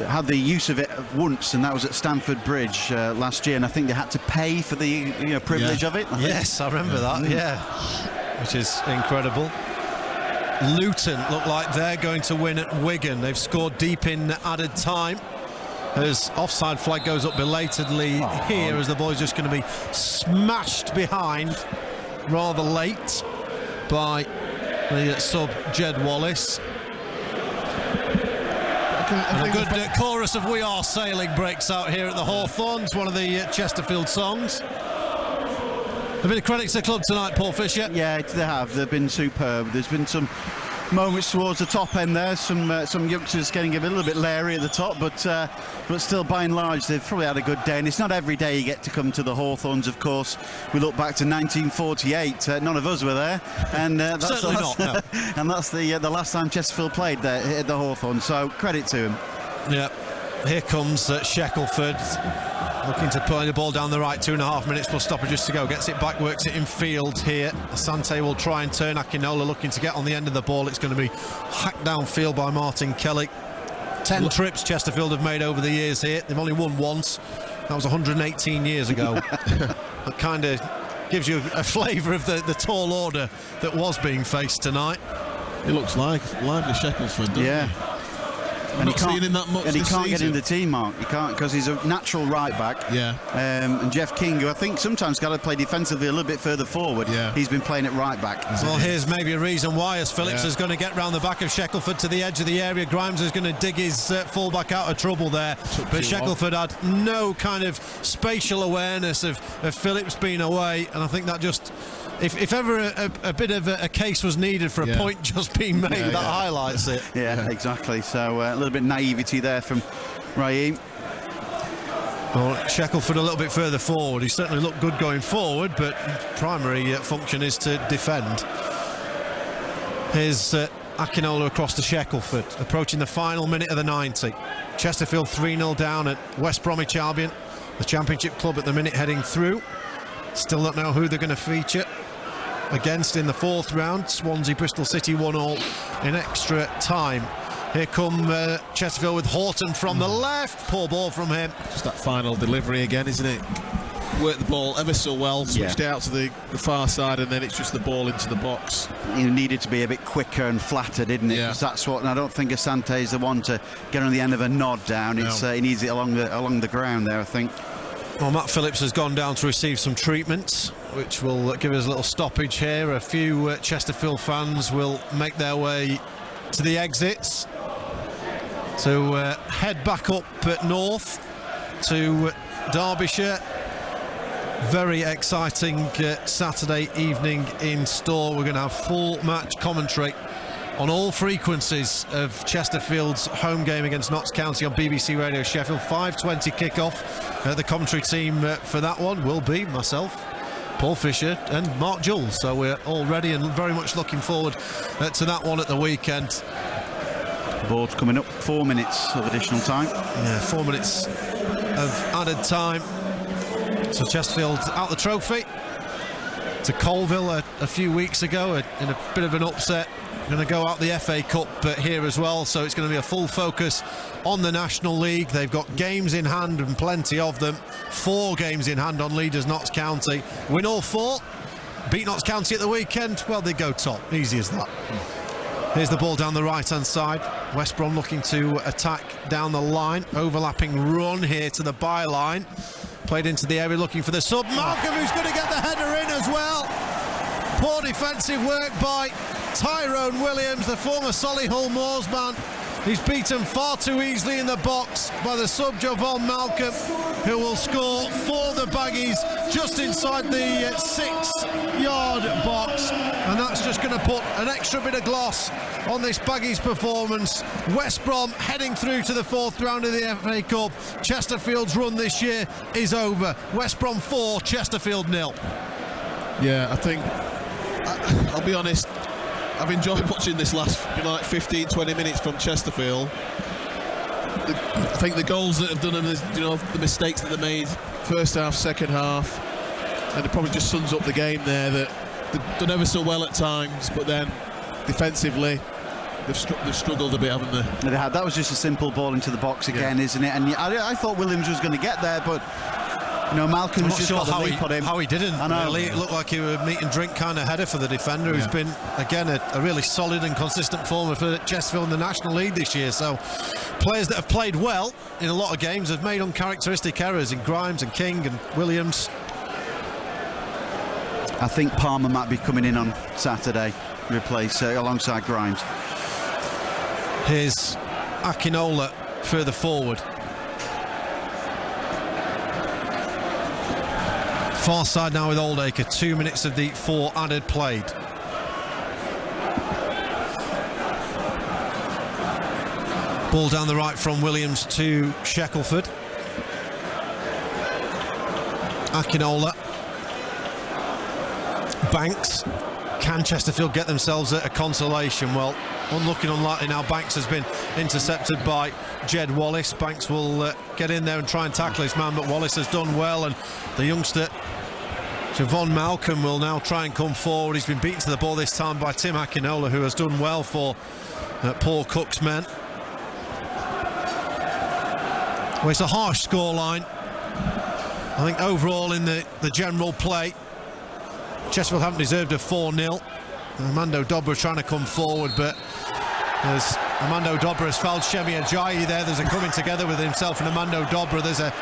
[SPEAKER 3] had the use of it once, and that was at Stamford Bridge last year, and I think they had to pay for the privilege of it.
[SPEAKER 1] Yes, I remember that, which is incredible. Luton look like they're going to win at Wigan. They've scored deep in added time as offside flag goes up belatedly here, as the ball's just going to be smashed behind rather late by the sub Jed Wallace. And a good chorus of We Are Sailing breaks out here at the Hawthorns, one of the Chesterfield songs. A bit of credit to the club tonight, Paul Fisher.
[SPEAKER 3] Yeah, they have. They've been superb. There's been some moments towards the top end there. Some youngsters getting a little bit leery at the top, but still, by and large, they've probably had a good day. And it's not every day you get to come to the Hawthorns, of course. We look back to 1948. None of us were there, and that's
[SPEAKER 1] certainly not. No.
[SPEAKER 3] And that's the last time Chesterfield played there at the Hawthorns. So credit to him.
[SPEAKER 1] Yeah. Here comes Shackelford. Looking to put the ball down the right, 2.5 minutes plus stoppages to go. Gets it back, works it in field here. Asante will try and turn. Akinola looking to get on the end of the ball. It's going to be hacked downfield by Martin Kelly. 10 trips Chesterfield have made over the years here. They've only won once. That was 118 years ago. That kind of gives you a flavour of the tall order that was being faced tonight.
[SPEAKER 2] It looks like lively Shackelford, doesn't he?
[SPEAKER 3] And he can't,
[SPEAKER 2] him that much
[SPEAKER 3] and he can't get
[SPEAKER 2] season.
[SPEAKER 3] in the team, Mark. He can't, because he's a natural right back.
[SPEAKER 2] Yeah.
[SPEAKER 3] And Jeff King, who I think sometimes got to play defensively a little bit further forward.
[SPEAKER 2] Yeah.
[SPEAKER 3] He's been playing at right back.
[SPEAKER 1] Well, here's maybe a reason why, as Phillips is going to get round the back of Shackelford to the edge of the area. Grimes is going to dig his fullback out of trouble there. But Shackelford had no kind of spatial awareness of Phillips being away, and I think that just... If ever a bit of a case was needed for a point just being made, that highlights it.
[SPEAKER 3] Yeah, exactly. So a little bit naivety there from Raheem.
[SPEAKER 1] Well, Shackelford a little bit further forward. He certainly looked good going forward, but his primary function is to defend. Here's Akinola across to Shackelford, approaching the final minute of the 90. Chesterfield 3-0 down at West Bromwich Albion, the Championship club at the minute heading through. Still don't know who they're going to feature against in the 4th round. Swansea, Bristol City 1-1 in extra time. Here come Chesterfield with Horton from the left. Poor ball from him.
[SPEAKER 2] Just that final delivery again, isn't it? Worked the ball ever so well, switched out to the far side, and then it's just the ball into the box.
[SPEAKER 3] He needed to be a bit quicker and flatter, didn't it? Because that's what, and I don't think Asante is the one to get on the end of a nod down. It's he needs it along the ground there, I think.
[SPEAKER 1] Well, Matt Phillips has gone down to receive some treatment. which will give us a little stoppage here. A few Chesterfield fans will make their way to the exits to head back up north to Derbyshire. Very exciting Saturday evening in store. We're going to have full match commentary on all frequencies of Chesterfield's home game against Notts County on BBC Radio Sheffield. 5:20 kick-off. The commentary team for that one will be myself, Paul Fisher and Mark Jules. So we're all ready and very much looking forward to that one at the weekend.
[SPEAKER 3] Board's coming up. 4 minutes of additional time.
[SPEAKER 1] Yeah, 4 minutes of added time. So Chesterfield out the trophy to Colville a few weeks ago in a bit of an upset. Going to go out the FA Cup here as well, so it's going to be a full focus on the National League. They've got games in hand and plenty of them. 4 games in hand on leaders Notts County. Win all 4, beat Notts County at the weekend, well, they go top. Easy as that. Here's the ball down the right-hand side. West Brom looking to attack down the line. Overlapping run here to the byline. Played into the area looking for the sub. Malcolm, who's going to get the header in as well. Poor defensive work by Tyrone Williams, the former Solihull Moors man. He's beaten far too easily in the box by the sub Javon Malcolm, who will score for the Baggies just inside the 6-yard box. And that's just going to put an extra bit of gloss on this Baggies performance. West Brom heading through to the 4th round of the FA Cup. Chesterfield's run this year is over. West Brom 4, Chesterfield 0.
[SPEAKER 2] Yeah, I think, I'll be honest, I've enjoyed watching this last 15-20 minutes from Chesterfield. I think the goals that have done them, the mistakes that they made first half, second half, and it probably just sums up the game there, that they've done ever so well at times, but then defensively they've struggled a bit, haven't they?
[SPEAKER 3] They had. That was just a simple ball into the box again, isn't it? And I thought Williams was going to get there, but Malcolm's just got the leap on him.
[SPEAKER 1] How he didn't.
[SPEAKER 3] I know.
[SPEAKER 1] Really, it looked like he was a meat and drink kind of header for the defender, who's been, again, a really solid and consistent former for Chesterfield in the National League this year. So players that have played well in a lot of games have made uncharacteristic errors in Grimes and King and Williams.
[SPEAKER 3] I think Palmer might be coming in on Saturday, replace alongside Grimes.
[SPEAKER 1] Here's Akinola further forward. Far side now with Oldacre. 2 minutes of the 4 added played. Ball down the right from Williams to Shackelford. Akinola. Banks. Can Chesterfield get themselves a consolation? Well, looking unlikely now. Banks has been intercepted by Jed Wallace. Banks will get in there and try and tackle his man, but Wallace has done well, and the youngster Javon Malcolm will now try and come forward. He's been beaten to the ball this time by Tim Akinola, who has done well for Paul Cook's men. Well, it's a harsh scoreline. I think overall in the general play, Chesterfield haven't deserved a 4-0. Armando Dobra trying to come forward, but as Armando Dobra has fouled Shemi Ajayi there, there's a coming together with himself and Armando Dobra. There's a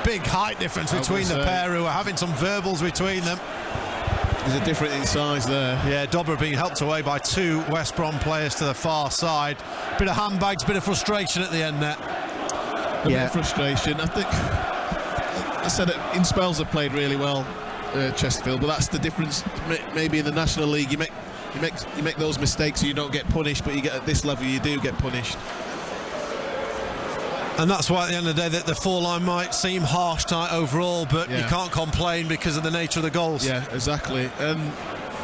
[SPEAKER 1] big height difference between the pair, who are having some verbals between them.
[SPEAKER 2] There's a difference in size there.
[SPEAKER 1] Yeah, Dobra being helped away by 2 West Brom players to the far side. Bit of handbags, bit of frustration at the end there.
[SPEAKER 2] A bit of frustration. I think I said it, in spells have played really well, Chesterfield, but that's the difference. Maybe in the National League you make those mistakes so you don't get punished, but you get at this level you do get punished.
[SPEAKER 1] And that's why at the end of the day that the 4-line might seem harsh tonight overall, but you can't complain because of the nature of the goals.
[SPEAKER 2] Yeah, exactly. And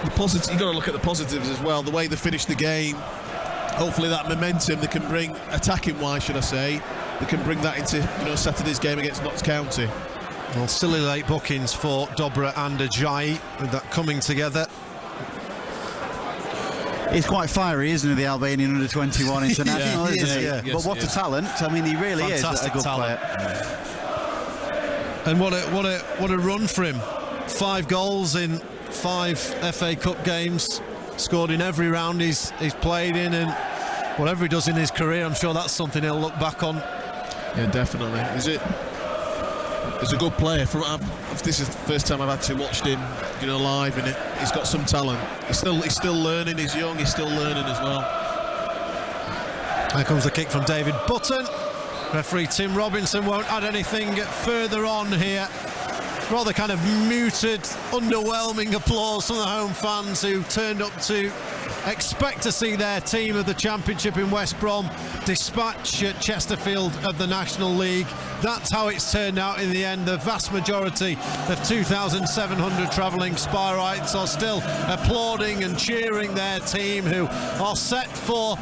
[SPEAKER 2] the positives, you've got to look at the positives as well. The way they finished the game, hopefully that momentum they can bring, attacking wise should I say, they can bring that into Saturday's game against Notts County.
[SPEAKER 1] Well, silly late bookings for Dobra and Ajayi with that coming together.
[SPEAKER 3] He's quite fiery, isn't he, the Albanian under-21 international, isn't he?
[SPEAKER 1] Yeah.
[SPEAKER 3] But what a talent. I mean, he really
[SPEAKER 1] Fantastic
[SPEAKER 3] is a good
[SPEAKER 1] talent.
[SPEAKER 3] player.
[SPEAKER 1] And what a run for him. 5 goals in 5 FA Cup games, scored in every round he's played in, and whatever he does in his career, I'm sure that's something he'll look back on.
[SPEAKER 2] Yeah, definitely. Is it He's a good player. This is the first time I've actually watched him, live, and he's got some talent. He's still learning. He's young. He's still learning as well.
[SPEAKER 1] Here comes the kick from David Button. Referee Tim Robinson won't add anything further on here. Rather kind of muted, underwhelming applause from the home fans who turned up to expect to see their team of the Championship in West Brom dispatch Chesterfield of the National League. That's how it's turned out in the end. The vast majority of 2,700 travelling Spirites are still applauding and cheering their team, who are set for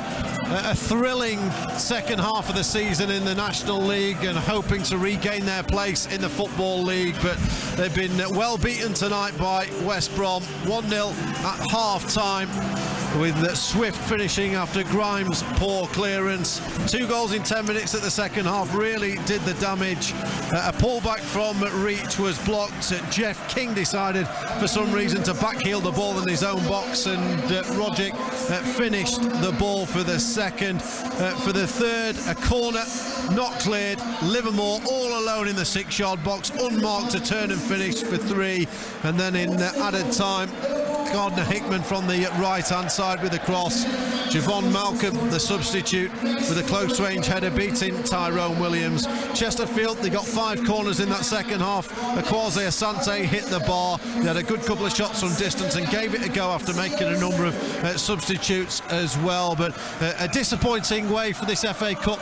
[SPEAKER 1] a thrilling second half of the season in the National League and hoping to regain their place in the Football League. But they've been well beaten tonight by West Brom, 1-0 at half-time, with Swift finishing after Grimes' poor clearance. 2 goals in 10 minutes at the second half really did the damage. A pullback from Reach was blocked. Jeff King decided for some reason to backheel the ball in his own box, and Rogic finished the ball for the second. For the third, a corner not cleared. Livermore all alone in the 6-yard box, unmarked to turn and finish for 3. And then in added time, Gardner Hickman from the right-hand side with a cross. Javon Malcolm, the substitute, with a close-range header beating Tyrone Williams. Chesterfield, they got 5 corners in that second half. Akwasi Asante hit the bar. They had a good couple of shots from distance and gave it a go after making a number of substitutes as well. But a disappointing way for this FA Cup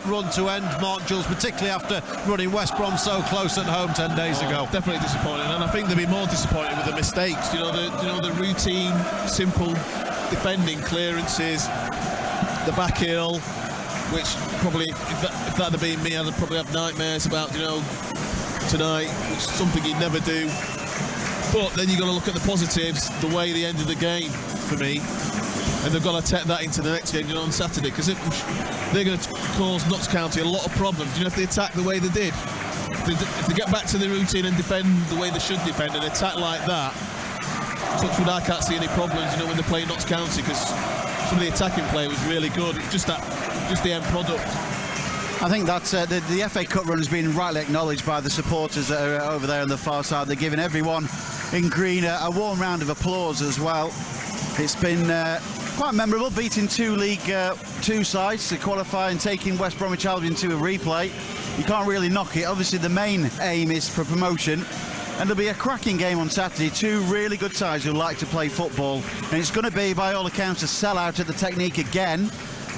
[SPEAKER 1] run to end, Mark Jules, particularly after running West Brom so close at home 10 days ago.
[SPEAKER 2] Definitely disappointing, and I think they'll be more disappointed with the mistakes. The routine, simple defending clearances, the back heel, which probably, if that had been me, I'd probably have nightmares about, tonight, which is something you'd never do. But then you've got to look at the positives, the way they ended the game for me, and they've got to take that into the next game, on Saturday, because they're going to cause Notts County a lot of problems. If they attack the way they did, if they get back to the routine and defend the way they should defend and attack like that, touchwood, I can't see any problems, when they're playing Notts County, because some of the attacking play was really good. It's just the end product.
[SPEAKER 3] I think that the FA Cup run has been rightly acknowledged by the supporters that are over there on the far side. They're giving everyone in green a warm round of applause as well. It's been quite memorable, beating 2 League 2 sides to qualify and taking West Bromwich Albion to a replay. You can't really knock it. Obviously the main aim is for promotion. And there'll be a cracking game on Saturday. 2 really good sides who like to play football. And it's going to be, by all accounts, a sellout at the Technique again.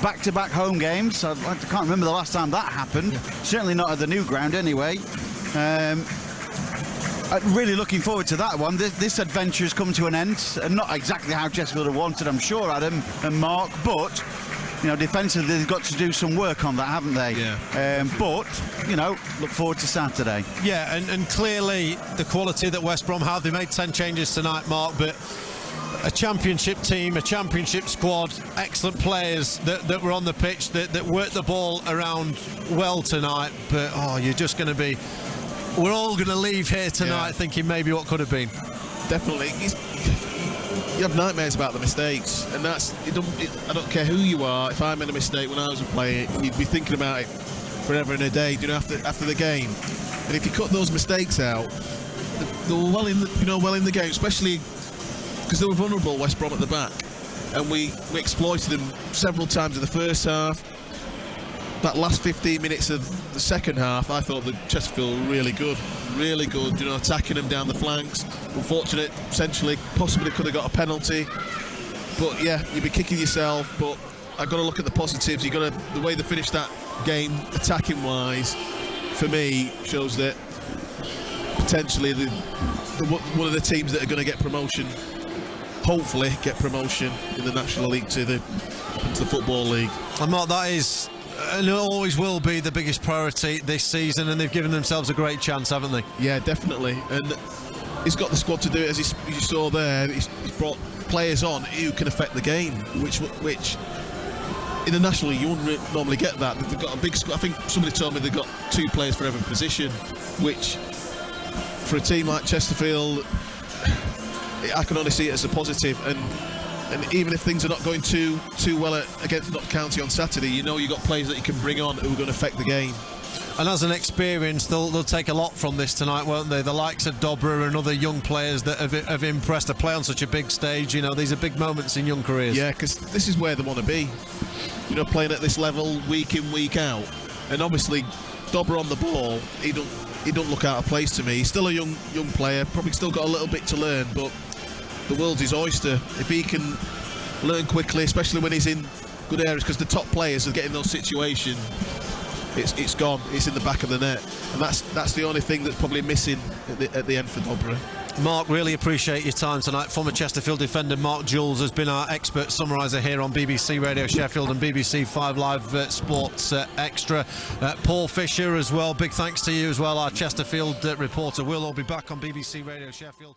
[SPEAKER 3] Back-to-back home games. I can't remember the last time that happened. Yeah. Certainly not at the new ground anyway. Really looking forward to that one. This adventure has come to an end. And not exactly how Chesterfield have wanted, I'm sure, Adam and Mark. But defensively, they've got to do some work on that, haven't they?
[SPEAKER 2] Yeah.
[SPEAKER 3] But, look forward to Saturday.
[SPEAKER 1] Yeah, and clearly the quality that West Brom have. They made 10 changes tonight, Mark, but a Championship team, a Championship squad, excellent players that were on the pitch, that worked the ball around well tonight. But, you're just going to be... We're all going to leave here tonight thinking maybe what could have been.
[SPEAKER 2] Definitely. You have nightmares about the mistakes, and I don't care who you are. If I made a mistake when I was playing, you'd be thinking about it forever and a day, after the game. And if you cut those mistakes out, they were well in the game, especially because they were vulnerable, West Brom at the back, and we exploited them several times in the first half. That last 15 minutes of the second half, I thought that Chesterfield were really good, attacking them down the flanks. Unfortunate, essentially, possibly could have got a penalty. But yeah, you'd be kicking yourself. But I've got to look at the positives. The way they finished that game, attacking-wise, for me, shows that potentially one of the teams that are going to get promotion, hopefully get promotion in the National League to the Football League.
[SPEAKER 1] And Mark, that is... and it always will be the biggest priority this season, and they've given themselves a great chance, haven't they?
[SPEAKER 2] Yeah, definitely. And he's got the squad to do it, as you saw there. He's brought players on who can affect the game, which in the National League you wouldn't normally get that. They've got a big squad. I think somebody told me they've got 2 players for every position, which for a team like Chesterfield, I can only see it as a positive. And even if things are not going too well against Notts County on Saturday, you've got players that you can bring on who are going to affect the game.
[SPEAKER 1] And as an experience, they'll take a lot from this tonight, won't they? The likes of Dobra and other young players that have impressed to play on such a big stage. You know, these are big moments in young careers.
[SPEAKER 2] Yeah, because this is where they want to be. You know, playing at this level week in, week out. And obviously, Dobra on the ball, he don't look out of place to me. He's still a young player, probably still got a little bit to learn, but the world's his oyster. If he can learn quickly, especially when he's in good areas, because the top players are getting those situations. It's gone. It's in the back of the net, and that's the only thing that's probably missing at the end for Dobra.
[SPEAKER 1] Mark, really appreciate your time tonight. Former Chesterfield defender Mark Jules has been our expert summariser here on BBC Radio Sheffield and BBC 5 Live Sports Extra. Paul Fisher as well, big thanks to you as well, our Chesterfield reporter. We'll all be back on BBC Radio Sheffield.